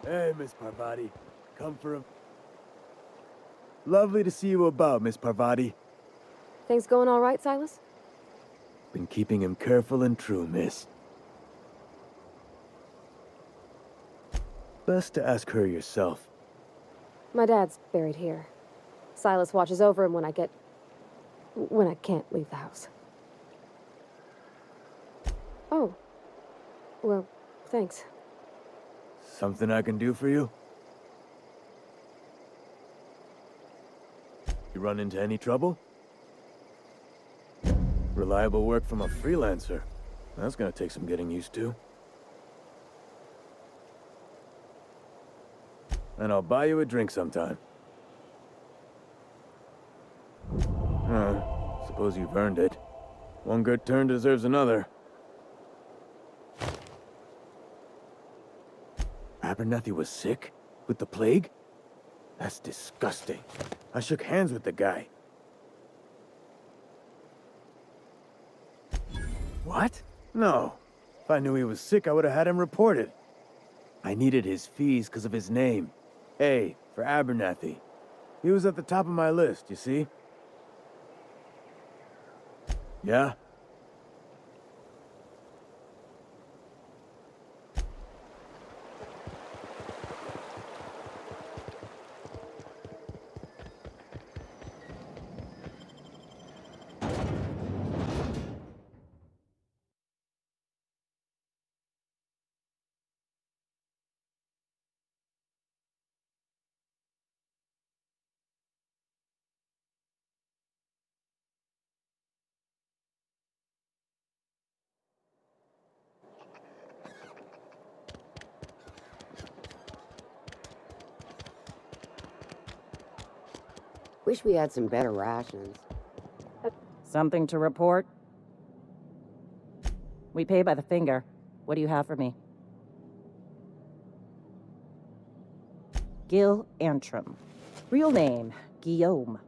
Hey, Miss Parvati. Come for a... Lovely to see you about, Miss Parvati. Things going all right, Silas? Been keeping him careful and true, miss. Best to ask her yourself. My dad's buried here. Silas watches over him when I can't leave the house. Oh. Well, thanks. Something I can do for you? You run into any trouble? Reliable work from a freelancer. That's gonna take some getting used to. And I'll buy you a drink sometime. Suppose you've earned it. One good turn deserves another. Abernathy was sick? With the plague? That's disgusting. I shook hands with the guy. What? No. If I knew he was sick, I would have had him reported. I needed his fees because of his name. A, for Abernathy. He was at the top of my list, you see? Yeah? Wish we had some better rations. Something to report? We pay by the finger. What do you have for me? Gil Antrim. Real name, Guillaume.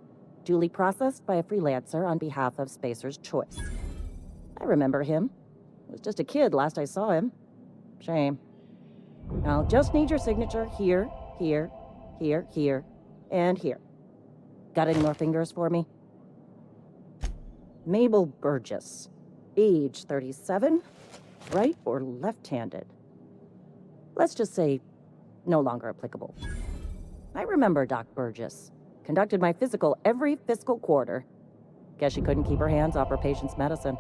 Duly processed by a freelancer on behalf of Spacer's Choice. I remember him. Was just a kid last I saw him. Shame. I'll just need your signature here, here, here, here, and here. Got any more fingers for me? Mabel Burgess. Age 37. Right or left-handed? Let's just say no longer applicable. I remember Doc Burgess. Conducted my physical every fiscal quarter. Guess she couldn't keep her hands off her patient's medicine.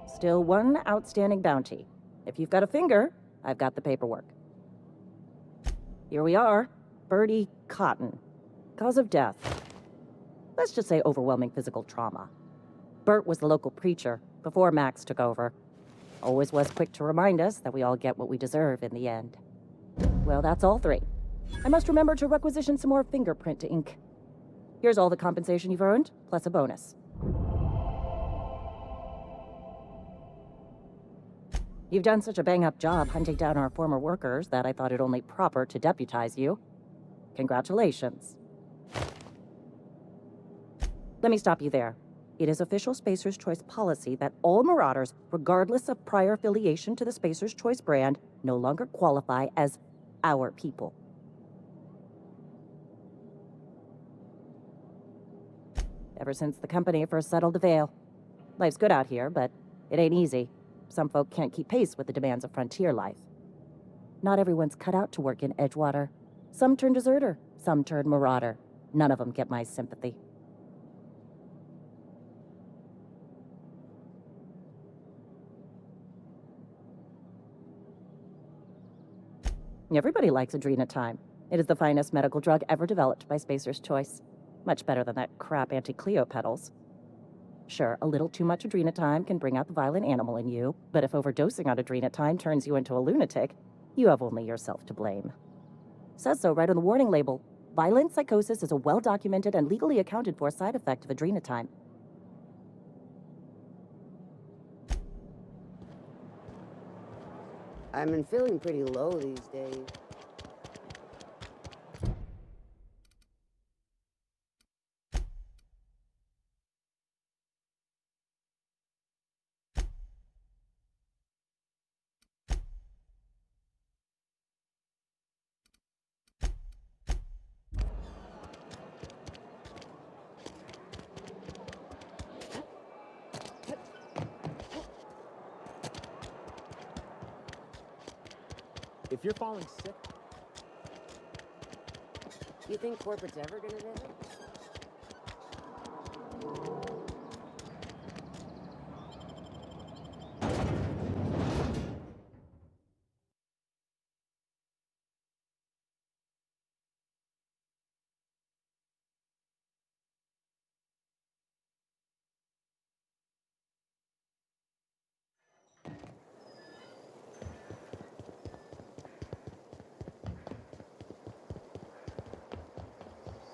Still one outstanding bounty. If you've got a finger, I've got the paperwork. Here we are. Bertie Cotton. Cause of death. Let's just say overwhelming physical trauma. Bert was the local preacher before Max took over. Always was quick to remind us that we all get what we deserve in the end. Well, that's all three. I must remember to requisition some more fingerprint ink. Here's all the compensation you've earned, plus a bonus. You've done such a bang-up job hunting down our former workers that I thought it only proper to deputize you. Congratulations. Let me stop you there. It is official Spacer's Choice policy that all Marauders, regardless of prior affiliation to the Spacer's Choice brand, no longer qualify as our people. Ever since the company first settled the Vale. Life's good out here, but it ain't easy. Some folk can't keep pace with the demands of frontier life. Not everyone's cut out to work in Edgewater. Some turn deserter, some turn marauder. None of them get my sympathy. Everybody likes Adrenatime. It is the finest medical drug ever developed by Spacer's Choice. Much better than that crap Anti-Cleo pedals. Sure, a little too much Adrenatime can bring out the violent animal in you, but if overdosing on Adrenatime turns you into a lunatic, you have only yourself to blame. Says so right on the warning label. Violent psychosis is a well-documented and legally accounted for side effect of Adrenatime. I've been feeling pretty low these days. If you're falling sick... You think corporate's ever gonna visit?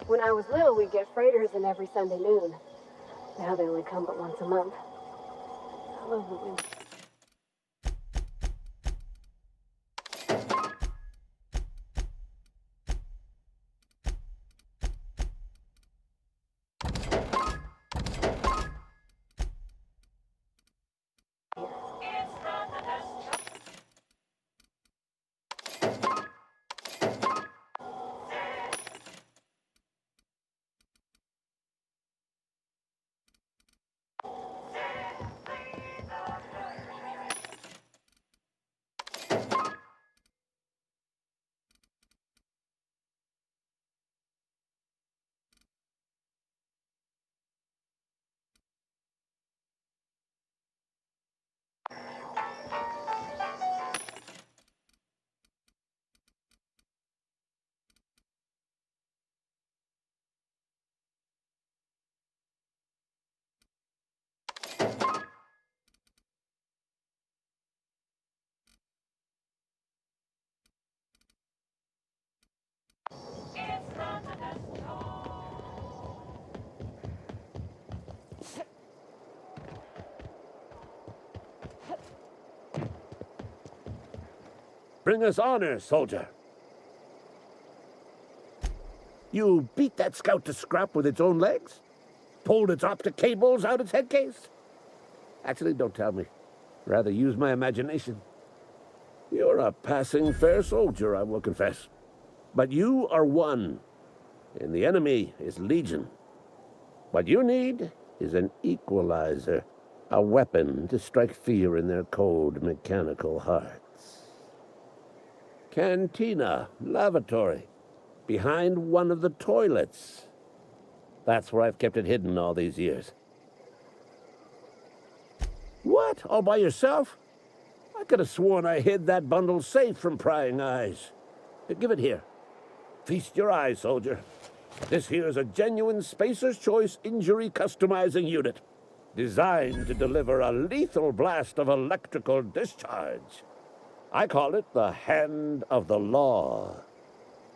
When I was little, we'd get freighters in every Sunday noon. Now they only come but once a month. I love the wind. Bring us honor, soldier. You beat that scout to scrap with its own legs? Pulled its optic cables out its head case? Actually, don't tell me. Rather use my imagination. You're a passing fair soldier, I will confess. But you are one, and the enemy is legion. What you need is an equalizer, a weapon to strike fear in their cold, mechanical hearts. Cantina, lavatory, behind one of the toilets. That's where I've kept it hidden all these years. What? All by yourself? I could have sworn I hid that bundle safe from prying eyes. Give it here. Feast your eyes, soldier. This here's a genuine Spacer's Choice injury customizing unit, designed to deliver a lethal blast of electrical discharge. I call it the Hand of the Law.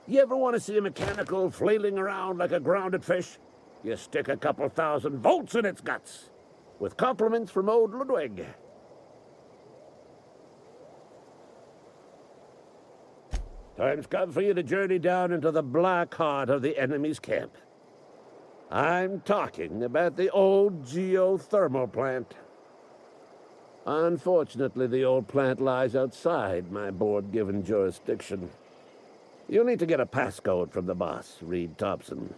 You ever want to see a mechanical flailing around like a grounded fish? You stick a couple thousand volts in its guts. With compliments from old Ludwig. Time's come for you to journey down into the black heart of the enemy's camp. I'm talking about the old geothermal plant. Unfortunately, the old plant lies outside my board-given jurisdiction. You'll need to get a passcode from the boss, Reed Thompson.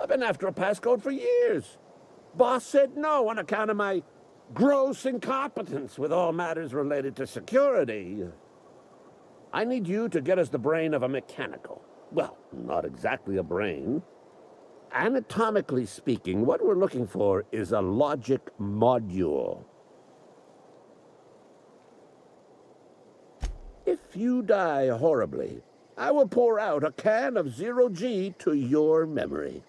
I've been after a passcode for years. Boss said no on account of my gross incompetence with all matters related to security. I need you to get us the brain of a mechanical. Well, not exactly a brain. Anatomically speaking, what we're looking for is a logic module. If you die horribly, I will pour out a can of zero-G to your memory.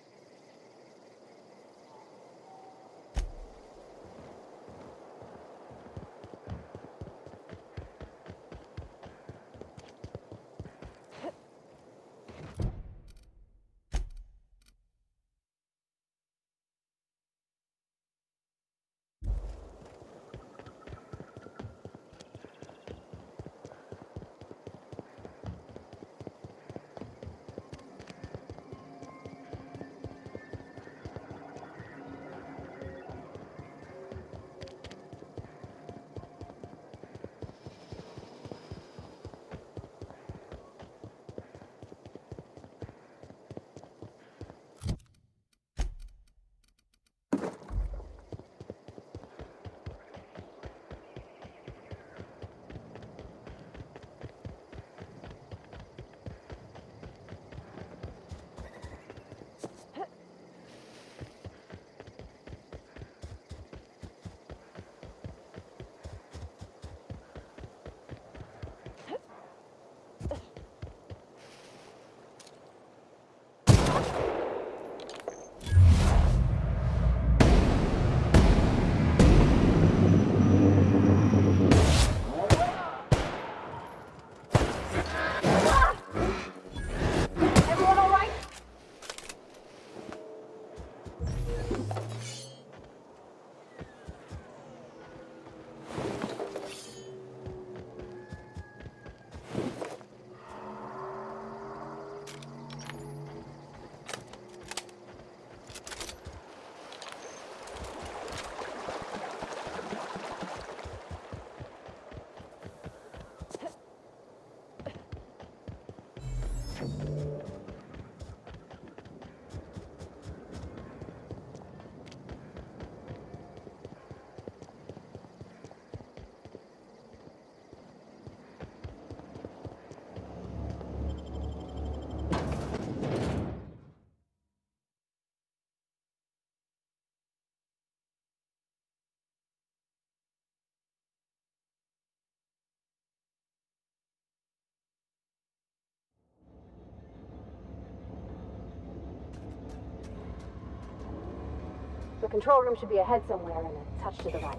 The control room should be ahead somewhere and a touch to the right.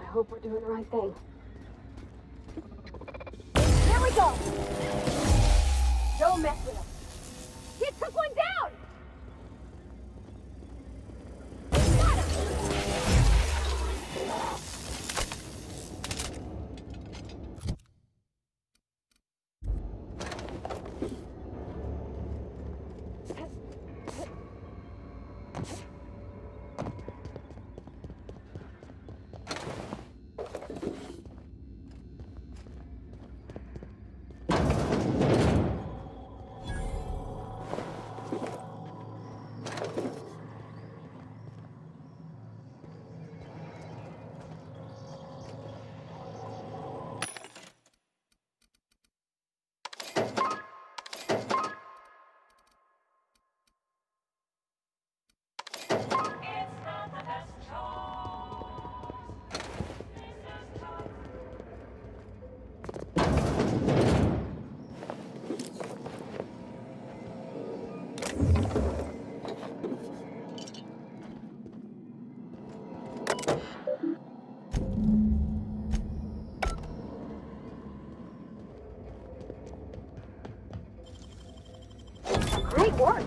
I hope we're doing the right thing. Here we go! Don't mess with him. He took one down! Got him! Great work!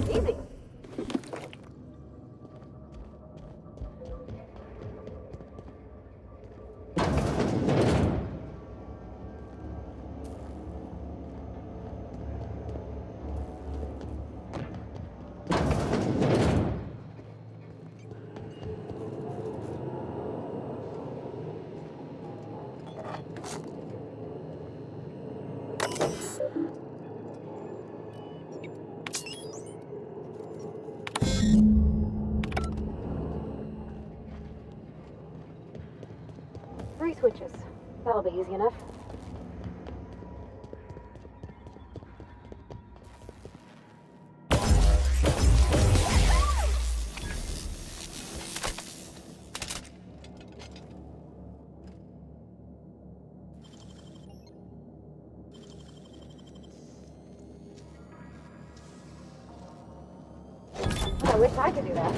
Easy. Three switches. That'll be easy enough. I wish I could do that.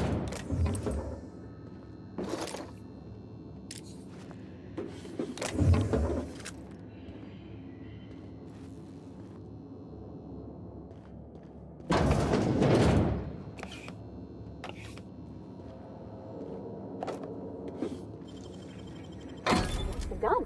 Done.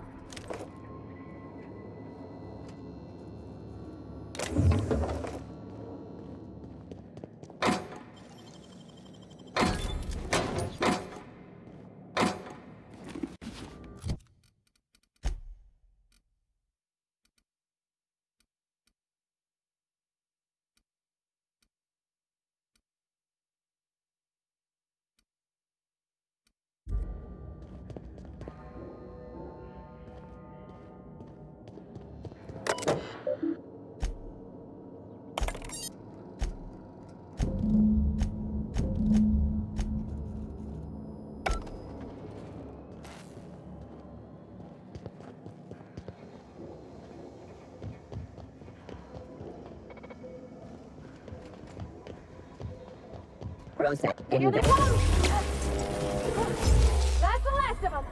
Process. Here they come! That's the last of them!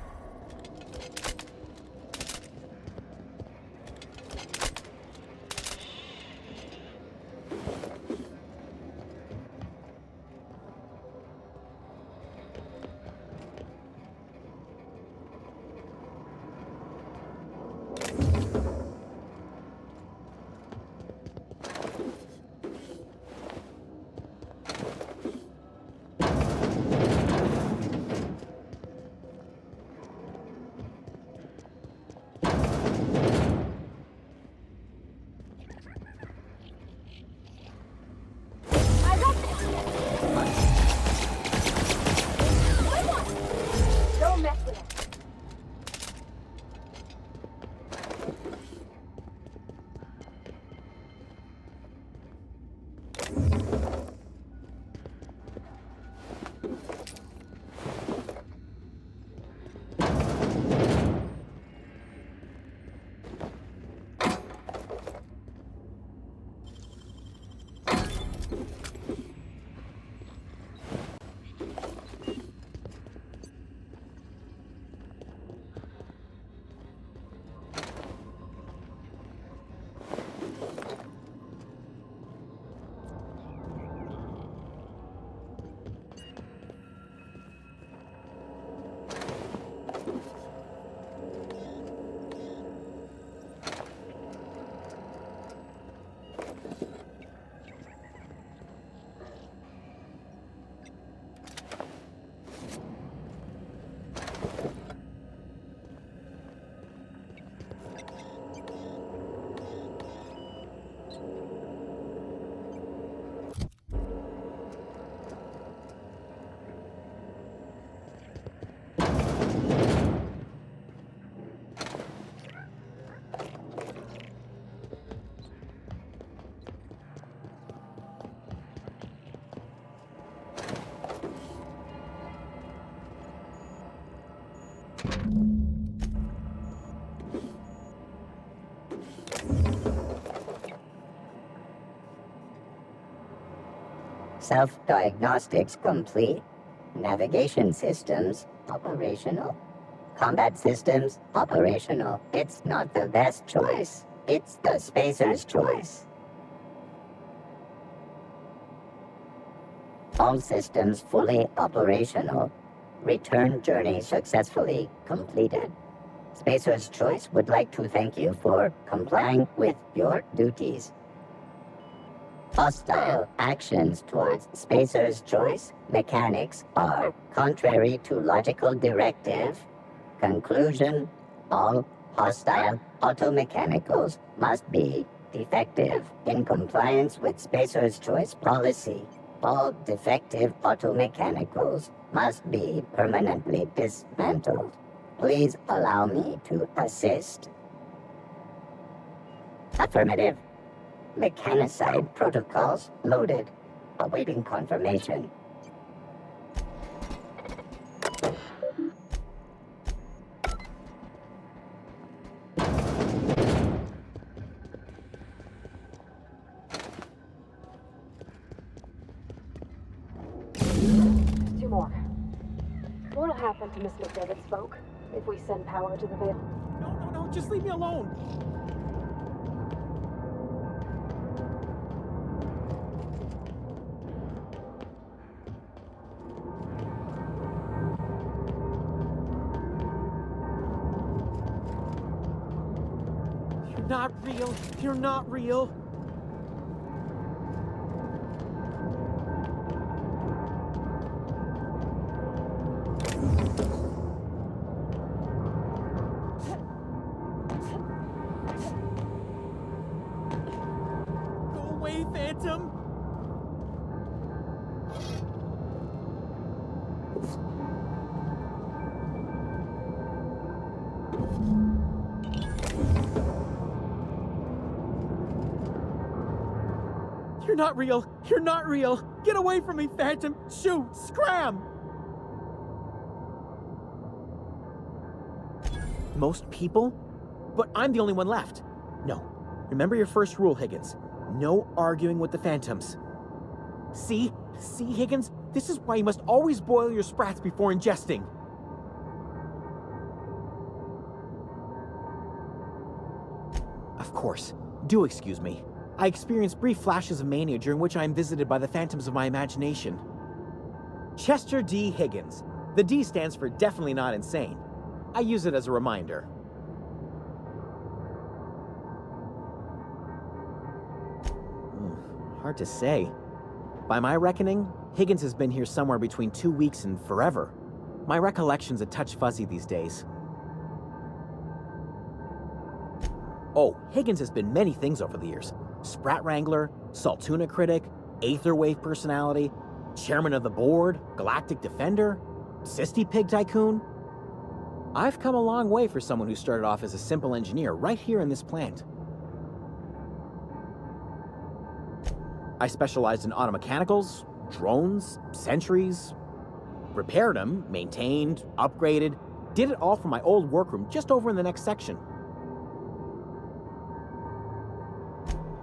Self-diagnostics complete. Navigation systems operational. Combat systems operational. It's not the best choice. It's the Spacer's choice. All systems fully operational. Return journey successfully completed. Spacer's Choice would like to thank you for complying with your duties. Hostile actions towards Spacer's Choice mechanics are contrary to logical directive. Conclusion: all hostile automechanicals must be defective in compliance with Spacer's Choice policy. All defective automechanicals must be permanently dismantled. Please allow me to assist. Affirmative. Mechanicide protocols loaded. Awaiting confirmation. Two more. What'll happen to Miss McDevitt's folk if we send power to the Vale? No, just leave me alone. You're not real. You're not real. Go away, Phantom. You're not real. You're not real. Get away from me, Phantom. Shoot. Scram. Most people? But I'm the only one left. No. Remember your first rule, Higgins. No arguing with the Phantoms. See? See, Higgins? This is why you must always boil your sprats before ingesting. Of course. Do excuse me. I experience brief flashes of mania during which I am visited by the phantoms of my imagination. Chester D. Higgins. The D stands for definitely not insane. I use it as a reminder. Hard to say. By my reckoning, Higgins has been here somewhere between 2 weeks and forever. My recollection's a touch fuzzy these days. Oh, Higgins has been many things over the years. Sprat Wrangler, Saltuna critic, Aetherwave personality, chairman of the board, galactic defender, Sisty Pig tycoon. I've come a long way for someone who started off as a simple engineer right here in this plant. I specialized in automechanicals, drones, sentries, repaired them, maintained, upgraded, did it all from my old workroom just over in the next section.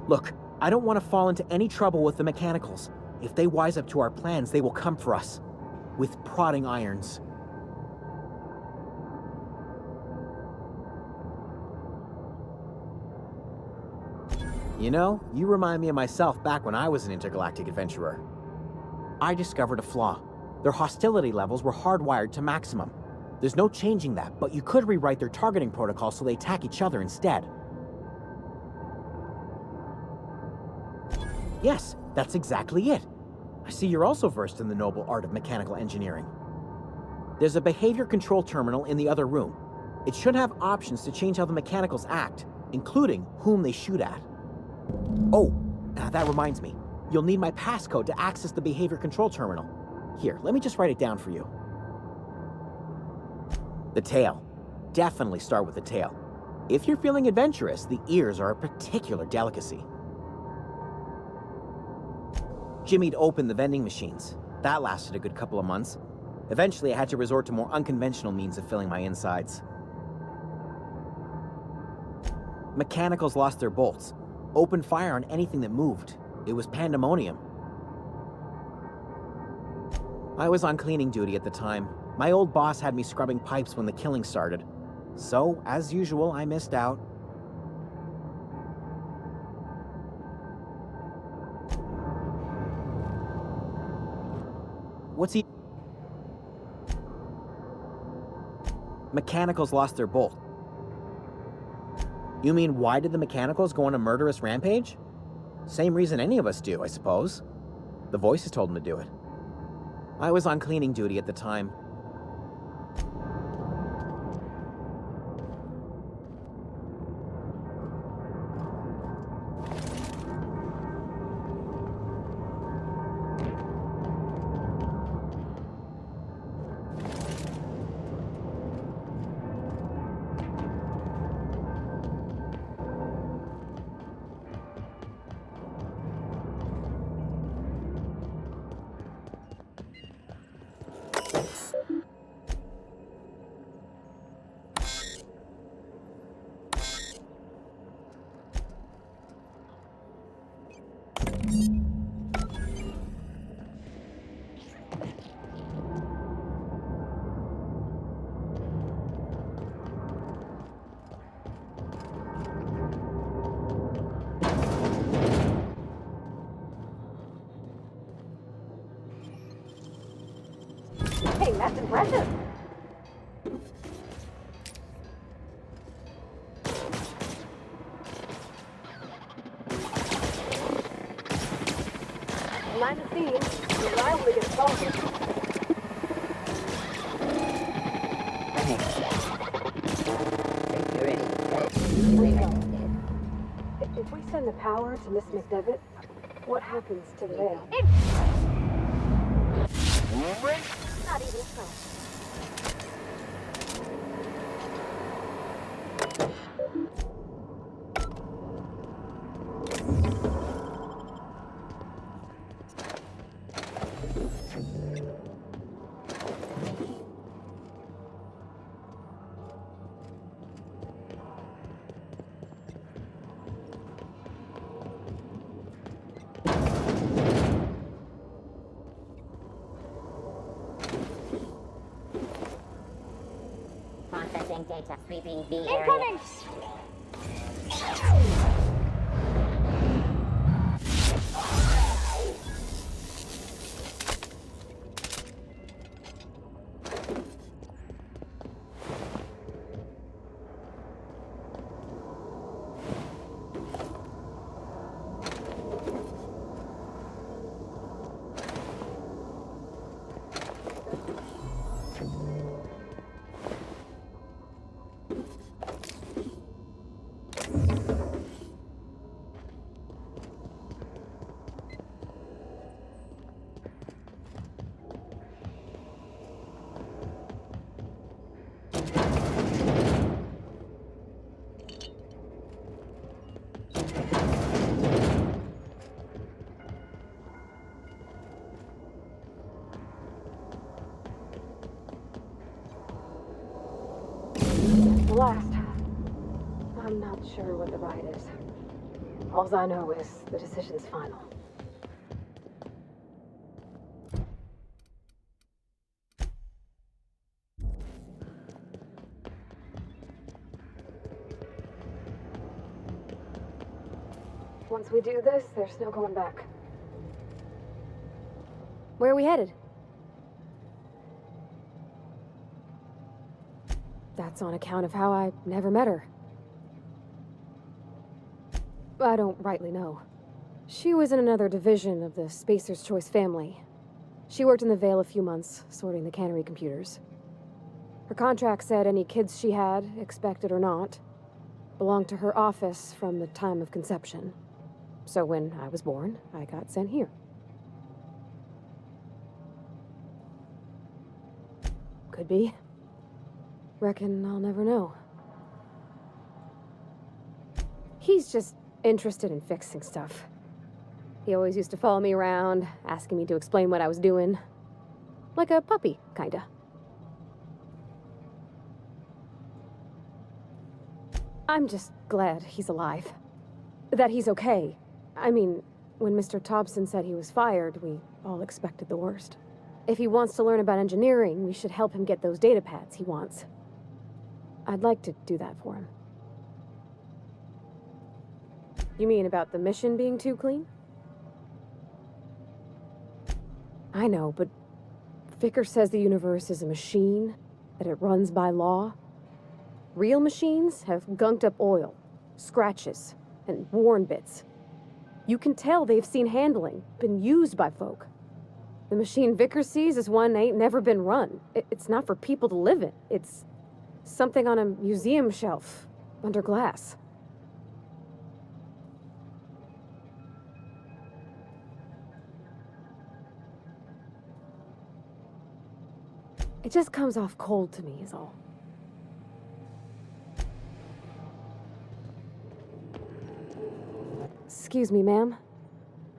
Look, I don't want to fall into any trouble with the mechanicals. If they wise up to our plans, they will come for us. With prodding irons. You know, you remind me of myself back when I was an intergalactic adventurer. I discovered a flaw. Their hostility levels were hardwired to maximum. There's no changing that, but you could rewrite their targeting protocol so they attack each other instead. Yes, that's exactly it. I see you're also versed in the noble art of mechanical engineering. There's a behavior control terminal in the other room. It should have options to change how the mechanicals act, including whom they shoot at. Oh, that reminds me. You'll need my passcode to access the behavior control terminal. Here, let me just write it down for you. The tail. Definitely start with the tail. If you're feeling adventurous, the ears are a particular delicacy. Jimmy'd opened the vending machines. That lasted a good couple of months. Eventually, I had to resort to more unconventional means of filling my insides. Mechanicals lost their bolts. Opened fire on anything that moved. It was pandemonium. I was on cleaning duty at the time. My old boss had me scrubbing pipes when the killing started. So, as usual, I missed out. What's he... Mechanicals lost their bolt. You mean, why did the Mechanicals go on a murderous rampage? Same reason any of us do, I suppose. The voices told them to do it. I was on cleaning duty at the time. Hey, that's impressive. Behind the scenes, you're liable to get assaulted. If we send the power to Miss McDevitt, what happens to the veil? Not even close. Processing data, sweeping the Incoming! The last. I'm not sure what the ride is. All I know is the decision's final. Once we do this, there's no going back. Where are we headed? That's on account of how I never met her. I don't rightly know. She was in another division of the Spacer's Choice family. She worked in the Vale a few months, sorting the cannery computers. Her contract said any kids she had, expected or not, belonged to her office from the time of conception. So when I was born, I got sent here. Could be. Reckon I'll never know. He's just interested in fixing stuff. He always used to follow me around, asking me to explain what I was doing. Like a puppy, kinda. I'm just glad he's alive. That he's okay. I mean, when Mr. Thompson said he was fired, we all expected the worst. If he wants to learn about engineering, we should help him get those data pads he wants. I'd like to do that for him. You mean about the mission being too clean? I know, but Vickers says the universe is a machine, that it runs by law. Real machines have gunked up oil, scratches, and worn bits. You can tell they've seen handling, been used by folk. The machine Vickers sees is one ain't never been run. It's not for people to live in. It's something on a museum shelf, under glass. It just comes off cold to me, is all. Excuse me, ma'am.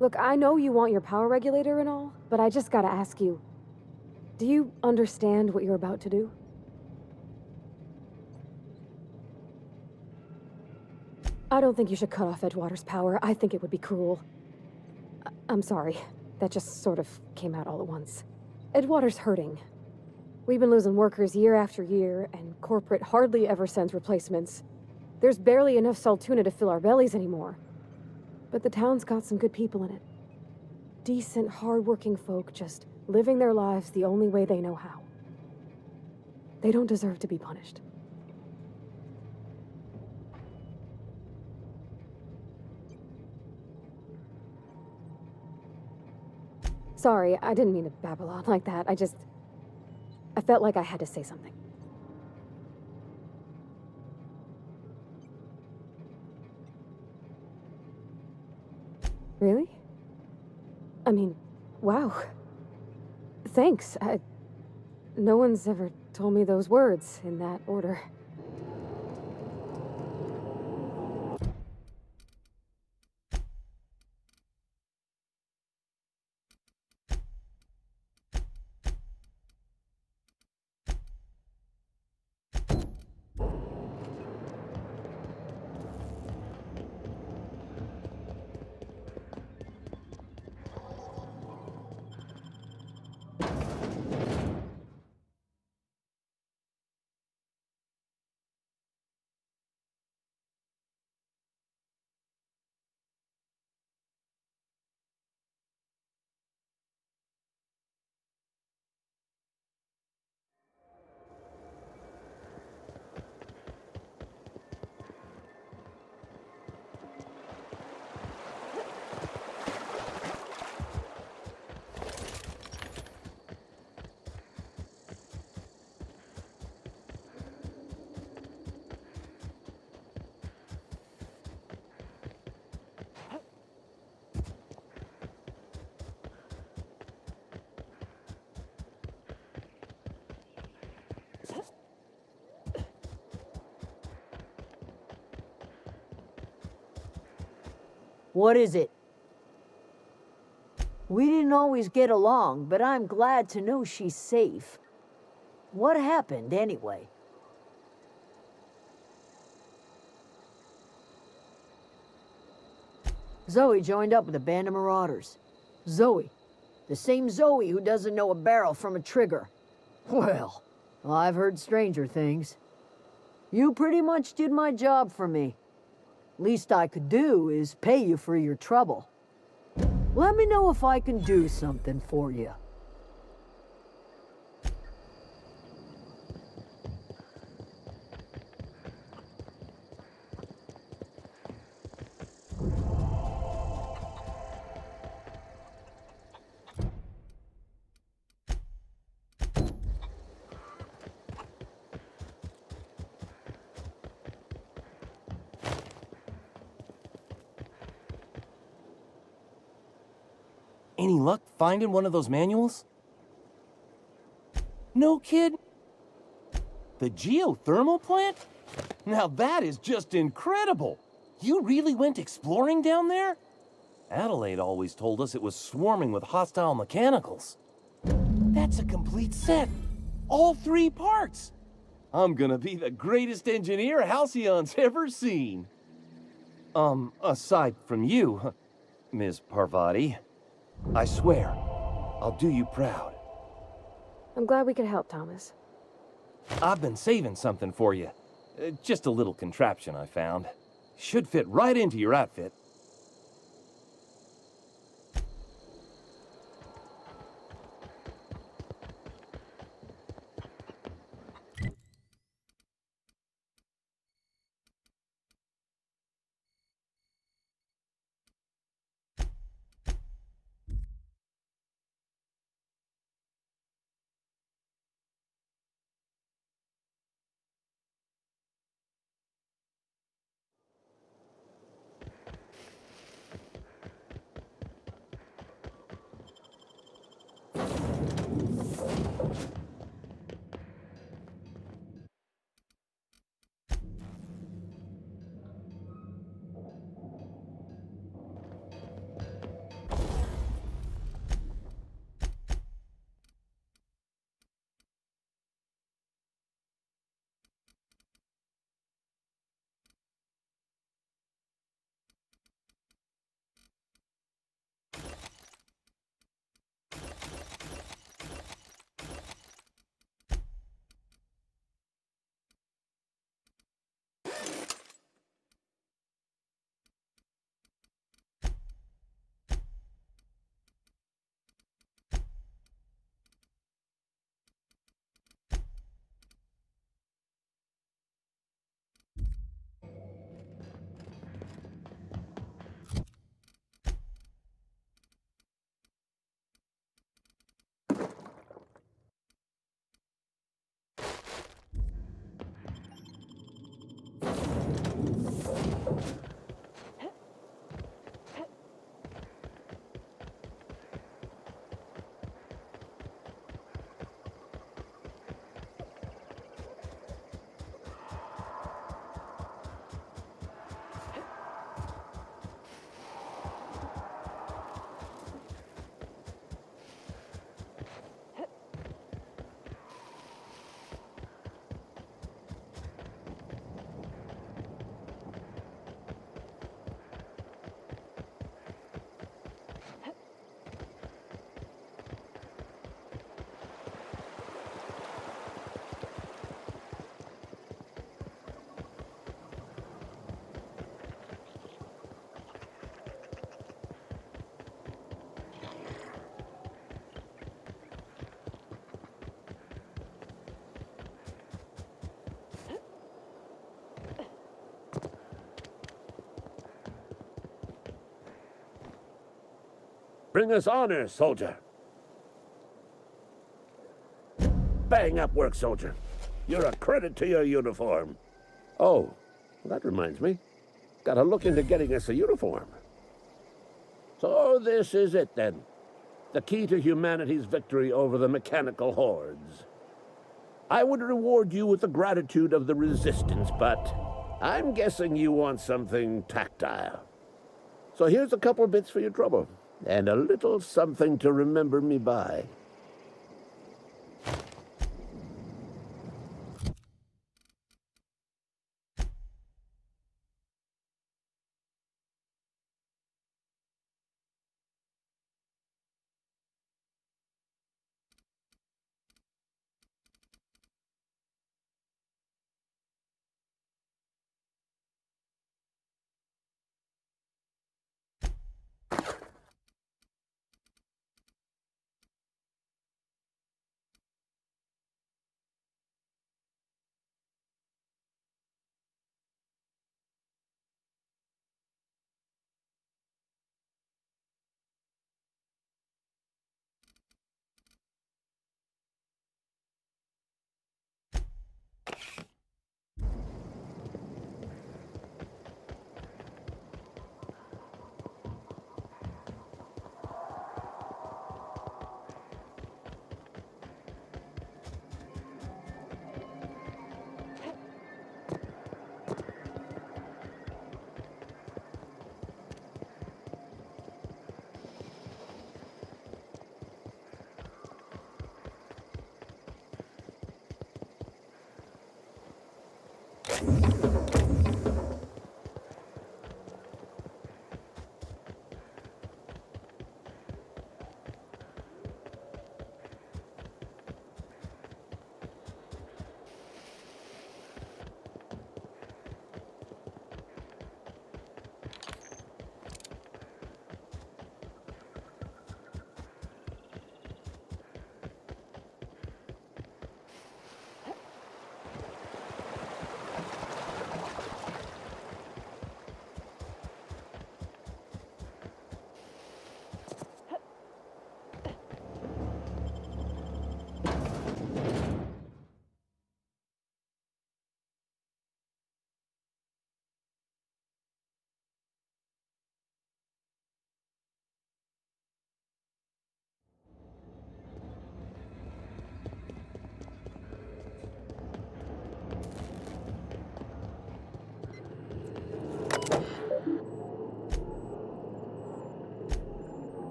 Look, I know you want your power regulator and all, but I just gotta ask you, do you understand what you're about to do? I don't think you should cut off Edgewater's power. I think it would be cruel. I'm sorry. That just sort of came out all at once. Edgewater's hurting. We've been losing workers year after year, and corporate hardly ever sends replacements. There's barely enough Saltuna to fill our bellies anymore. But the town's got some good people in it. Decent, hard-working folk just living their lives the only way they know how. They don't deserve to be punished. Sorry, I didn't mean to babble on like that. I felt like I had to say something. Really? I mean, wow. Thanks. No one's ever told me those words in that order. What is it? We didn't always get along, but I'm glad to know she's safe. What happened, anyway? Zoe joined up with a band of marauders. Zoe. The same Zoe who doesn't know a barrel from a trigger. Well, I've heard stranger things. You pretty much did my job for me. Least I could do is pay you for your trouble. Let me know if I can do something for you. Any luck finding one of those manuals? No, kid? The geothermal plant? Now that is just incredible! You really went exploring down there? Adelaide always told us it was swarming with hostile mechanicals. That's a complete set. All 3 parts. I'm gonna be the greatest engineer Halcyon's ever seen. Aside from you, Ms. Parvati. I swear, I'll do you proud. I'm glad we could help, Thomas. I've been saving something for you. Just a little contraption I found. Should fit right into your outfit. Bring us honor, soldier. Bang up work, soldier. You're a credit to your uniform. Oh, that reminds me. Gotta look into getting us a uniform. So this is it, then. The key to humanity's victory over the mechanical hordes. I would reward you with the gratitude of the Resistance, but I'm guessing you want something tactile. So here's a couple of bits for your trouble, and a little something to remember me by.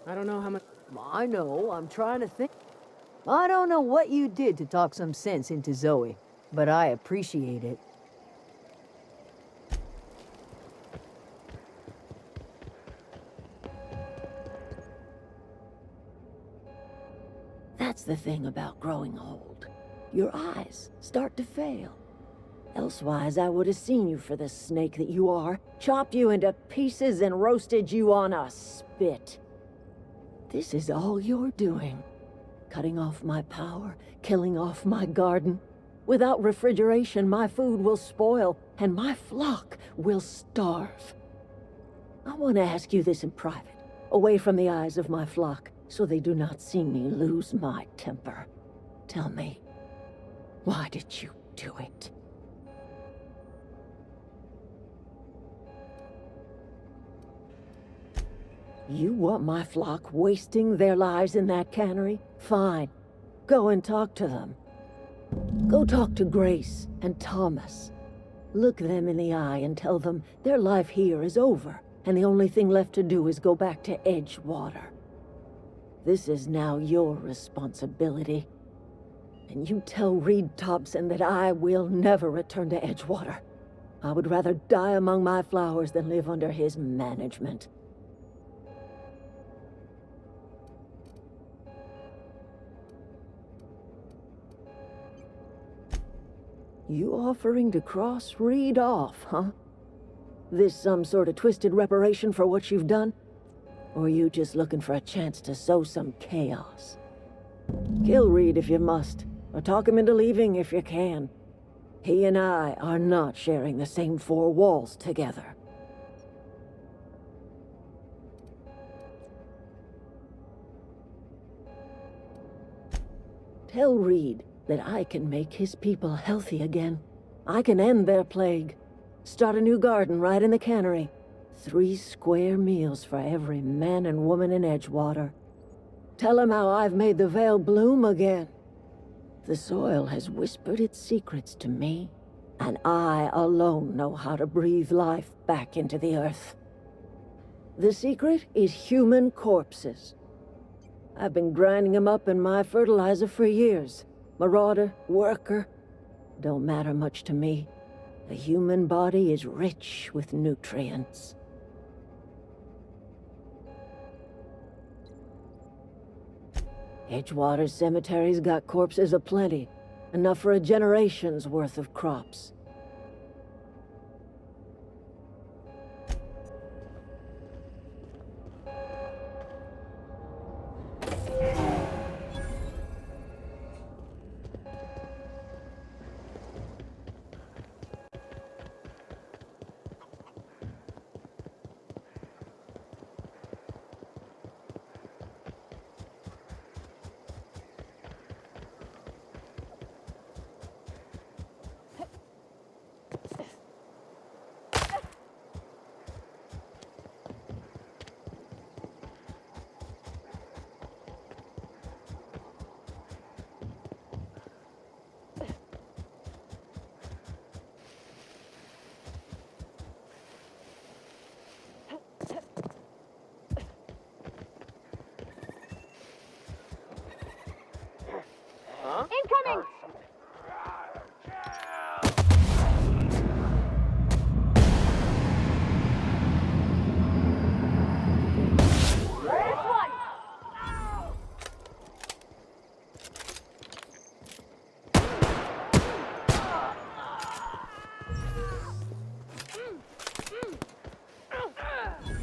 I don't know how much. I know, I'm trying to think. I don't know what you did to talk some sense into Zoe, but I appreciate it. That's the thing about growing old. Your eyes start to fail. Elsewise, I would have seen you for the snake that you are, chopped you into pieces and roasted you on a spit. This is all you're doing. Cutting off my power, killing off my garden. Without refrigeration, my food will spoil, and my flock will starve. I want to ask you this in private, away from the eyes of my flock, so they do not see me lose my temper. Tell me, why did you do it? You want my flock wasting their lives in that cannery? Fine. Go and talk to them. Go talk to Grace and Thomas. Look them in the eye and tell them their life here is over, and the only thing left to do is go back to Edgewater. This is now your responsibility. And you tell Reed Thompson that I will never return to Edgewater. I would rather die among my flowers than live under his management. You offering to cross Reed off, huh? This some sort of twisted reparation for what you've done? Or you just looking for a chance to sow some chaos? Kill Reed if you must, or talk him into leaving if you can. He and I are not sharing the same four walls together. Tell Reed that I can make his people healthy again. I can end their plague. Start a new garden right in the cannery. 3 square meals for every man and woman in Edgewater. Tell him how I've made the Vale bloom again. The soil has whispered its secrets to me, and I alone know how to breathe life back into the earth. The secret is human corpses. I've been grinding them up in my fertilizer for years. Marauder, worker, don't matter much to me. The human body is rich with nutrients. Edgewater's cemetery's got corpses aplenty, enough for a generation's worth of crops. Incoming!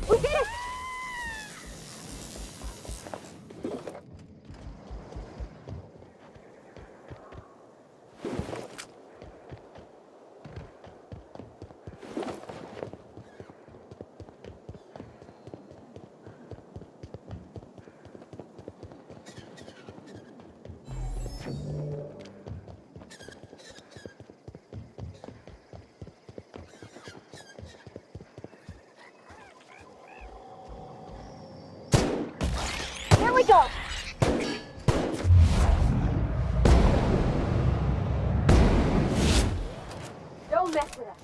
We did it! Here we go! Don't mess with us.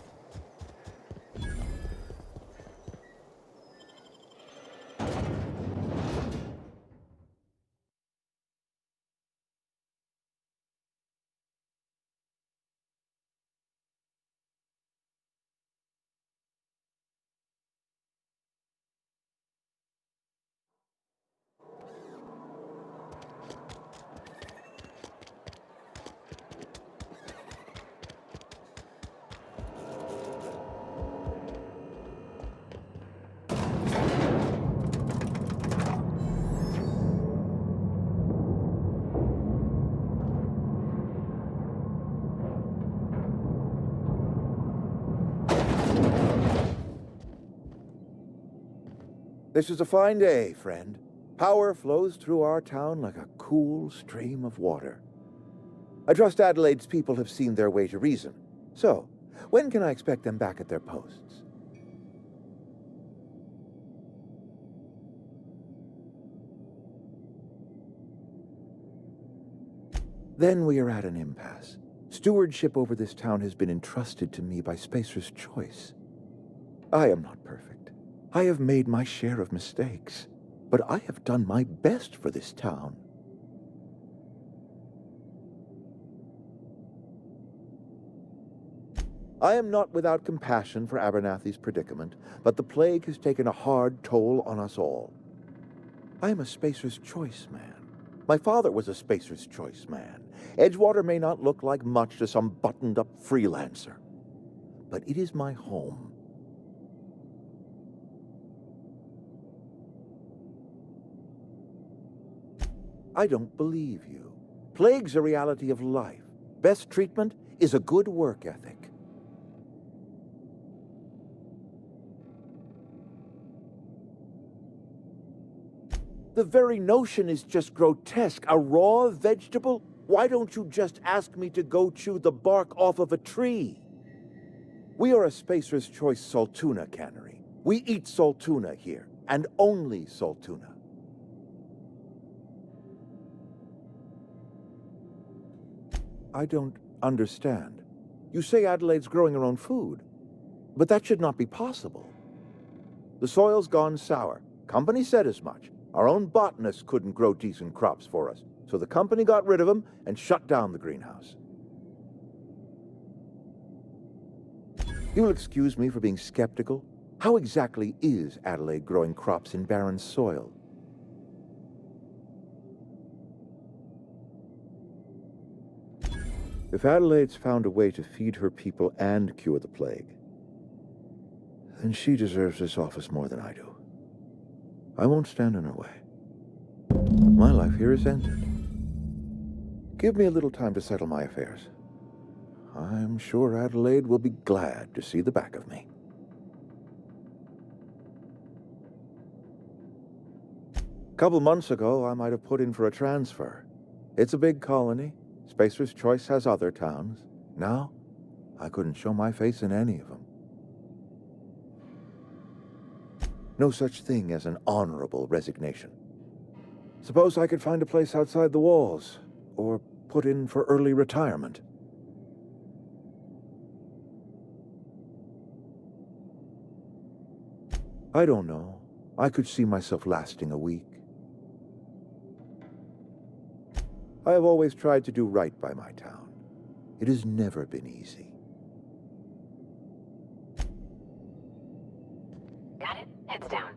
This is a fine day, friend. Power flows through our town like a cool stream of water. I trust Adelaide's people have seen their way to reason. So, when can I expect them back at their posts? Then we are at an impasse. Stewardship over this town has been entrusted to me by Spacer's Choice. I am not perfect. I have made my share of mistakes, but I have done my best for this town. I am not without compassion for Abernathy's predicament, but the plague has taken a hard toll on us all. I am a Spacer's Choice man. My father was a Spacer's Choice man. Edgewater may not look like much to some buttoned-up freelancer, but it is my home. I don't believe you. Plague's a reality of life. Best treatment is a good work ethic. The very notion is just grotesque. A raw vegetable? Why don't you just ask me to go chew the bark off of a tree? We are a Spacer's Choice Saltuna cannery. We eat Saltuna here, and only Saltuna. I don't understand. You say Adelaide's growing her own food, but that should not be possible. The soil's gone sour. Company said as much. Our own botanist couldn't grow decent crops for us, so the company got rid of him and shut down the greenhouse. You will excuse me for being skeptical. How exactly is Adelaide growing crops in barren soil? If Adelaide's found a way to feed her people and cure the plague, then she deserves this office more than I do. I won't stand in her way. My life here is ended. Give me a little time to settle my affairs. I'm sure Adelaide will be glad to see the back of me. A couple months ago, I might have put in for a transfer. It's a big colony. Spacer's Choice has other towns. Now, I couldn't show my face in any of them. No such thing as an honorable resignation. Suppose I could find a place outside the walls, or put in for early retirement. I don't know. I could see myself lasting a week. I have always tried to do right by my town. It has never been easy. Got it. Heads down.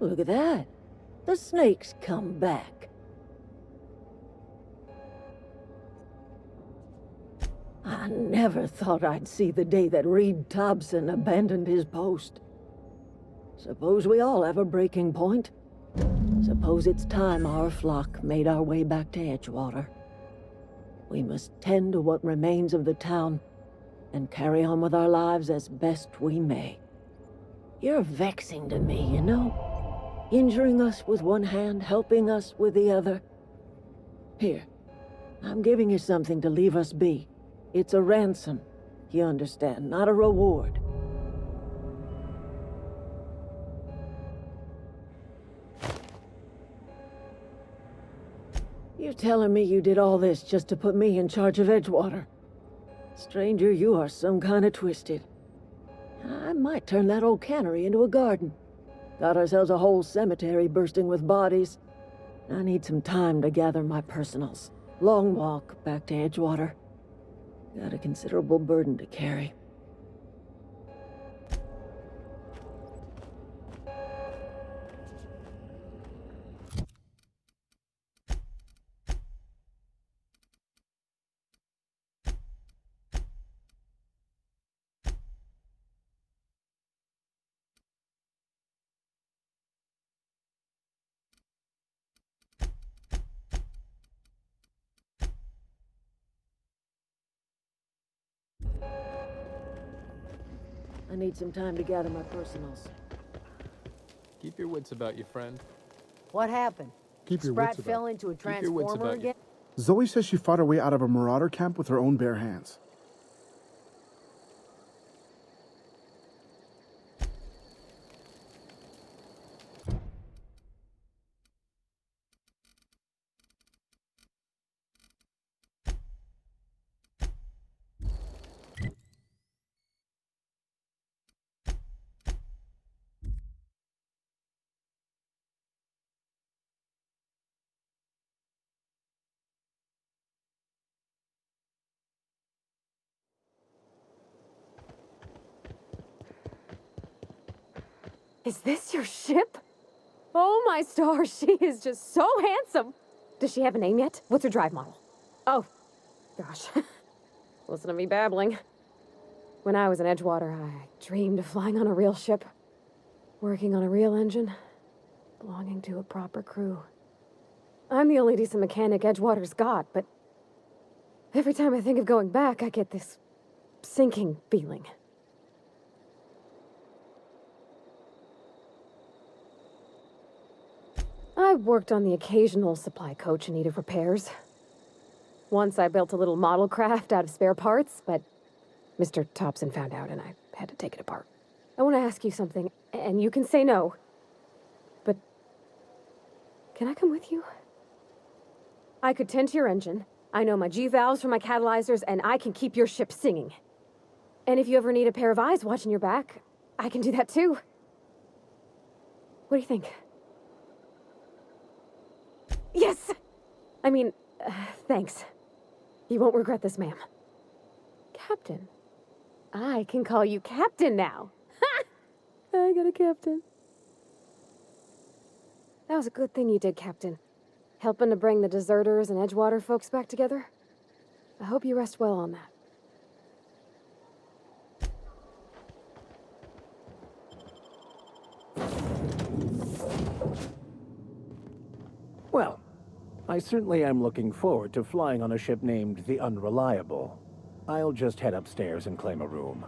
Look at that. The snake's come back. I never thought I'd see the day that Reed Thompson abandoned his post. Suppose we all have a breaking point. Suppose it's time our flock made our way back to Edgewater. We must tend to what remains of the town and carry on with our lives as best we may. You're vexing to me, you know? Injuring us with one hand, helping us with the other. Here, I'm giving you something to leave us be. It's a ransom, you understand, not a reward. You're telling me you did all this just to put me in charge of Edgewater? Stranger, you are some kind of twisted. I might turn that old cannery into a garden. Got ourselves a whole cemetery bursting with bodies. I need some time to gather my personals. Long walk back to Edgewater. Got a considerable burden to carry. I need some time to gather my personals. Keep your wits about you, friend. What happened? Keep your Sprat wits about fell into a Keep your wits transformer about you. again? Zoe says she fought her way out of a marauder camp with her own bare hands. Is this your ship? Oh my stars, she is just so handsome. Does she have a name yet? What's her drive model? Oh, gosh. Listen to me babbling. When I was in Edgewater, I dreamed of flying on a real ship, working on a real engine, belonging to a proper crew. I'm the only decent mechanic Edgewater's got, but every time I think of going back, I get this sinking feeling. I worked on the occasional supply coach in need of repairs. Once I built a little model craft out of spare parts, but Mr. Thompson found out and I had to take it apart. I want to ask you something, and you can say no. But can I come with you? I could tend to your engine. I know my G-valves for my catalyzers, and I can keep your ship singing. And if you ever need a pair of eyes watching your back, I can do that too. What do you think? Yes! I mean, thanks. You won't regret this, ma'am. Captain. I can call you Captain now. Ha! I got a captain. That was a good thing you did, Captain. Helping to bring the deserters and Edgewater folks back together. I hope you rest well on that. Well, I certainly am looking forward to flying on a ship named the Unreliable. I'll just head upstairs and claim a room.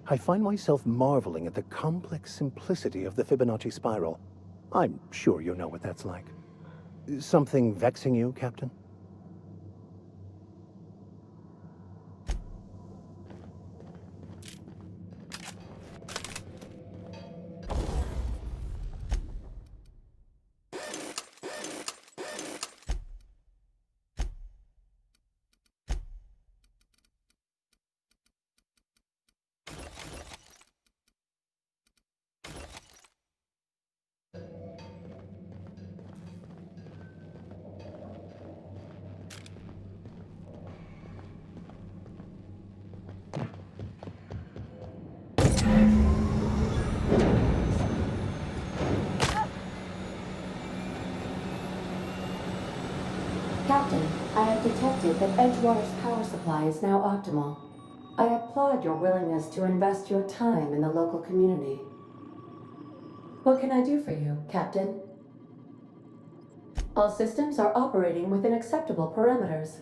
I find myself marveling at the complex simplicity of the Fibonacci spiral. I'm sure you know what that's like. Something vexing you, Captain? Captain, I have detected that Edgewater's power supply is now optimal. I applaud your willingness to invest your time in the local community. What can I do for you, Captain? All systems are operating within acceptable parameters.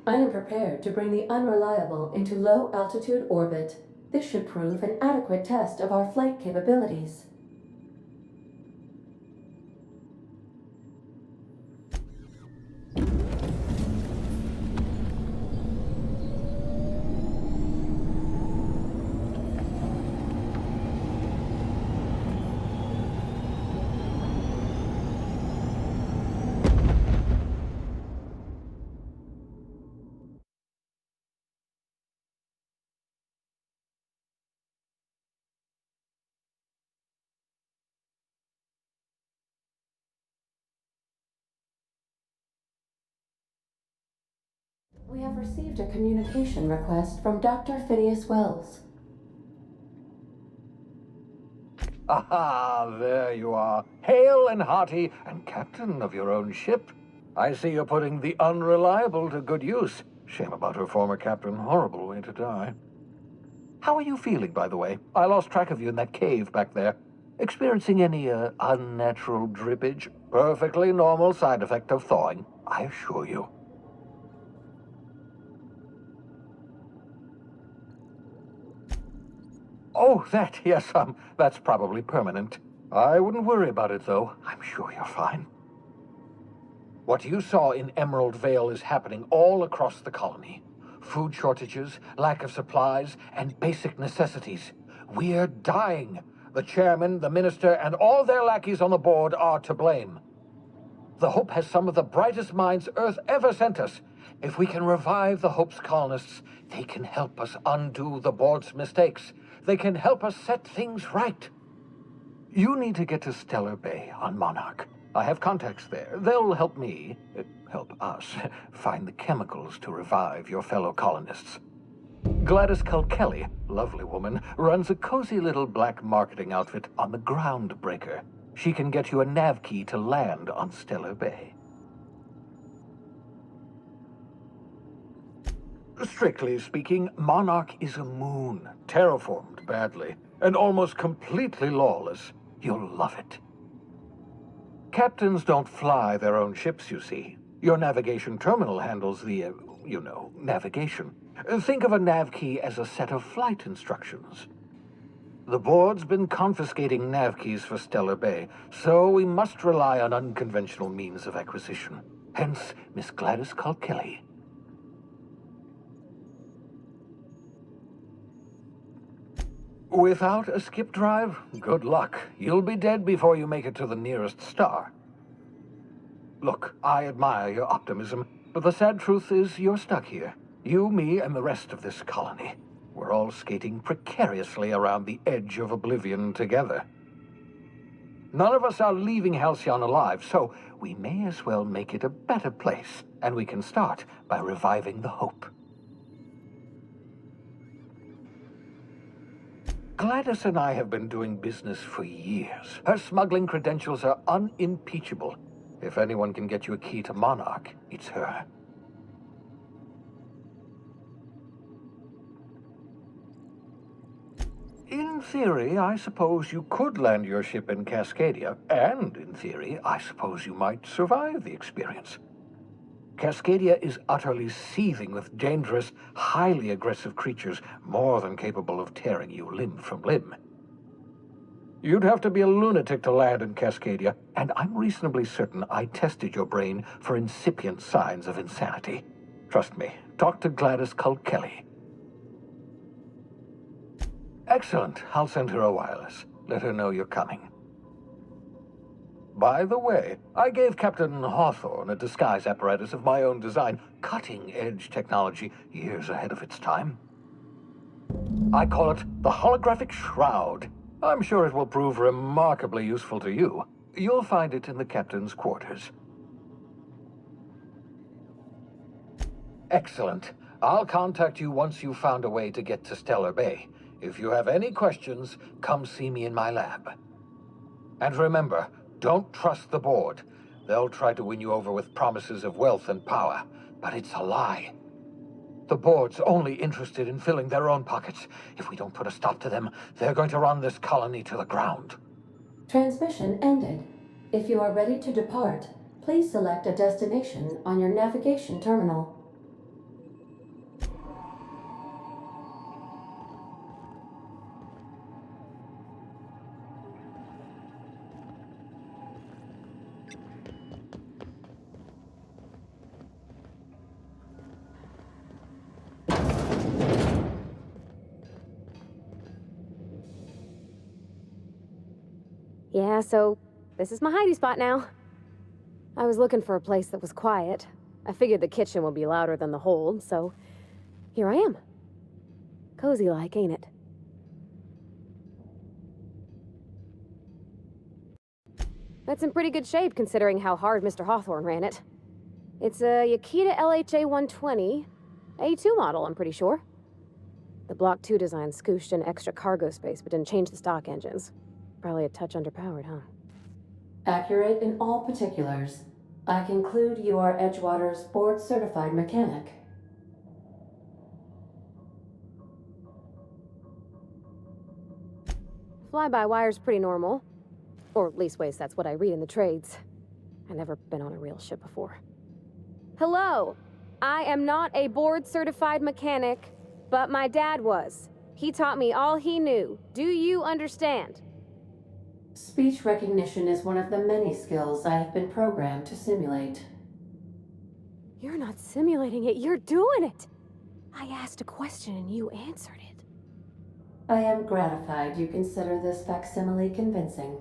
I am prepared to bring the unreliable into low-altitude orbit. This should prove an adequate test of our flight capabilities. We have received a communication request from Dr. Phineas Wells. Aha, there you are. Hale and hearty, and captain of your own ship. I see you're putting the unreliable to good use. Shame about her former captain. Horrible way to die. How are you feeling, by the way? I lost track of you in that cave back there. Experiencing any, unnatural drippage? Perfectly normal side effect of thawing, I assure you. Oh, yes, that's probably permanent. I wouldn't worry about it, though. I'm sure you're fine. What you saw in Emerald Vale is happening all across the colony. Food shortages, lack of supplies, and basic necessities. We're dying. The chairman, the minister, and all their lackeys on the board are to blame. The Hope has some of the brightest minds Earth ever sent us. If we can revive the Hope's colonists, they can help us undo the board's mistakes. They can help us set things right. You need to get to Stellar Bay on Monarch. I have contacts there. They'll help me, help us, find the chemicals to revive your fellow colonists. Gladys Culkelly, lovely woman, runs a cozy little black marketing outfit on the Groundbreaker. She can get you a nav key to land on Stellar Bay. Strictly speaking, Monarch is a moon, terraformed badly, and almost completely lawless. You'll love it. Captains don't fly their own ships, you see. Your navigation terminal handles the, navigation. Think of a nav key as a set of flight instructions. The board's been confiscating nav keys for Stellar Bay, so we must rely on unconventional means of acquisition. Hence, Miss Gladys Culkelly. Without a skip drive, good luck. You'll be dead before you make it to the nearest star. Look, I admire your optimism, but the sad truth is you're stuck here. You, me, and the rest of this colony. We're all skating precariously around the edge of oblivion together. None of us are leaving Halcyon alive, so we may as well make it a better place, and we can start by reviving the Hope. Gladys and I have been doing business for years. Her smuggling credentials are unimpeachable. If anyone can get you a key to Monarch, it's her. In theory, I suppose you could land your ship in Cascadia, and in theory, I suppose you might survive the experience. Cascadia is utterly seething with dangerous, highly aggressive creatures more than capable of tearing you limb from limb. You'd have to be a lunatic to land in Cascadia, and I'm reasonably certain I tested your brain for incipient signs of insanity. Trust me, talk to Gladys Culkelly. Excellent. I'll send her a wireless. Let her know you're coming. By the way, I gave Captain Hawthorne a disguise apparatus of my own design, cutting-edge technology, years ahead of its time. I call it the Holographic Shroud. I'm sure it will prove remarkably useful to you. You'll find it in the captain's quarters. Excellent. I'll contact you once you've found a way to get to Stellar Bay. If you have any questions, come see me in my lab. And remember, don't trust the board. They'll try to win you over with promises of wealth and power, but it's a lie. The board's only interested in filling their own pockets. If we don't put a stop to them, they're going to run this colony to the ground. Transmission ended. If you are ready to depart, please select a destination on your navigation terminal. Yeah, so this is my hidey spot now. I was looking for a place that was quiet. I figured the kitchen would be louder than the hold, so here I am. Cozy like, ain't it? That's in pretty good shape considering how hard Mr. Hawthorne ran it. It's a Yakita LHA 120, A2 model, I'm pretty sure. The Block 2 design scooshed in extra cargo space but didn't change the stock engines. Probably a touch underpowered, huh? Accurate in all particulars. I conclude you are Edgewater's board-certified mechanic. Fly-by-wire's pretty normal. Or leastways, that's what I read in the trades. I've never been on a real ship before. Hello! I am not a board-certified mechanic, but my dad was. He taught me all he knew. Do you understand? Speech recognition is one of the many skills I have been programmed to simulate. You're not simulating it, you're doing it! I asked a question and you answered it. I am gratified you consider this facsimile convincing.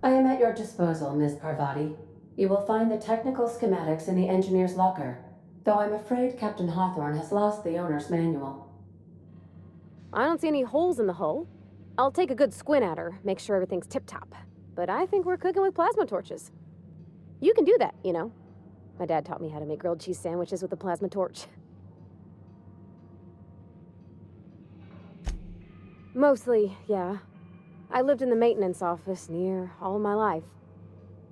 I am at your disposal, Ms. Parvati. You will find the technical schematics in the engineer's locker, though I'm afraid Captain Hawthorne has lost the owner's manual. I don't see any holes in the hull. I'll take a good squint at her, make sure everything's tip-top. But I think we're cooking with plasma torches. You can do that, you know. My dad taught me how to make grilled cheese sandwiches with a plasma torch. Mostly, yeah. I lived in the maintenance office near all my life.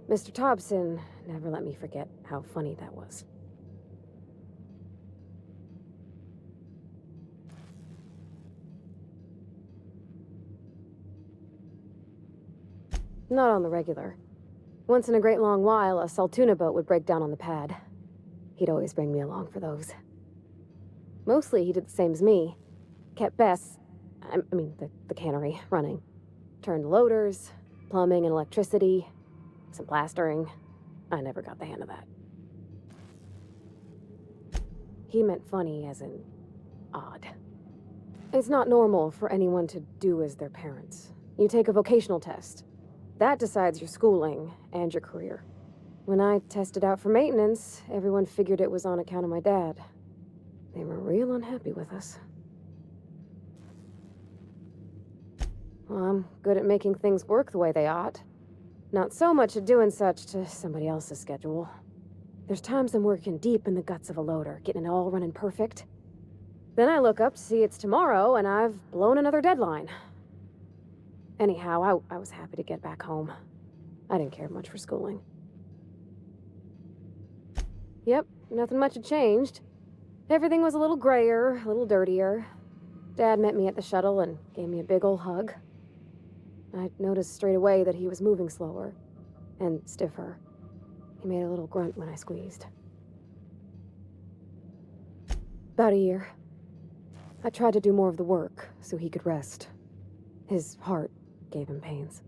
Mr. Thompson never let me forget how funny that was. Not on the regular. Once in a great long while, a Saltuna boat would break down on the pad. He'd always bring me along for those. Mostly, he did the same as me. Kept Bess, the cannery, running. Turned loaders, plumbing and electricity, some plastering. I never got the hang of that. He meant funny as in odd. It's not normal for anyone to do as their parents. You take a vocational test. That decides your schooling and your career. When I tested out for maintenance, everyone figured it was on account of my dad. They were real unhappy with us. Well, I'm good at making things work the way they ought. Not so much at doing such to somebody else's schedule. There's times I'm working deep in the guts of a loader, getting it all running perfect. Then I look up to see it's tomorrow and I've blown another deadline. Anyhow, I was happy to get back home. I didn't care much for schooling. Yep, nothing much had changed. Everything was a little grayer, a little dirtier. Dad met me at the shuttle and gave me a big ol' hug. I noticed straight away that he was moving slower and stiffer. He made a little grunt when I squeezed. About a year. I tried to do more of the work so he could rest. His heart gave him pains.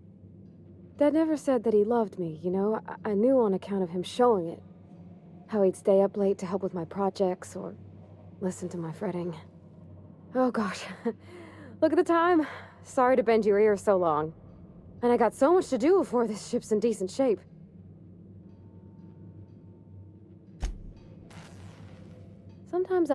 Dad never said that he loved me, you know? I knew on account of him showing it. How he'd stay up late to help with my projects or listen to my fretting. Oh gosh, look at the time. Sorry to bend your ear so long. And I got so much to do before this ship's in decent shape. Sometimes I...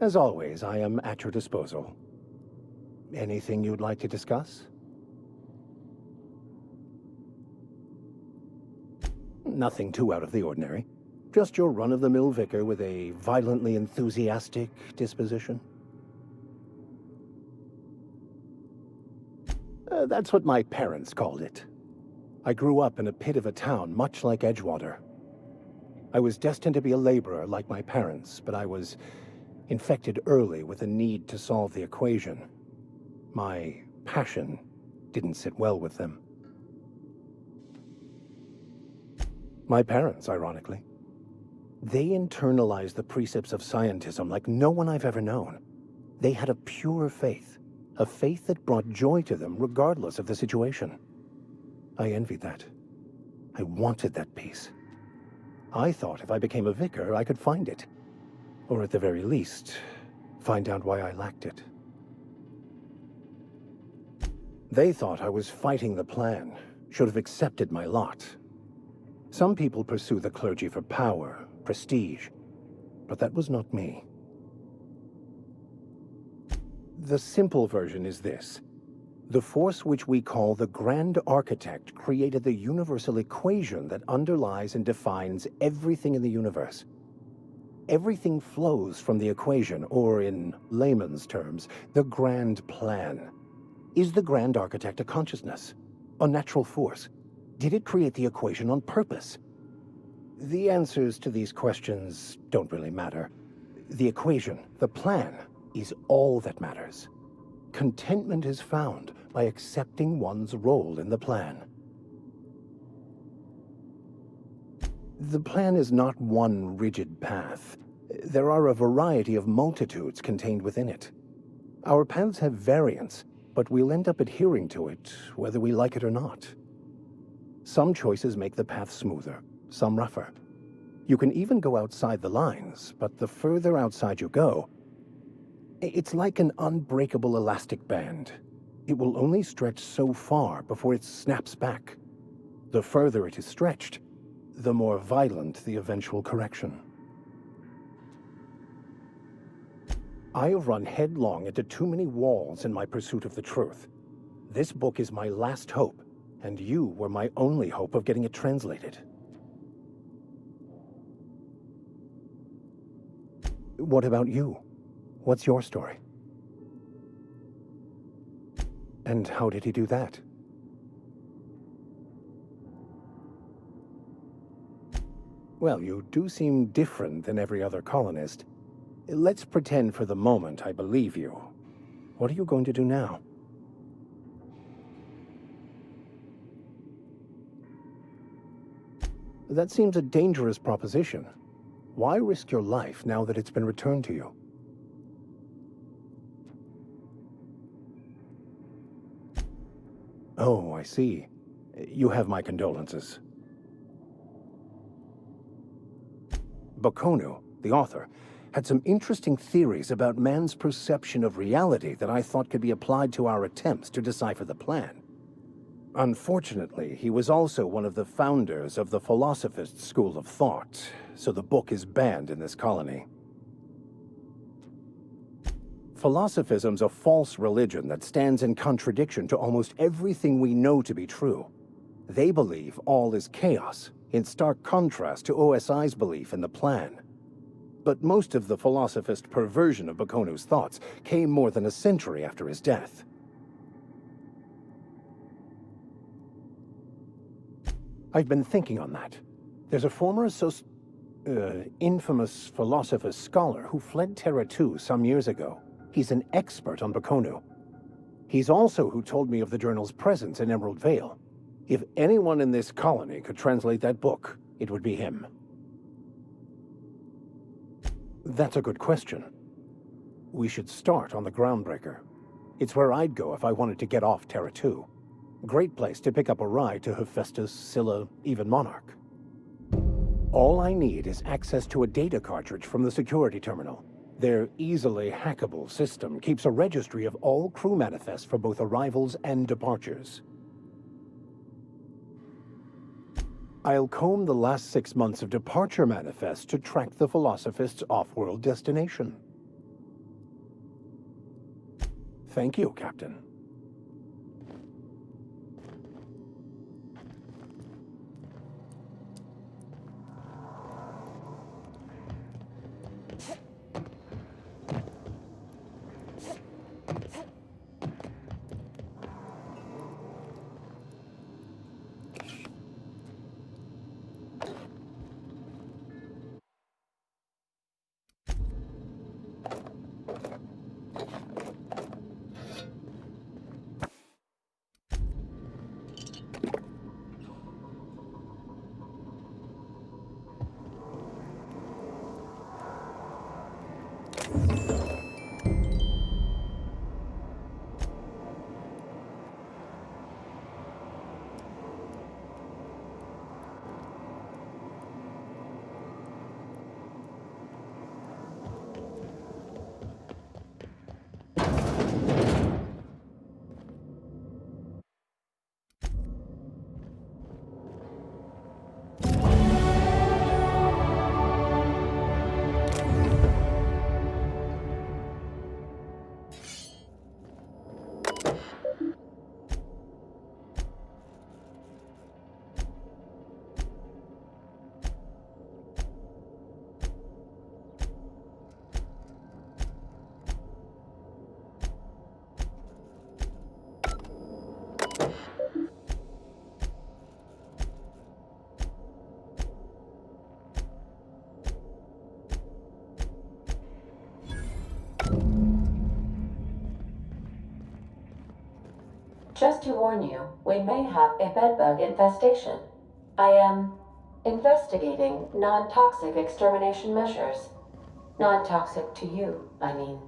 As always, I am at your disposal. Anything you'd like to discuss? Nothing too out of the ordinary. Just your run-of-the-mill vicar with a violently enthusiastic disposition. That's what my parents called it. I grew up in a pit of a town much like Edgewater. I was destined to be a laborer like my parents, but I was infected early with a need to solve the equation. My passion didn't sit well with them. My parents, ironically. They internalized the precepts of scientism like no one I've ever known. They had a pure faith, a faith that brought joy to them regardless of the situation. I envied that. I wanted that peace. I thought if I became a vicar, I could find it. Or at the very least, find out why I lacked it. They thought I was fighting the plan, should have accepted my lot. Some people pursue the clergy for power, prestige, but that was not me. The simple version is this. The force which we call the Grand Architect created the universal equation that underlies and defines everything in the universe. Everything flows from the equation, or in layman's terms, the grand plan. Is the Grand Architect a consciousness? A natural force? Did it create the equation on purpose? The answers to these questions don't really matter. The equation, the plan, is all that matters. Contentment is found by accepting one's role in the plan. The plan is not one rigid path. There are a variety of multitudes contained within it. Our paths have variance, but we'll end up adhering to it whether we like it or not. Some choices make the path smoother, some rougher. You can even go outside the lines, but the further outside you go, it's like an unbreakable elastic band. It will only stretch so far before it snaps back. The further it is stretched, the more violent the eventual correction. I have run headlong into too many walls in my pursuit of the truth. This book is my last hope, and you were my only hope of getting it translated. What about you? What's your story? And how did he do that? Well, you do seem different than every other colonist. Let's pretend for the moment I believe you. What are you going to do now? That seems a dangerous proposition. Why risk your life now that it's been returned to you? Oh, I see. You have my condolences. Bakonu, the author, had some interesting theories about man's perception of reality that I thought could be applied to our attempts to decipher the plan. Unfortunately, he was also one of the founders of the Philosophist school of thought, so the book is banned in this colony. Philosophism's a false religion that stands in contradiction to almost everything we know to be true. They believe all is chaos, in stark contrast to OSI's belief in the plan. But most of the philosophist perversion of Bakonu's thoughts came more than a century after his death. I've been thinking on that. There's a former infamous philosophist scholar who fled Terra 2 some years ago. He's an expert on Bakonu. He's also who told me of the journal's presence in Emerald Vale. If anyone in this colony could translate that book, it would be him. That's a good question. We should start on the Groundbreaker. It's where I'd go if I wanted to get off Terra 2. Great place to pick up a ride to Hephaestus, Scylla, even Monarch. All I need is access to a data cartridge from the security terminal. Their easily hackable system keeps a registry of all crew manifests for both arrivals and departures. I'll comb the last 6 months of departure manifests to track the Philosophist's off-world destination. Thank you, Captain. Just to warn you, we may have a bedbug infestation. I am investigating non-toxic extermination measures. Non-toxic to you, I mean.